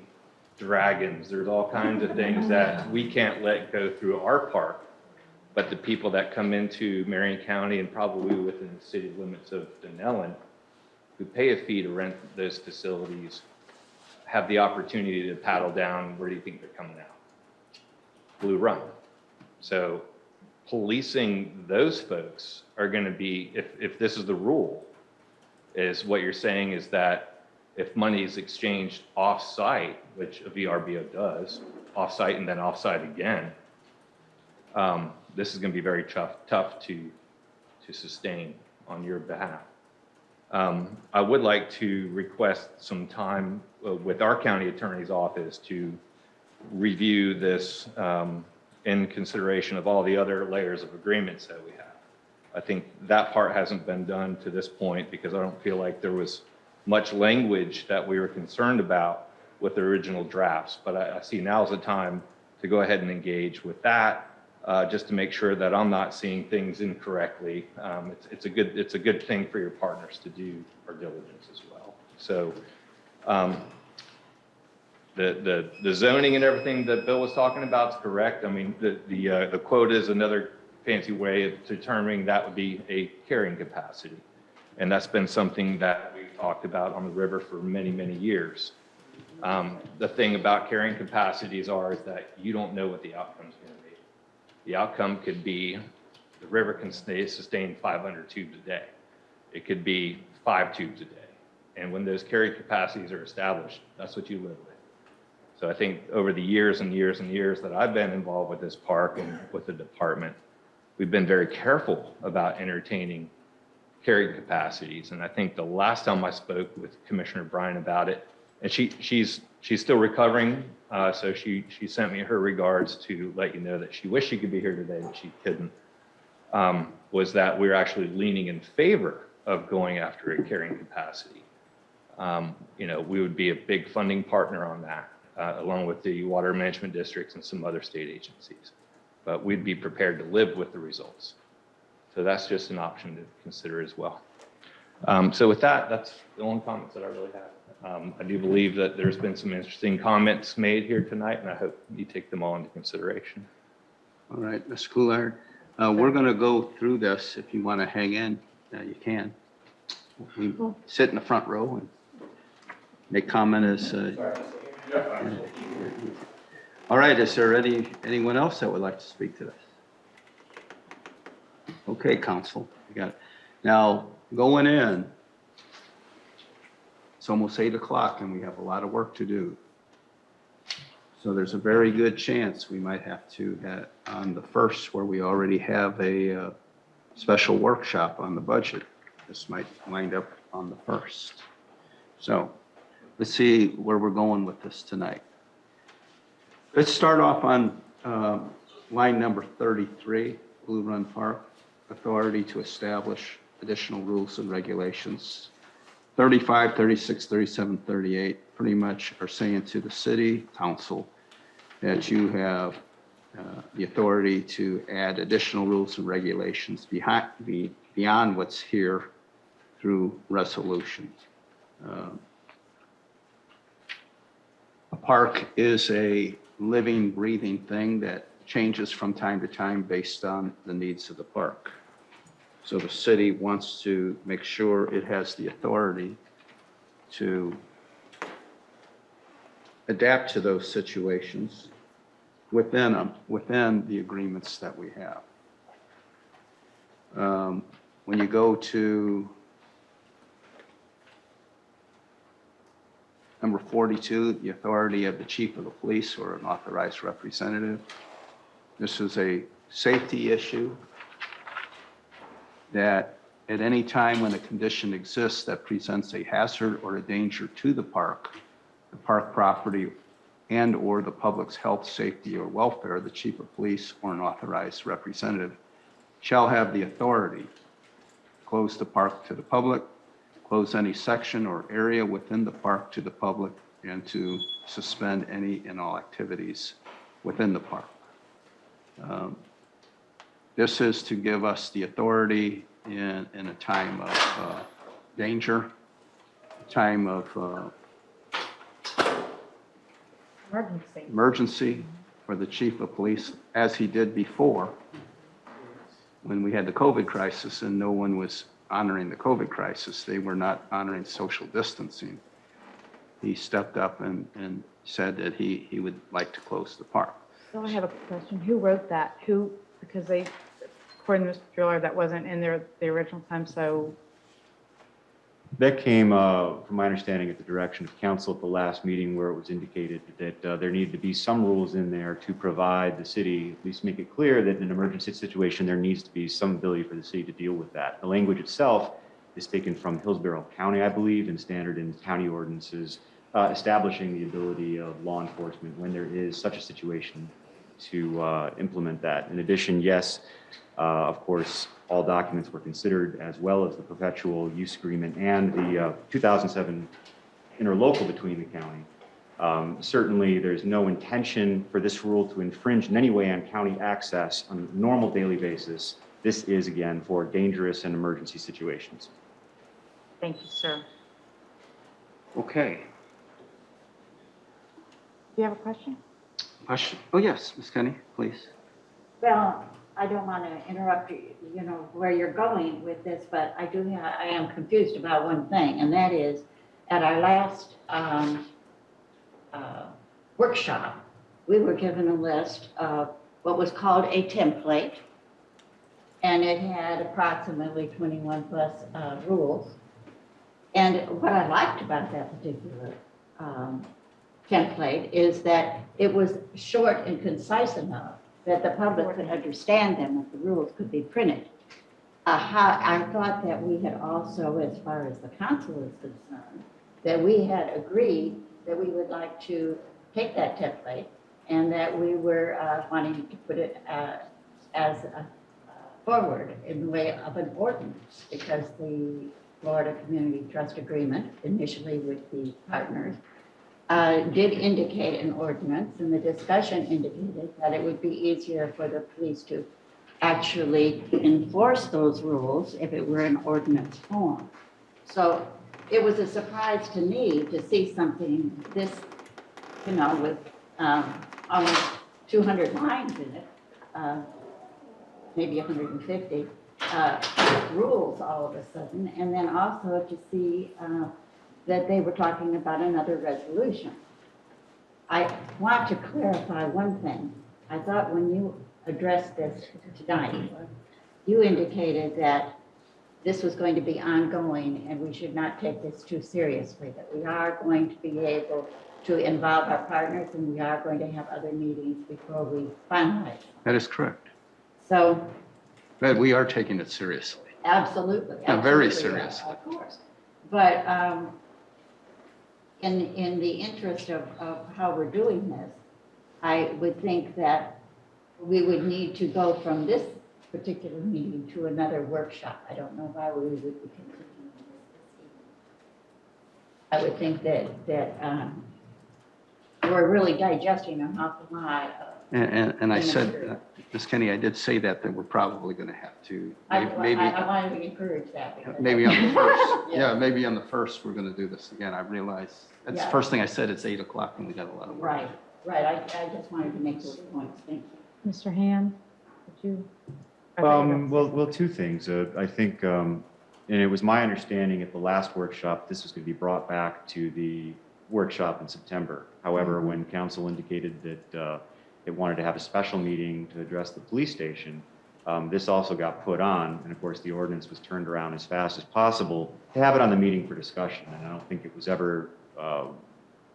dragons. There's all kinds of things that we can't let go through our park. But the people that come into Marion County and probably within the city limits of Dunnellon, who pay a fee to rent those facilities, have the opportunity to paddle down. Where do you think they're coming out? Blue Run. So policing those folks are going to be, if this is the rule, is what you're saying is that if money is exchanged off-site, which a VRBO does, off-site and then off-site again, this is going to be very tough to sustain on your behalf. I would like to request some time with our county attorney's office to review this in consideration of all the other layers of agreements that we have. I think that part hasn't been done to this point because I don't feel like there was much language that we were concerned about with the original drafts. But I see now's the time to go ahead and engage with that, just to make sure that I'm not seeing things incorrectly. It's a good thing for your partners to do our diligence as well. So the zoning and everything that Bill was talking about is correct. I mean, the quote is another fancy way of determining that would be a carrying capacity. And that's been something that we've talked about on the river for many, many years. The thing about carrying capacities is that you don't know what the outcome's going to be. The outcome could be the river can sustain 500 tubes a day. It could be 5 tubes a day. And when those carrying capacities are established, that's what you live with. So I think over the years and years and years that I've been involved with this park and with the department, we've been very careful about entertaining carrying capacities. And I think the last time I spoke with Commissioner Bryan about it, and she's still recovering, so she sent me her regards to let you know that she wished she could be here today, but she couldn't, was that we're actually leaning in favor of going after a carrying capacity. We would be a big funding partner on that, along with the water management districts and some other state agencies. But we'd be prepared to live with the results. So that's just an option to consider as well. So with that, that's the only comments that I really have. I do believe that there's been some interesting comments made here tonight, and I hope you take them all into consideration. All right, Ms. Coulard, we're going to go through this. If you want to hang in, you can. We sit in the front row and make comment as. All right, is there anyone else that would like to speak to this? Okay, council, you got it. Now, going in, it's almost 8 o'clock and we have a lot of work to do. So there's a very good chance we might have to, on the 1st, where we already have a special workshop on the budget, this might wind up on the 1st. So let's see where we're going with this tonight. Let's start off on line number 33, Blue Run Park, authority to establish additional rules and regulations. 35, 36, 37, 38 pretty much are saying to the city council that you have the authority to add additional rules and regulations beyond what's here through resolution. A park is a living, breathing thing that changes from time to time based on the needs of the park. So the city wants to make sure it has the authority to adapt to those situations within the agreements that we have. When you go to Number 42, the authority of the chief of the police or an authorized representative. This is a safety issue that at any time when a condition exists that presents a hazard or a danger to the park property, and/or the public's health, safety, or welfare, the chief of police or an authorized representative shall have the authority to close the park to the public, close any section or area within the park to the public, and to suspend any and all activities within the park. This is to give us the authority in a time of danger, time of emergency for the chief of police, as he did before when we had the COVID crisis and no one was honoring the COVID crisis. They were not honoring social distancing. He stepped up and said that he would like to close the park. So I have a question. Who wrote that? Who, because they, according to Mr. Driller, that wasn't in there the original time, so. That came, from my understanding, at the direction of council at the last meeting, where it was indicated that there needed to be some rules in there to provide the city, at least make it clear that in an emergency situation, there needs to be some ability for the city to deal with that. The language itself is taken from Hillsborough County, I believe, and standard in county ordinances, establishing the ability of law enforcement when there is such a situation to implement that. In addition, yes, of course, all documents were considered, as well as the perpetual use agreement and the 2007 interlocal between the county. Certainly, there's no intention for this rule to infringe in any way on county access on a normal daily basis. This is, again, for dangerous and emergency situations. Thank you, sir. Okay. Do you have a question? Question? Oh, yes, Ms. Kenny, please. Well, I don't want to interrupt you, you know, where you're going with this, but I am confused about one thing, and that is, at our last workshop, we were given a list of what was called a template, and it had approximately 21 plus rules. And what I liked about that particular template is that it was short and concise enough that the public could understand them, that the rules could be printed. I thought that we had also, as far as the council is concerned, that we had agreed that we would like to take that template and that we were wanting to put it as forward in the way of an ordinance, because the Florida Community Trust Agreement, initially with the partners, did indicate an ordinance, and the discussion indicated that it would be easier for the police to actually enforce those rules if it were in ordinance form. So it was a surprise to me to see something this, you know, with almost 200 lines in it, maybe 150 rules all of a sudden, and then also to see that they were talking about another resolution. I want to clarify one thing. I thought when you addressed this tonight, you indicated that this was going to be ongoing and we should not take this too seriously, that we are going to be able to involve our partners and we are going to have other meetings before we finalize. That is correct. So. But we are taking it seriously. Absolutely. Very absolutely, seriously. Of course. But in the interest of how we're doing this, I would think that we would need to go from this particular meeting to another workshop. I don't know why we would be continuing this evening. I would think that we're really digesting an awful lot. And I said, Ms. Kenny, I did say that we're probably going to have to, maybe. I wanted to encourage that. Maybe on the first, yeah, maybe on the first, we're going to do this again. I realize, that's the Yeah. first thing I said, it's 8 o'clock and we got a lot of work. Right. I just wanted to make those points. Thank you. Mr. Hand, would you? Well, two things. I think, and it was my understanding at the last workshop, this was going to be brought back to the workshop in September. However, when council indicated that it wanted to have a special meeting to address the police station, this also got put on. And of course, the ordinance was turned around as fast as possible to have it on the meeting for discussion. And I don't think it was ever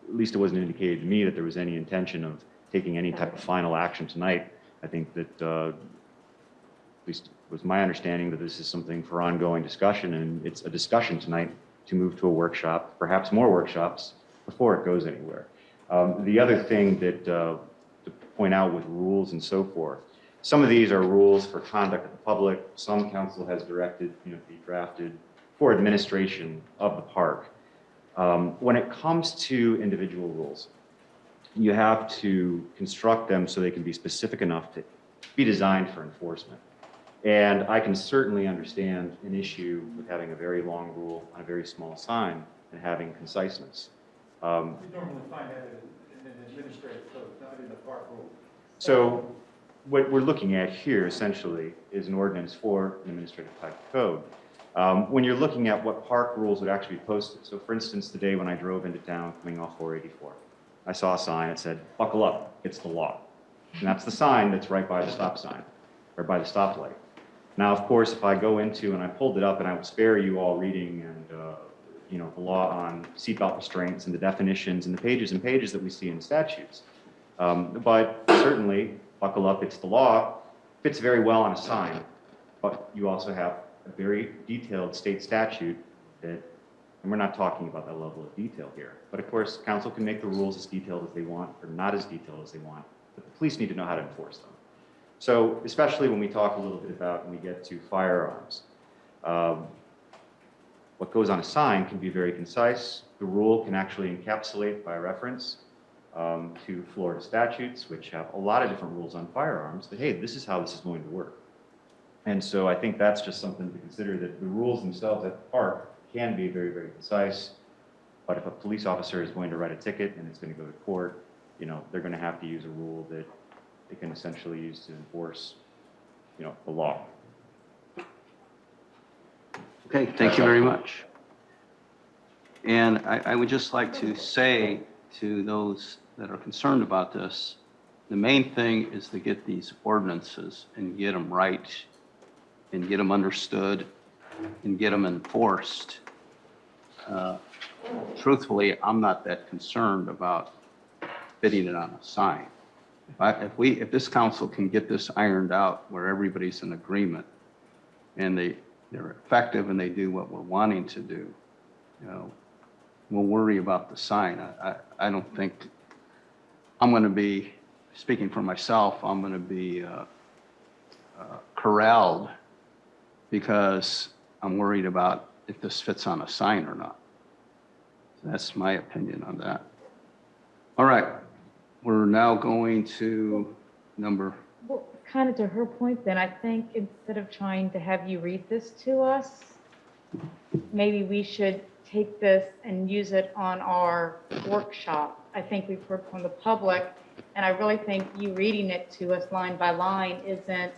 at least it wasn't indicated to me that there was any intention of taking any type of final action tonight. I think that, at least it was my understanding that this is something for ongoing discussion, and it's a discussion tonight to move to a workshop, perhaps more workshops, before it goes anywhere. The other thing that, to point out with rules and so forth, some of these are rules for conduct of the public. Some council has directed, to be drafted for administration of the park. When it comes to individual rules, you have to construct them so they can be specific enough to be designed for enforcement. And I can certainly understand an issue with having a very long rule on a very small sign and having conciseness. You normally find that in an administrative code, not in the park rule. So what we're looking at here essentially is an ordinance for an administrative type code. When you're looking at what park rules would actually be posted, so for instance, the day when I drove into town coming off 484, I saw a sign that said, "Buckle up, it's the law." And that's the sign that's right by the stop sign or by the stoplight. Now, of course, if I go into, and I pulled it up, and I will spare you all reading and, the law on seatbelt restraints and the definitions and the pages and pages that we see in statutes. But certainly, buckle up, it's the law, fits very well on a sign. But you also have a very detailed state statute that, and we're not talking about that level of detail here. But of course, council can make the rules as detailed as they want or not as detailed as they want. But the police need to know how to enforce them. So especially when we talk a little bit about when we get to firearms, what goes on a sign can be very concise. The rule can actually encapsulate by reference to Florida statutes, which have a lot of different rules on firearms, that, hey, this is how this is going to work. And so I think that's just something to consider, that the rules themselves at the park can be very, very concise. But if a police officer is going to write a ticket and it's going to go to court, they're going to have to use a rule that they can essentially use to enforce, the law. Okay, thank you very much. And I would just like to say to those that are concerned about this, the main thing is to get these ordinances and get them right and get them understood and get them enforced. Truthfully, I'm not that concerned about fitting it on a sign. If this council can get this ironed out where everybody's in agreement and they're effective and they do what we're wanting to do, we'll worry about the sign. I don't think, I'm going to be, speaking for myself, I'm going to be corralled because I'm worried about if this fits on a sign or not. That's my opinion on that. All right, we're now going to number. Well, kind of to her point then, I think instead of trying to have you read this to us, maybe we should take this and use it on our workshop. I think we've heard from the public, and I really think you reading it to us line by line isn't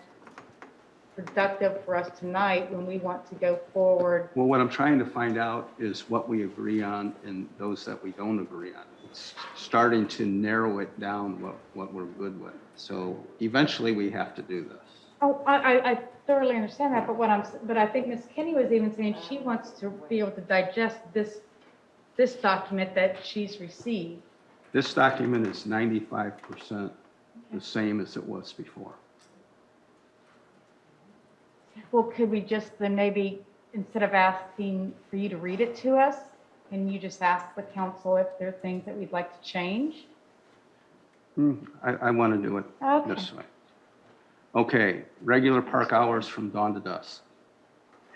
productive for us tonight when we want to go forward. Well, what I'm trying to find out is what we agree on and those that we don't agree on. It's starting to narrow it down what we're good with. So eventually we have to do this. Oh, I thoroughly understand that, but I think Ms. Kinney was even saying she wants to be able to digest this document that she's received. This document is 95% the same as it was before. Well, could we just then maybe, instead of asking for you to read it to us, can you just ask the council if there are things that we'd like to change? I want to do it this way. Okay, regular park hours from dawn to dusk.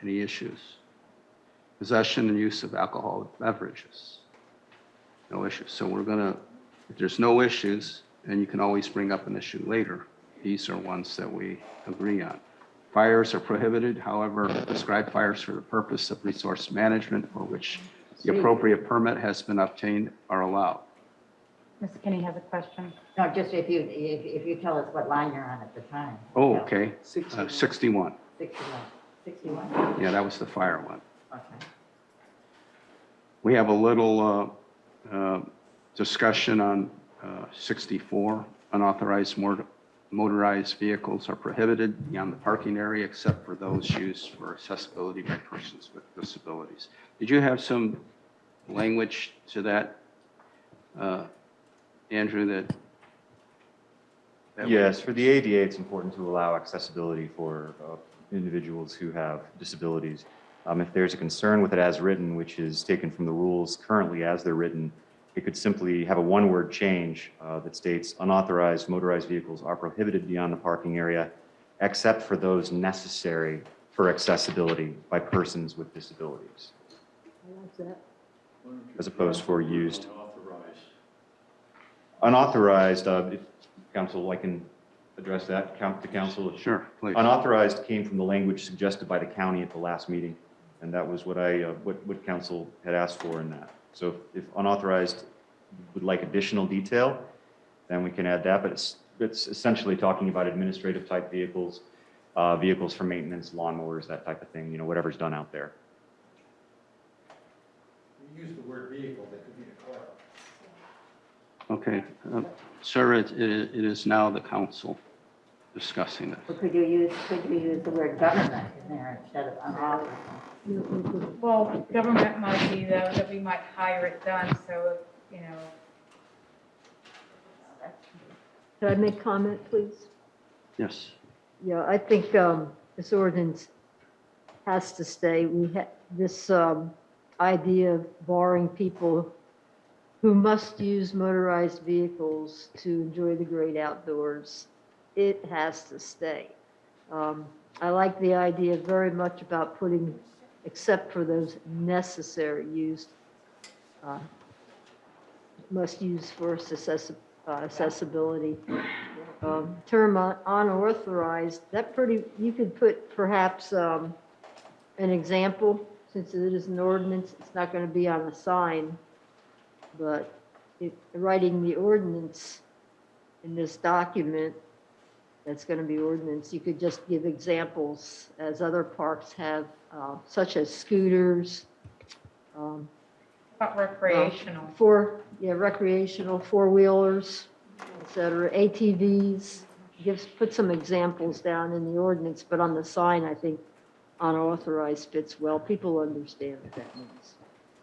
Any issues? Possession and use of alcoholic beverages. No issues. So we're going to, if there's no issues, then you can always bring up an issue later. These are ones that we agree on. Fires are prohibited, however, prescribed fires for the purpose of resource management for which the appropriate permit has been obtained are allowed. Ms. Kinney has a question. No, just if you tell us what line you're on at the time. Oh, okay. 61. 61. Yeah, that was the fire one. Okay. We have a little discussion on 64. Unauthorized motorized vehicles are prohibited beyond the parking area except for those used for accessibility by persons with disabilities. Did you have some language to that? Andrew, that Yes, for the ADA, it's important to allow accessibility for individuals who have disabilities. If there's a concern with it as written, which is taken from the rules currently as they're written, it could simply have a one-word change that states unauthorized motorized vehicles are prohibited beyond the parking area except for those necessary for accessibility by persons with disabilities, as opposed for used. Unauthorized, if council, I can address that to council. Sure, please. Unauthorized came from the language suggested by the county at the last meeting, and that was what what council had asked for in that. So if unauthorized would like additional detail, then we can add that, but it's essentially talking about administrative type vehicles, vehicles for maintenance, lawnmowers, that type of thing, you know, whatever's done out there. You use the word vehicle, that could be a car. Okay, sir, it is now the council discussing this. Well, could you use the word government in there instead of unauthorized? Well, government might be though, that we might hire it done, so, you know. Could I make comment, please? Yes. Yeah, I think this ordinance has to stay. We have this idea of barring people who must use motorized vehicles to enjoy the great outdoors. It has to stay. I like the idea very much about putting, except for those necessary use, must use for accessibility. Term unauthorized, you could put perhaps an example, since it is an ordinance, it's not going to be on a sign, but writing the ordinance in this document, that's going to be ordinance, you could just give examples as other parks have, such as scooters. About recreational. Recreational, four-wheelers, et cetera, ATVs. Put some examples down in the ordinance, but on the sign, I think unauthorized fits well. People understand what that means.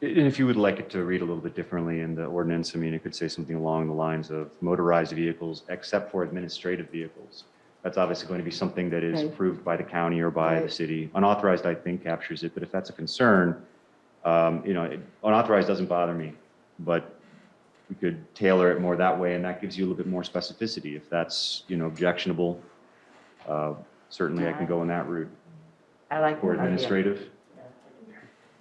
And if you would like it to read a little bit differently in the ordinance, I mean, it could say something along the lines of motorized vehicles except for administrative vehicles. That's obviously going to be something that is Okay. approved by the county or by the Right. city. Unauthorized, I think, captures it, but if that's a concern, unauthorized doesn't bother me, but we could tailor it more that way, and that gives you a little bit more specificity. If that's, objectionable, certainly I can go in that route. I like Or that idea. administrative.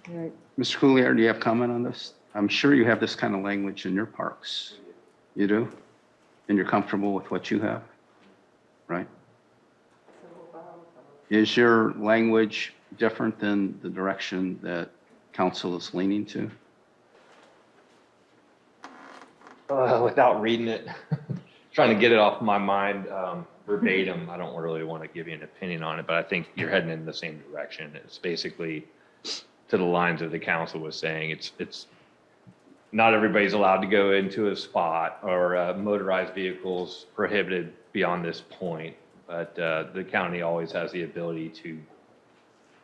All right. Mr. Coulier, do you have comment on this? I'm sure you have this kind of language in your parks. You do? And you're comfortable with what you have? Right? Is your language different than the direction that council is leaning to? Without reading it, trying to get it off my mind verbatim, I don't really want to give you an opinion on it, but I think you're heading in the same direction. It's basically to the lines of the council was saying, it's not everybody's allowed to go into a spot or motorized vehicles prohibited beyond this point, but the county always has the ability to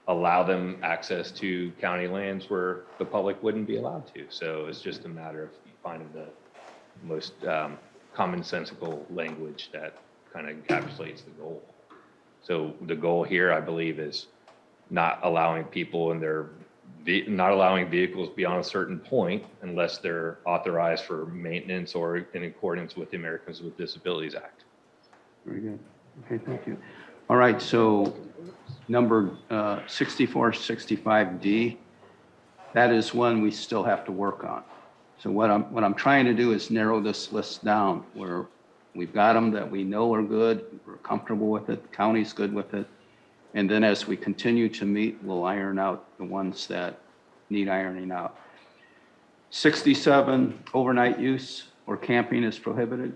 allow them access to county lands where the public wouldn't be allowed to. So it's just a matter of finding the most commonsensical language that kind of encapsulates the goal. So the goal here, I believe, is not allowing people not allowing vehicles beyond a certain point unless they're authorized for maintenance or in accordance with the Americans with Disabilities Act. Very good. Okay, thank you. All right, so number 6465D, that is one we still have to work on. So what I'm trying to do is narrow this list down where we've got them that we know are good, we're comfortable with it, the county's good with it. And then as we continue to meet, we'll iron out the ones that need ironing out. 67, overnight use or camping is prohibited.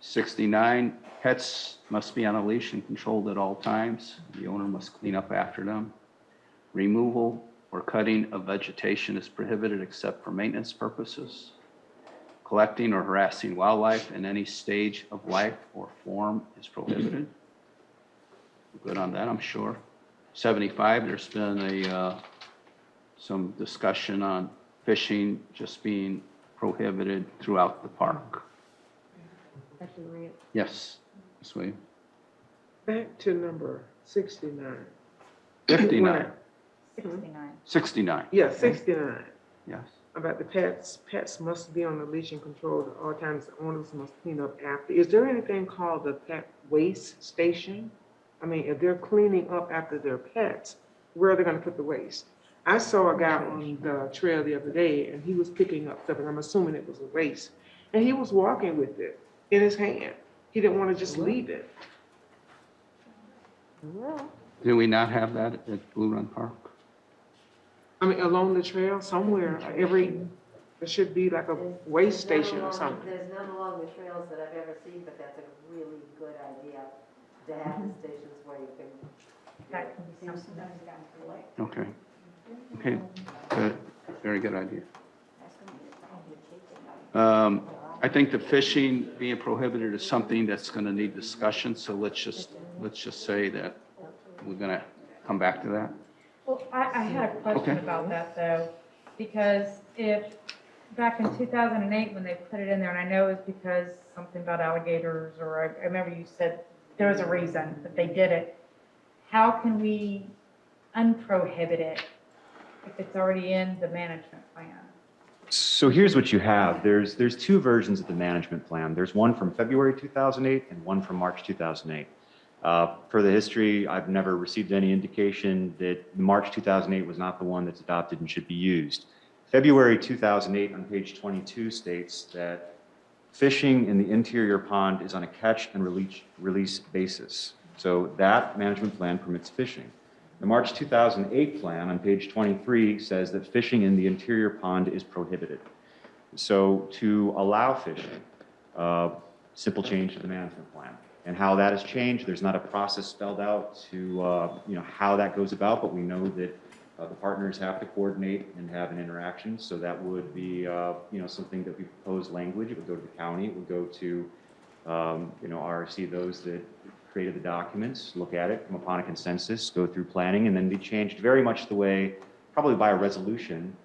69, pets must be on a leash and controlled at all times. The owner must clean up after them. Removal or cutting of vegetation is prohibited except for maintenance purposes. Collecting or harassing wildlife in any stage of life or form is prohibited. Good on that, I'm sure. 75, there's been some discussion on fishing just being prohibited throughout the park. Yes, Ms. Williams? Back to number 69. 59, 69. 69. Yeah, 69. Yes. About the pets. Pets must be on the leash and controlled at all times. The owners must clean up after. Is there anything called the pet waste station? I mean, if they're cleaning up after their pets, where are they gonna put the waste? I saw a guy on the trail the other day and he was picking up stuff, and I'm assuming it was a waste. And he was walking with it in his hand. He didn't want to just leave it. Do we not have that at Blue Run Park? I mean, along the trail somewhere, there should be like a waste station or something. There's none along the trails that I've ever seen, but that's a really good idea to have the stations where you can. That can be something that's done for like. Okay. Okay, good. Very good idea. I think the fishing being prohibited is something that's going to need discussion, so let's just say that we're going to come back to that. Well, I had a question Okay. about that though, because if, back in 2008, when they put it in there, and I know it was because something about alligators, or I remember you said there was a reason that they did it. How can we unprohibit it if it's already in the management plan? So here's what you have. There's two versions of the management plan. There's one from February 2008 and one from March 2008. For the history, I've never received any indication that March 2008 was not the one that's adopted and should be used. February 2008 on page 22 states that fishing in the interior pond is on a catch and release basis. So that management plan permits fishing. The March 2008 plan on page 23 says that fishing in the interior pond is prohibited. So to allow fishing, simple change to the management plan. And how that has changed, there's not a process spelled out to how that goes about, but we know that the partners have to coordinate and have an interaction. So that would be something that we propose language. It would go to the county. It would go to RRC, those that created the documents, look at it, come upon a consensus, go through planning, and then be changed very much the way, probably by a resolution,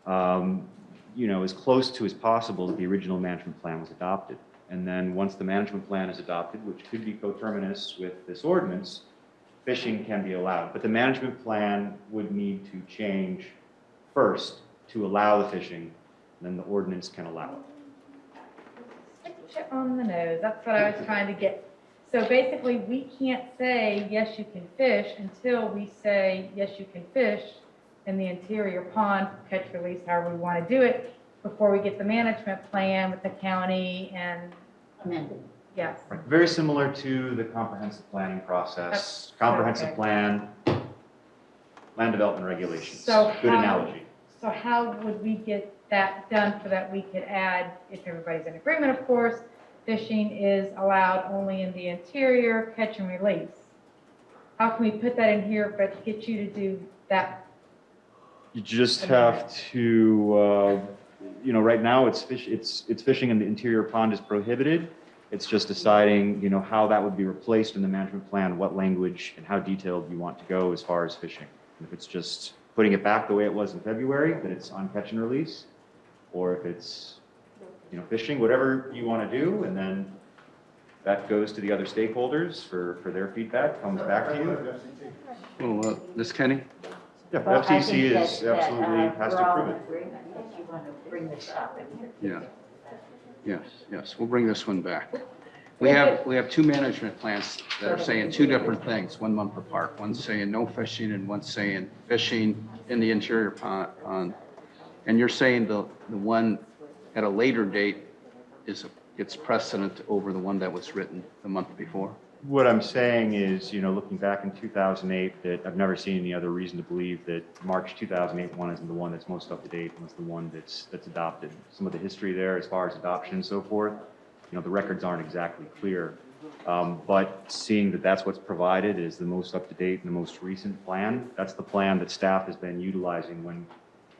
as close to as possible that the original management plan was adopted. And then once the management plan is adopted, which could be coterminous with this ordinance, fishing can be allowed. But the management plan would need to change first to allow the fishing, and then the ordinance can allow it. Switch it on the nose, that's what I was trying to get. So basically, we can't say, yes, you can fish until we say, yes, you can fish in the interior pond, catch, release, however we want to do it, before we get the management plan with the county and. Amended. Yes. Right. Very similar to the comprehensive planning process, comprehensive plan, land development regulations. So Good how- analogy. So how would we get that done so that we could add, if everybody's in agreement, of course, fishing is allowed only in the interior, catch and release? How can we put that in here, but get you to do that? You just have to, right now it's fishing in the interior pond is prohibited. It's just deciding, how that would be replaced in the management plan, what language and how detailed you want to go as far as fishing. And if it's just putting it back the way it was in February, that it's on catch and release, or if it's, fishing, whatever you want to do, and then that goes to the other stakeholders for their feedback, comes back to you. Well, Ms. Kenny? Yeah, Well, I FCC think is that, absolutely has we're to all approve in it. agreement that you want to bring this up in here. Yeah. Yes, we'll bring this one back. We have two management plans that are saying two different things, one month apart. One's saying no fishing and one's saying fishing in the interior pond. And you're saying the one at a later date gets precedent over the one that was written the month before? What I'm saying is, looking back in 2008, that I've never seen any other reason to believe that March 2008 one isn't the one that's most up to date and is the one that's adopted. Some of the history there as far as adoption and so forth, the records aren't exactly clear. But seeing that that's what's provided is the most up to date and the most recent plan, that's the plan that staff has been utilizing when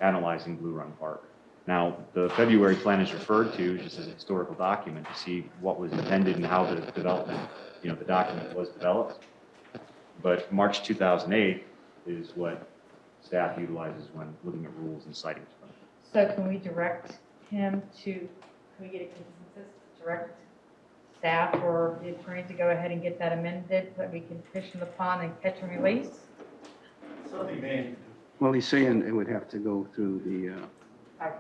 analyzing Blue Run Park. Now, the February plan is referred to just as a historical document to see what was intended and how the development, the document was developed. But March 2008 is what staff utilizes when looking at rules and citing to them. So can we direct him to, can we get a consensus, direct staff or the attorney to go ahead and get that amended so that we can fish in the pond and catch and release? Well, he's saying it would have to go through the, Okay.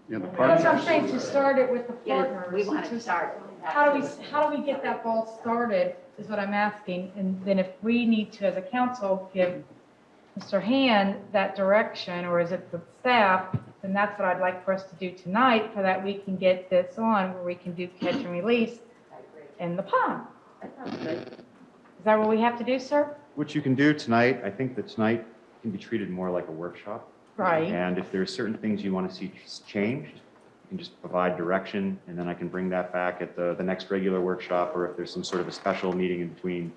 the That's what I'm partners. saying, to start it with the Get it- partners. we want to start. How do we get that ball started, is what I'm asking. And then if we need to, as a council, give Mr. Hand that direction, or is it the staff, then that's what I'd like for us to do tonight, so that we can get this on, where we can do catch and release in the pond. Is that what we have to do, sir? What you can do tonight, I think that tonight can be treated more like a workshop. Right. And if there are certain things you want to see changed, you can just provide direction, and then I can bring that back at the next regular workshop, or if there's some sort of a special meeting in between,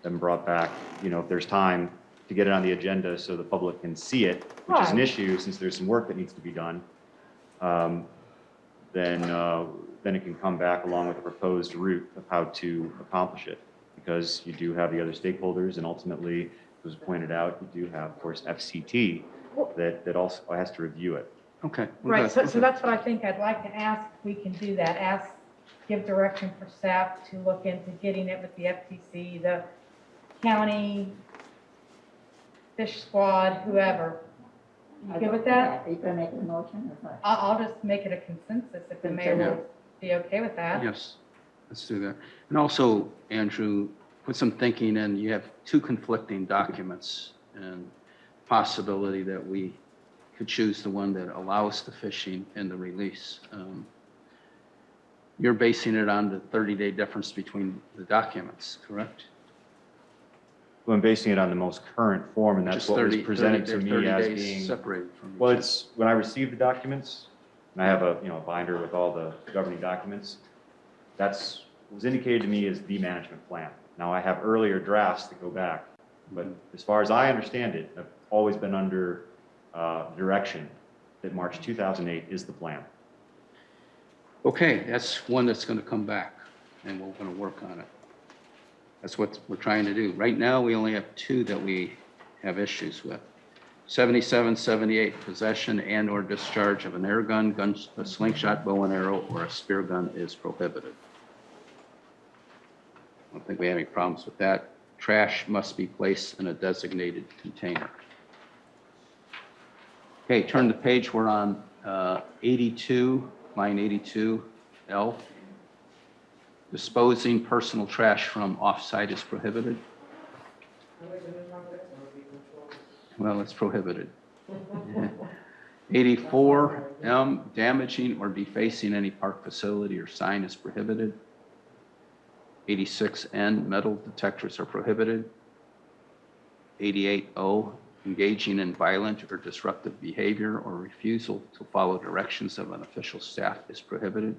them brought back, if there's time to get it on the agenda so the public can see it, which is an Right. issue since there's some work that needs to be done, then it can come back along with a proposed route of how to accomplish it. Because you do have the other stakeholders, and ultimately, as was pointed out, you do have, of course, FCT that also has to review it. Okay. Right, so that's what I think I'd like to ask, if we can do that, give direction for staff to look into getting it with the FTC, the county, fish squad, whoever. You good with that? Are you going to make a motion or what? I'll just make it a consensus if the mayor will be okay with that. Yes, let's do that. And also, Andrew, put some thinking in, you have two conflicting documents, and possibility that we could choose the one that allows the fishing and the release. You're basing it on the 30-day difference between the documents, correct? Well, I'm basing it on the most current form, and that's Just what was 30 presented to 30 me as days being. separated from each Well, other. it's, when I received the documents, and I have a binder with all the governing documents, that's, what was indicated to me as the management plan. Now, I have earlier drafts that go back, but as far as I understand it, I've always been under direction that March 2008 is the plan. Okay, that's one that's going to come back, and we're going to work on it. That's what we're trying to do. Right now, we only have two that we have issues with. 77, 78, possession and/or discharge of an air gun, a slingshot, bow and arrow, or a spear gun is prohibited. I don't think we have any problems with that. Trash must be placed in a designated container. Okay, turn the page. We're on 82, line 82L. Disposing personal trash from off-site is prohibited. Well, it's prohibited. 84M, damaging or defacing any park facility or sign is prohibited. 86N, metal detectors are prohibited. 88O, engaging in violent or disruptive behavior or refusal to follow directions of an official staff is prohibited.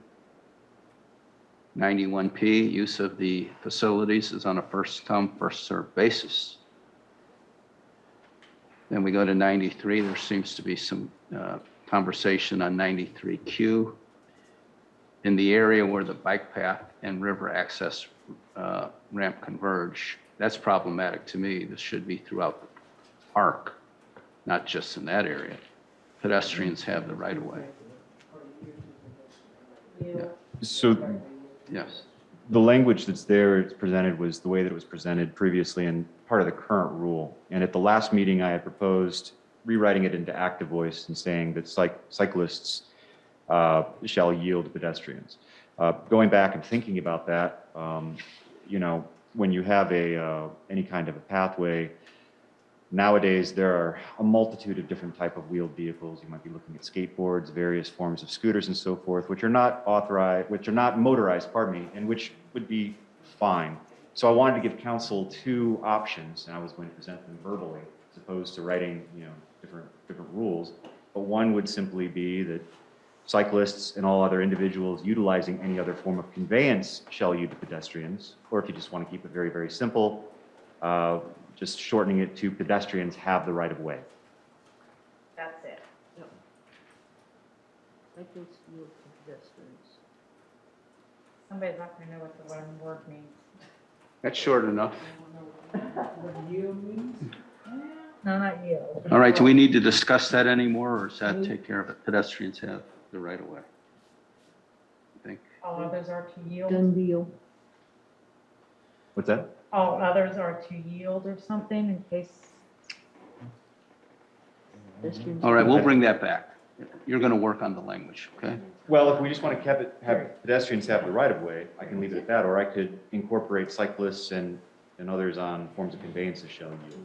91P, use of the facilities is on a first-come, first-served basis. Then we go to 93. There seems to be some conversation on 93Q. In the area where the bike path and river access ramp converge, that's problematic to me. This should be throughout the park, not just in that area. Pedestrians have the right of way. Yeah. So Yes. the language that's there, it's presented, was the way that it was presented previously and part of the current rule. And at the last meeting, I had proposed rewriting it into active voice and saying that cyclists shall yield to pedestrians. Going back and thinking about that, when you have any kind of a pathway, nowadays there are a multitude of different type of wheeled vehicles. You might be looking at skateboards, various forms of scooters and so forth, which are not motorized, and which would be fine. So I wanted to give council two options, and I was going to present them verbally, as opposed to writing, different rules. But one would simply be that cyclists and all other individuals utilizing any other form of conveyance shall yield to pedestrians. Or if you just want to keep it very, very simple, just shortening it to pedestrians have the right of way. That's it. Somebody's not going to know what the one word means. That's short enough. No, not you. All right, do we need to discuss that anymore, or does that take care of it? Pedestrians have the right of way. All others are to yield. Done deal. What's that? All others are to yield or something in case. All right, we'll bring that back. You're going to work on the language, okay? Well, if we just want to have pedestrians have the right of way, I can leave it at that, or I could incorporate cyclists and others on forms of conveyance as showing you.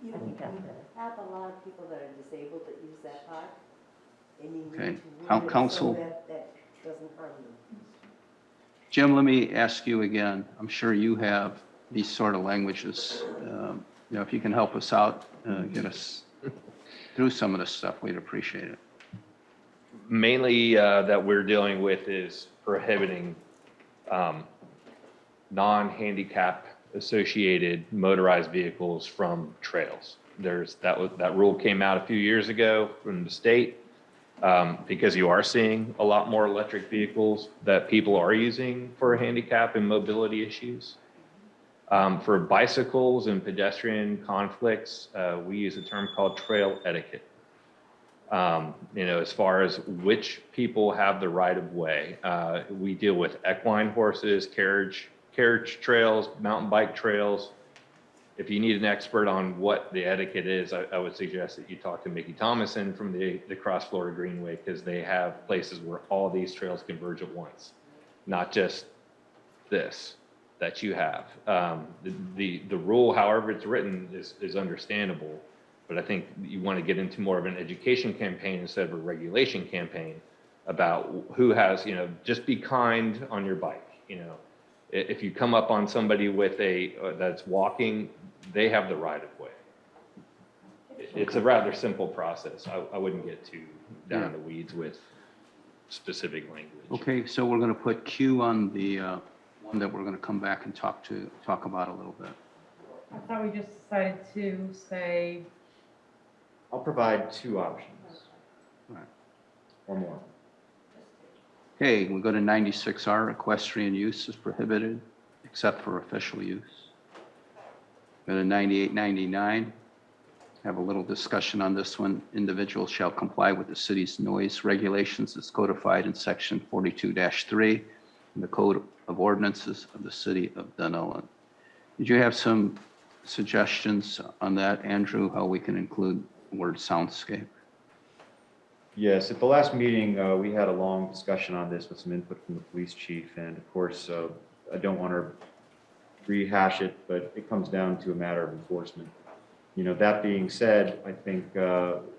You have a lot of people that are disabled that use that park, and you Okay. need to rule it Council. so that doesn't harm them. Jim, let me ask you again. I'm sure you have these sort of languages. If you can help us out, get us through some of this stuff, we'd appreciate it. Mainly that we're dealing with is prohibiting non-handicap associated motorized vehicles from trails. That rule came out a few years ago from the state because you are seeing a lot more electric vehicles that people are using for handicap and mobility issues. For bicycles and pedestrian conflicts, we use a term called trail etiquette. As far as which people have the right of way, we deal with equine horses, carriage trails, mountain bike trails. If you need an expert on what the etiquette is, I would suggest that you talk to Mickey Thomason from the Cross Florida Greenway, because they have places where all these trails converge at once, not just this that you have. The rule, however it's written, is understandable, but I think you want to get into more of an education campaign instead of a regulation campaign about who has, just be kind on your bike. If you come up on somebody with that's walking, they have the right of way. It's a rather simple process. I wouldn't get too down in the weeds with specific language. Okay, so we're going to put Q on the one that we're going to come back and talk about a little bit. I thought we just decided to say, I'll provide two options. Right. Or more. Okay, we go to 96R, equestrian use is prohibited except for official use. Go to 9899, have a little discussion on this one. Individuals shall comply with the city's noise regulations as codified in section 42-3 in the Code of Ordinances of the City of Dunnellon. Did you have some suggestions on that, Andrew, how we can include the word soundscape? Yes, at the last meeting, we had a long discussion on this with some input from the police chief. And of course, I don't want to rehash it, but it comes down to a matter of enforcement. That being said, I think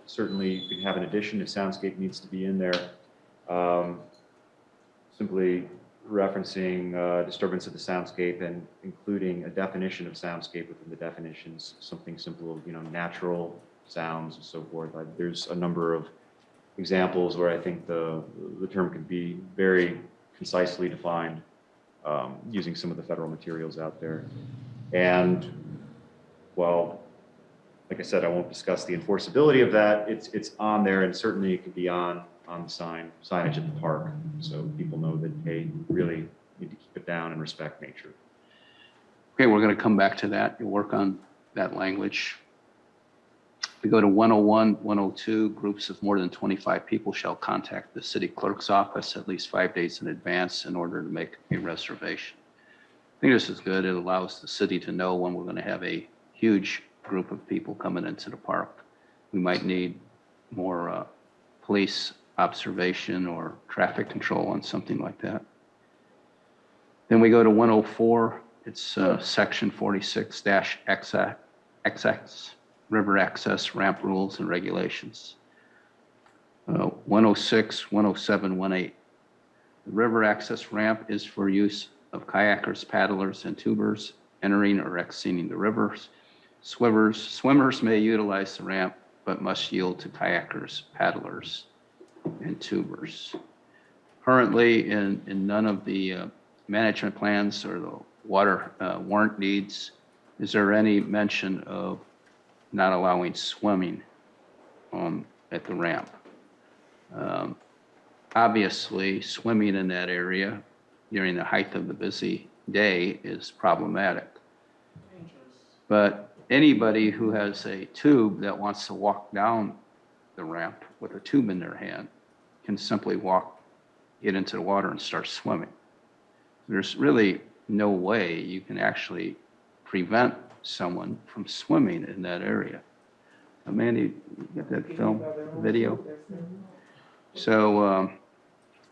certainly you can have an addition if soundscape needs to be in there. Simply referencing disturbance of the soundscape and including a definition of soundscape within the definitions, something simple, natural sounds and so forth. There's a number of examples where I think the term can be very concisely defined using some of the federal materials out there. And well, like I said, I won't discuss the enforceability of that. It's on there, and certainly it can be on the signage at the park, so people know that, hey, really need to keep it down and respect nature. Okay, we're going to come back to that. You'll work on that language. We go to 101, 102, groups of more than 25 people shall contact the city clerk's office at least 5 days in advance in order to make a reservation. I think this is good. It allows the city to know when we're going to have a huge group of people coming into the park. We might need more police observation or traffic control on something like that. Then we go to 104. It's section 46-XX, river access, ramp rules and regulations. 106, 107, 18. The river access ramp is for use of kayakers, paddlers, and tubers entering or exiting the rivers. Swimmers may utilize the ramp, but must yield to kayakers, paddlers, and tubers. Currently, in none of the management plans or the water warrant needs, is there any mention of not allowing swimming at the ramp? Obviously, swimming in that area during the height of the busy day is problematic. But anybody who has a tube that wants to walk down the ramp with a tube in their hand can simply get into the water and start swimming. There's really no way you can actually prevent someone from swimming in that area. Mandy, you got that film, video? So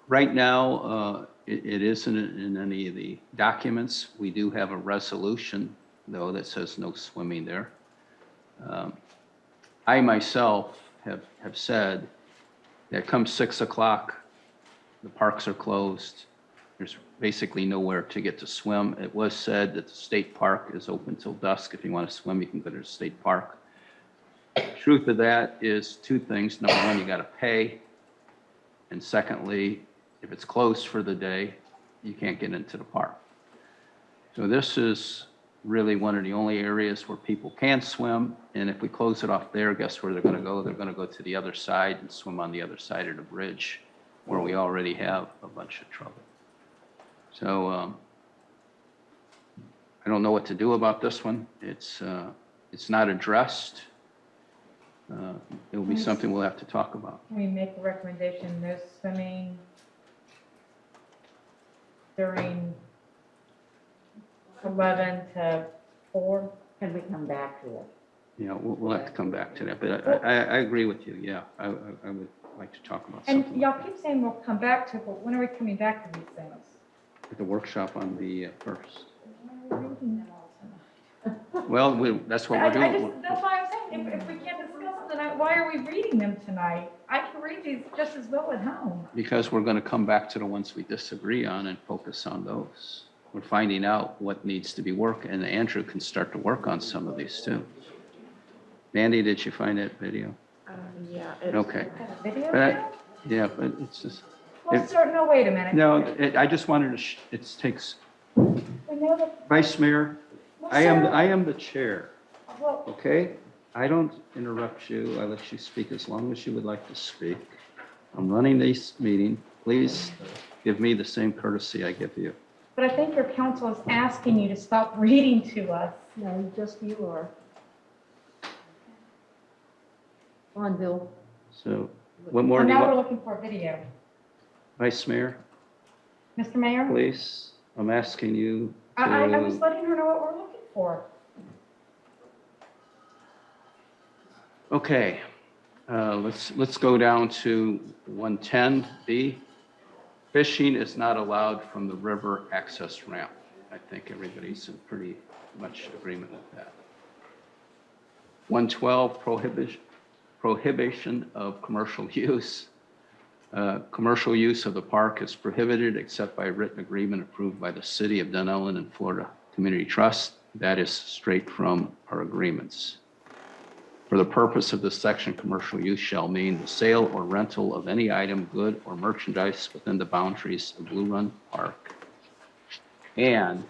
right now, it isn't in any of the documents. We do have a resolution, though, that says no swimming there. I myself have said that come 6 o'clock, the parks are closed. There's basically nowhere to get to swim. It was said that the state park is open till dusk. If you want to swim, you can go to the state park. Truth of that is two things. Number one, you got to pay. And secondly, if it's closed for the day, you can't get into the park. So this is really one of the only areas where people can swim. And if we close it off there, guess where they're going to go? They're going to go to the other side and swim on the other side of the bridge, where we already have a bunch of trouble. So I don't know what to do about this one. It's not addressed. It will be something we'll have to talk about. Can we make a recommendation, no swimming during 11 to 4? Can we come back to it? You know, we'll have to come back to that, but I agree with you, yeah. I would like to talk about And something. y'all keep saying we'll come back to it, but when are we coming back to these things? At the workshop on the 1st. Why are we reading them all tonight? Well, that's what we're doing. That's why I'm saying, if we can't discuss them tonight, why are we reading them tonight? I can read these just as well at home. Because we're going to come back to the ones we disagree on and focus on those. We're finding out what needs to be worked, and Andrew can start to work on some of these too. Mandy, did you find that video? Yeah. Okay. Video But now? yeah, but it's just, Well, sir, no, wait a minute. no, I just wanted to, it takes, We know that, Vice Mayor, well, I sir, am the chair, well, okay? I don't interrupt you. I let you speak as long as you would like to speak. I'm running this meeting. Please give me the same courtesy I give you. but I think your counsel is asking you to stop reading to us. No, just you are. Come on, Bill. So what more And do you now we're want? looking for a video. Vice Mayor, Mr. Mayor? please, I'm asking you I was to, letting her know what we're looking for. okay. Let's go down to 110B. Fishing is not allowed from the river access ramp. I think everybody's in pretty much agreement with that. 112, prohibition of commercial use. Commercial use of the park is prohibited except by written agreement approved by the City of Dunnellon and Florida Community Trust. That is straight from our agreements. For the purpose of this section, commercial use shall mean the sale or rental of any item, good, or merchandise within the boundaries of Blue Run Park, and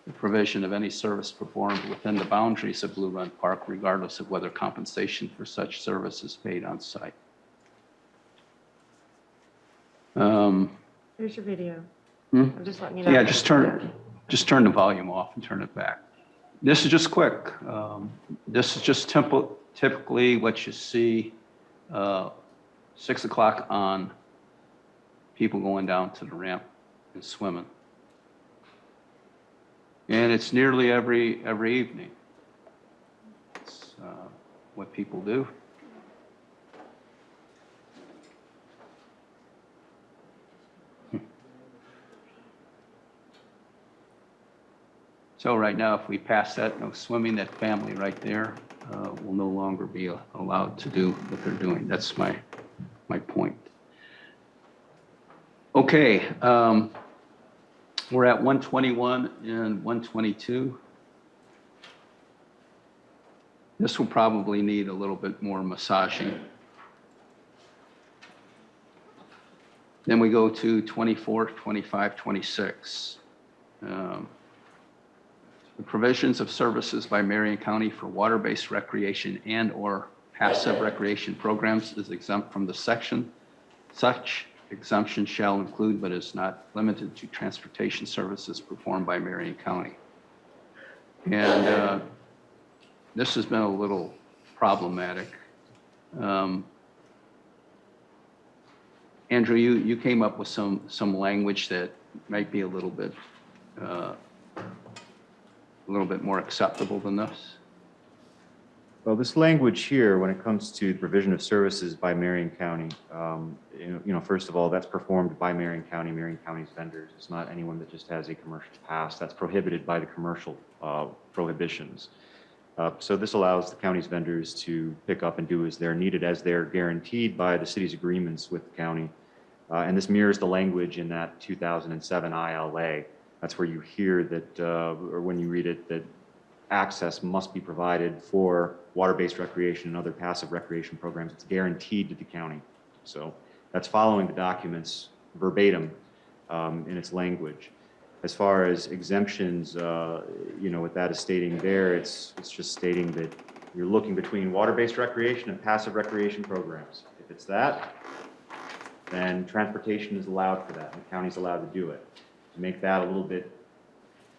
the provision of any service performed within the boundaries of Blue Run Park, regardless of whether compensation for such service is paid on site. Here's your video. Hmm? I'm just letting you know. Yeah, just turn the volume off and turn it back. This is just quick. This is just typically what you see 6 o'clock on, people going down to the ramp and swimming. And it's nearly every evening. It's what people do. So right now, if we pass that, no swimming, that family right there will no longer be allowed to do what they're doing. That's my point. Okay, we're at 121 and 122. This will probably need a little bit more massaging. Then we go to 24, 25, 26. The provisions of services by Marion County for water-based recreation and/or passive recreation programs is exempt from the section. Such exemption shall include, but is not limited to, transportation services performed by Marion County. And this has been a little problematic. Andrew, you came up with some language that might be a little bit more acceptable than this. Well, this language here, when it comes to the provision of services by Marion County, first of all, that's performed by Marion County's vendors. It's not anyone that just has a commercial pass. That's prohibited by the commercial prohibitions. So this allows the county's vendors to pick up and do as they're needed, as they're guaranteed by the city's agreements with the county. And this mirrors the language in that 2007 ILA. That's where you hear that, or when you read it, that access must be provided for water-based recreation and other passive recreation programs. It's guaranteed to the county. So that's following the documents verbatim in its language. As far as exemptions, what that is stating there, it's just stating that you're looking between water-based recreation and passive recreation programs. If it's that, then transportation is allowed for that, and the county's allowed to do it. To make that a little bit,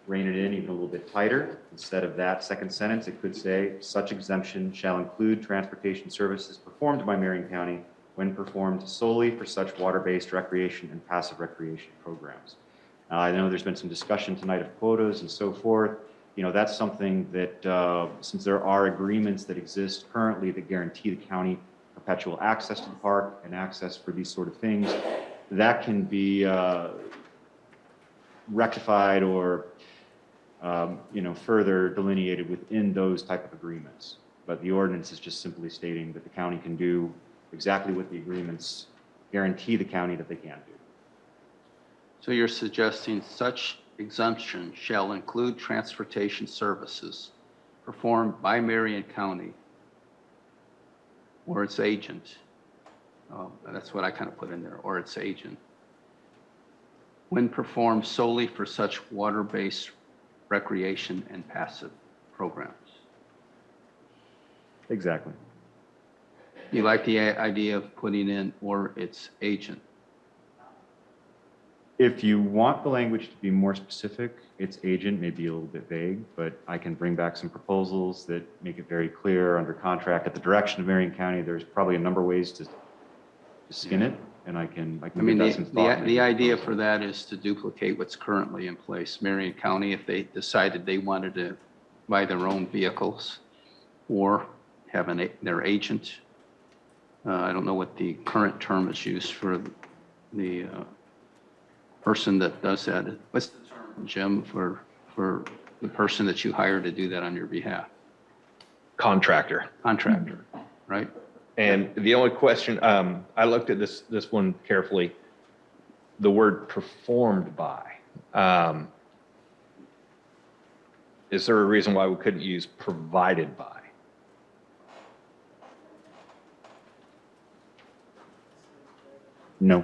rein it in even a little bit tighter, instead of that second sentence, it could say, such exemption shall include transportation services performed by Marion County when performed solely for such water-based recreation and passive recreation programs. I know there's been some discussion tonight of quotas and so forth. That's something that, since there are agreements that exist currently that guarantee the county perpetual access to the park and access for these sort of things, that can be rectified or, further delineated within those type of agreements. But the ordinance is just simply stating that the county can do exactly what the agreements guarantee the county that they can do. So you're suggesting such exemption shall include transportation services performed by Marion County or its agent. That's what I kind of put in there, or its agent. When performed solely for such water-based recreation and passive programs. Exactly. You like the idea of putting in or its agent? If you want the language to be more specific, its agent may be a little bit vague, but I can bring back some proposals that make it very clear under contract at the direction of Marion County. There's probably a number of ways to skin it, and I can give that some thought. The idea for that is to duplicate what's currently in place. Marion County, if they decided they wanted to buy their own vehicles or have their agent, I don't know what the current term is used for the person that does that. What's the term, Jim, for the person that you hire to do that on your behalf? Contractor. Contractor, right? And the only question, I looked at this one carefully, the word performed by. Is there a reason why we couldn't use provided by? No.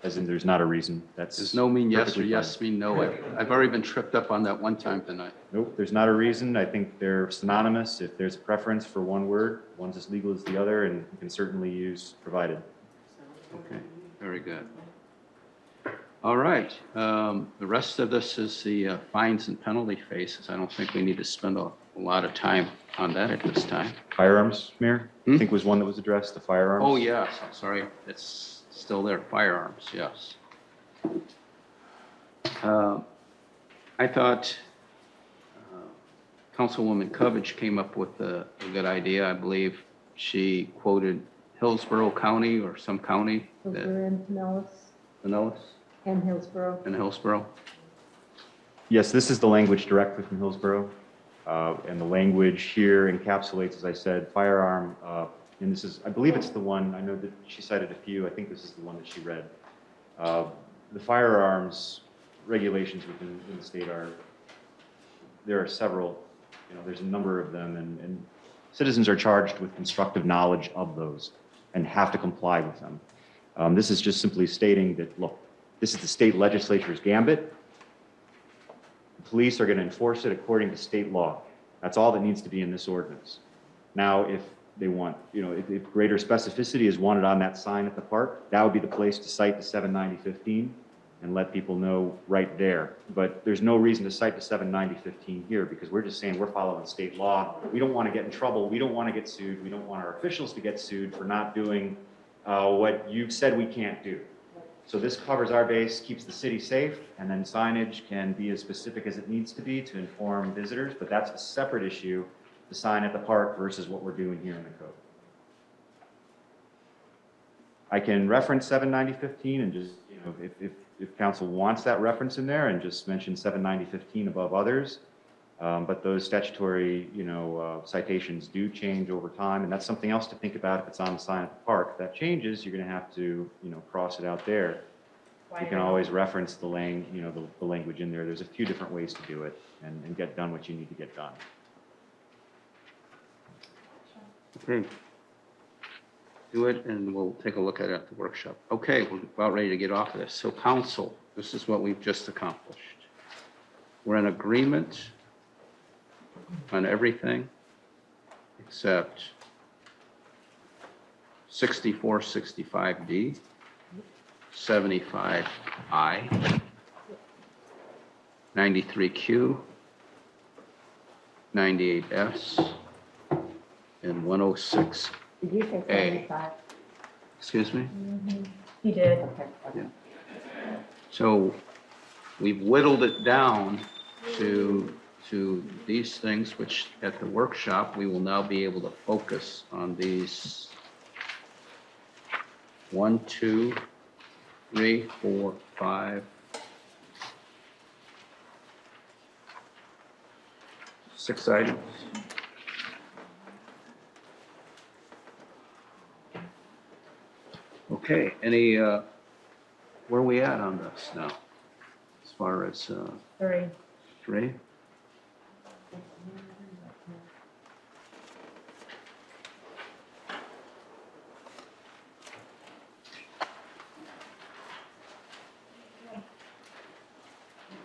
As in, there's not a reason. Does no mean yes or perfectly yes mean no? I've already been tripped up on that one time tonight. Nope, there's not a reason. I think they're synonymous. If there's a preference for one word, one's as legal as the other, and you can certainly use provided. Okay, very good. All right, the rest of this is the fines and penalty phases. I don't think we need to spend a lot of time on that at this time. Firearms, Mayor? I think was one that was addressed, the firearms. Oh, yes, I'm sorry. It's still there, firearms, yes. I thought Councilwoman Covich came up with a good idea. I believe she quoted Hillsborough County or some county. Hillsborough and Pinellas Pinellas and Hillsborough. and Hillsborough. Yes, this is the language directly from Hillsborough. And the language here encapsulates, as I said, firearm, and this is, I believe it's the one, I know that she cited a few, I think this is the one that she read. The firearms regulations within the state there are several, there's a number of them, and citizens are charged with constructive knowledge of those and have to comply with them. This is just simply stating that, look, this is the state legislature's gambit. The police are going to enforce it according to state law. That's all that needs to be in this ordinance. Now, if they want, if greater specificity is wanted on that sign at the park, that would be the place to cite the 79015 and let people know right there. But there's no reason to cite the 79015 here because we're just saying we're following state law. We don't want to get in trouble. We don't want to get sued. We don't want our officials to get sued for not doing what you've said we can't do. So this covers our base, keeps the city safe, and then signage can be as specific as it needs to be to inform visitors, but that's a separate issue, the sign at the park versus what we're doing here in the code. I can reference 79015 and just, you know, if council wants that reference in there and just mention 79015 above others. But those statutory, you know, citations do change over time, and that's something else to think about if it's on the sign at the park. If that changes, you're going to have to, you know, cross it out there. You can always reference the the language in there. There's a few different ways to do it and get done what you need to get done. Okay. Do it, and we'll take a look at it at the workshop. Okay, we're about ready to get off of this. So council, this is what we've just accomplished. We're in agreement on everything except 6465D, 75I, 93Q, 98S, and 106A. Did you say 75? Excuse me? He did. Yeah. So we've whittled it down to these things, which at the workshop, we will now be able to focus on these 1, 2, 3, 4, 5, 6 items. Okay, any, where are we at on this now? As far as, 3. 3?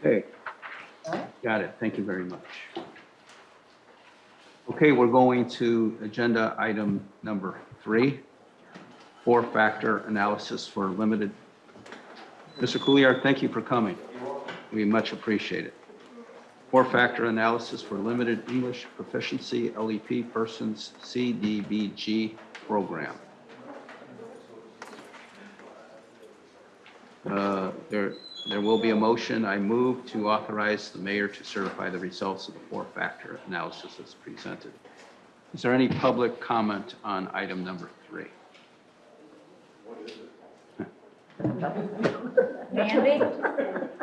Okay, got it. Thank you very much. Okay, we're going to agenda item number 3, 4-factor analysis for limited. Mr. Couliard, thank you for coming. We much appreciate it. 4-factor analysis for limited English proficiency LEP persons CDBG program. There will be a motion. I move to authorize the mayor to certify the results of the 4-factor analysis as presented. Is there any public comment on item number 3? Mandy?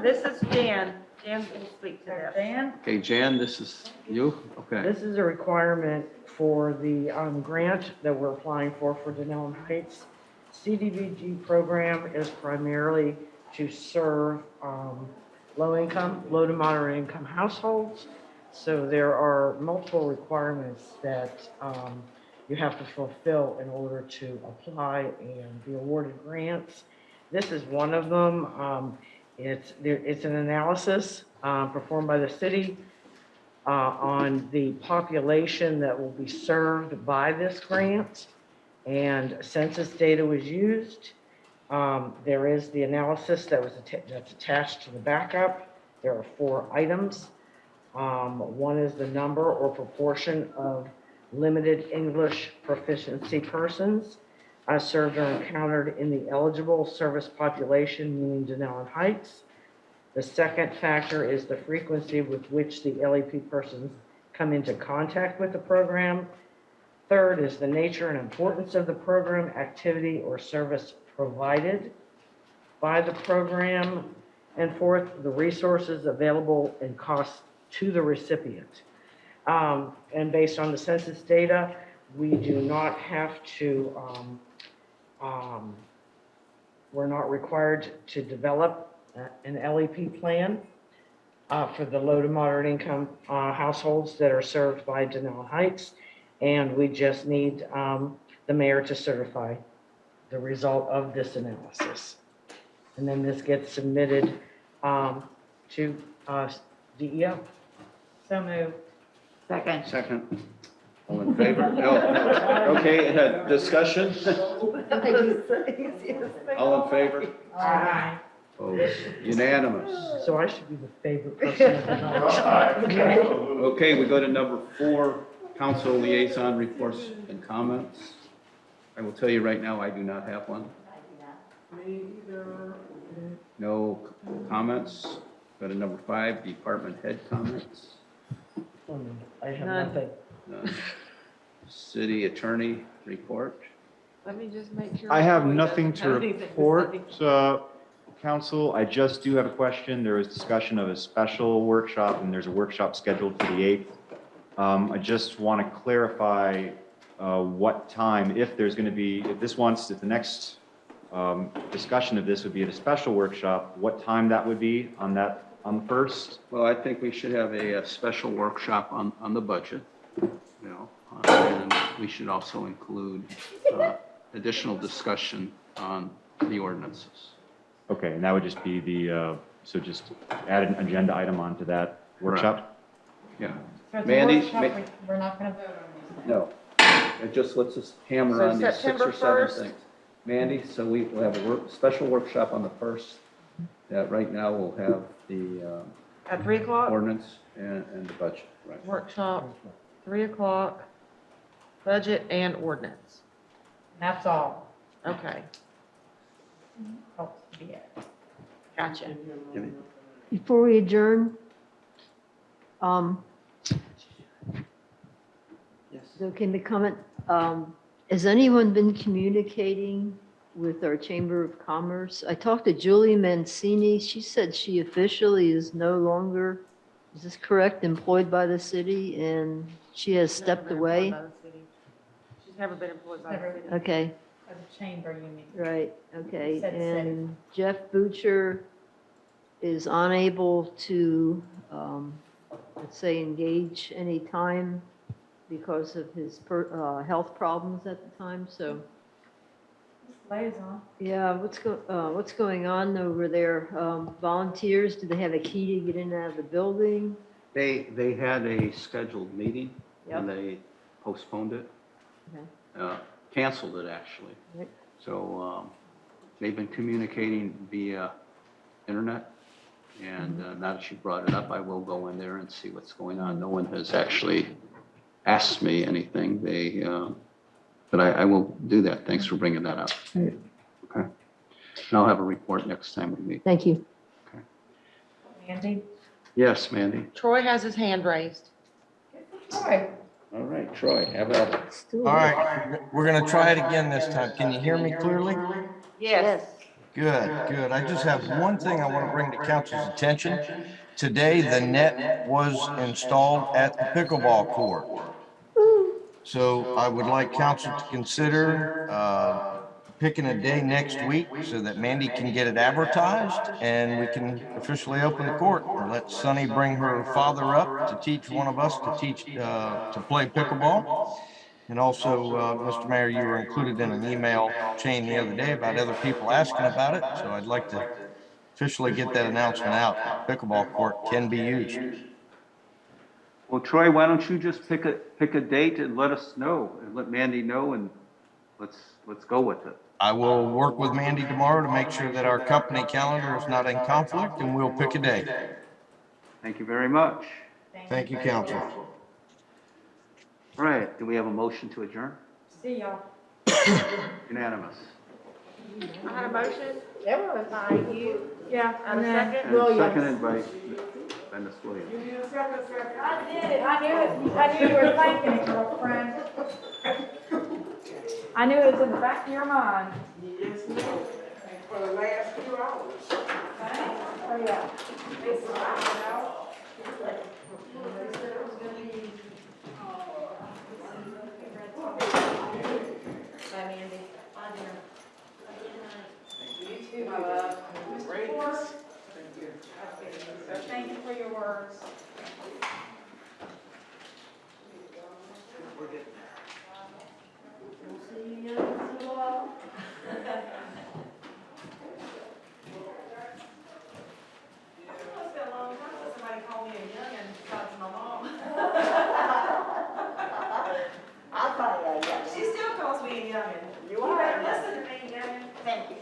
This is Jan. Jan will speak to this. Dan? Okay, Jan, this is you? Okay. This is a requirement for the grant that we're applying for Dunnellon Heights. CDBG program is primarily to serve low to moderate income households. So there are multiple requirements that you have to fulfill in order to apply and be awarded grants. This is one of them. It's an analysis performed by the city on the population that will be served by this grant, and census data was used. There is the analysis that's attached to the backup. There are 4 items. One is the number or proportion of limited English proficiency persons served or encountered in the eligible service population, meaning Dunnellon Heights. The second factor is the frequency with which the LEP persons come into contact with the program. Third is the nature and importance of the program, activity, or service provided by the program. And fourth, the resources available and cost to the recipient. And based on the census data, we do not have to, we're not required to develop an LEP plan for the low to moderate income households that are served by Dunnellon Heights. And we just need the mayor to certify the result of this analysis. And then this gets submitted to DEO. So moved. Second. Second. All in favor? No. Okay, discussion? All in favor? Aye. Opposed? Unanimous. So I should be the favorite person of the night. Okay. Okay, we go to number 4, council liaison reports and comments. I will tell you right now, I do not have one. Me either. No comments. Go to number 5, department head comments. I have None. nothing. None. City attorney report. Let me just make sure. I have Troy nothing doesn't to have anything report, say. council. I just do have a question. There was discussion of a special workshop, and there's a workshop scheduled for the 8th. I just want to clarify what time, if there's going to be, if the next discussion of this would be at a special workshop, what time that would be on the 1st? Well, I think we should have a special workshop on the budget, and we should also include additional discussion on the ordinances. Okay, and that would just be so just add an agenda item onto that workshop? Yeah. So it's a Mandy, workshop, we're not going to vote on this. No, it just lets us hammer So on these 6 September or 7 1st? things. Mandy, so we will have a special workshop on the 1st. Right now, we'll have the At 3 o'clock? ordinance and the budget, right? Workshop, 3 o'clock, budget and ordinance. That's all. Okay, Helps to be it. gotcha. Before we adjourn, so can the comment, has anyone been communicating with our Chamber of Commerce? I talked to Julie Mancini. She said she officially is no longer, is this correct, employed by the city, and she has stepped away? She's never been employed by the city. Okay, As a chamber, you mean? right, okay. Said And Jeff Butcher is unable to, let's say, engage any time because of his health problems at the time, so. Liaison. Yeah, what's going on over there? Volunteers, do they have a key to get in and out of the building? They had a scheduled meeting and Yep. they postponed it, Okay. canceled it actually. Right. So they've been communicating via internet. And now that you brought it up, I will go in there and see what's going on. No one has actually asked me anything. But I will do that. Thanks for bringing that up. Right. Okay. And I'll have a report next time we meet. Thank you. Mandy? Yes, Mandy. Troy has his hand raised. Troy. All right, Troy, have at it. All right, we're going to try it again this time. Can you hear me clearly? Yes. Good, good. I just have one thing I want to bring to council's attention. Today, the net was installed at the pickleball court. So I would like council to consider picking a day next week so that Mandy can get it advertised and we can officially open the court. Or let Sunny bring her father up to teach one of us to play pickleball. And also, Mr. Mayor, you were included in an email chain the other day about other people asking about it. So I'd like to officially get that announcement out. Pickleball court can be used. Well, Troy, why don't you just pick a date and let us know and let Mandy know and let's go with it. I will work with Mandy tomorrow to make sure that our company calendar is not in conflict, and we'll pick a day. Thank you very much. Thank you, council. All right, do we have a motion to adjourn? See y'all. Unanimous. I had a motion There was. by you. Yeah. And a second? And seconded by Ms. Williams. I did it. I knew it. I knew you were thinking it, girlfriend. I knew it was in the back of your mind. Yes, ma'am. And for the last few hours. Oh, yeah. It's out. Bye, Mandy. You too, my love. Great. Thank you for your words. She still calls me a youngin'. You better listen to me, youngin'. Thank you.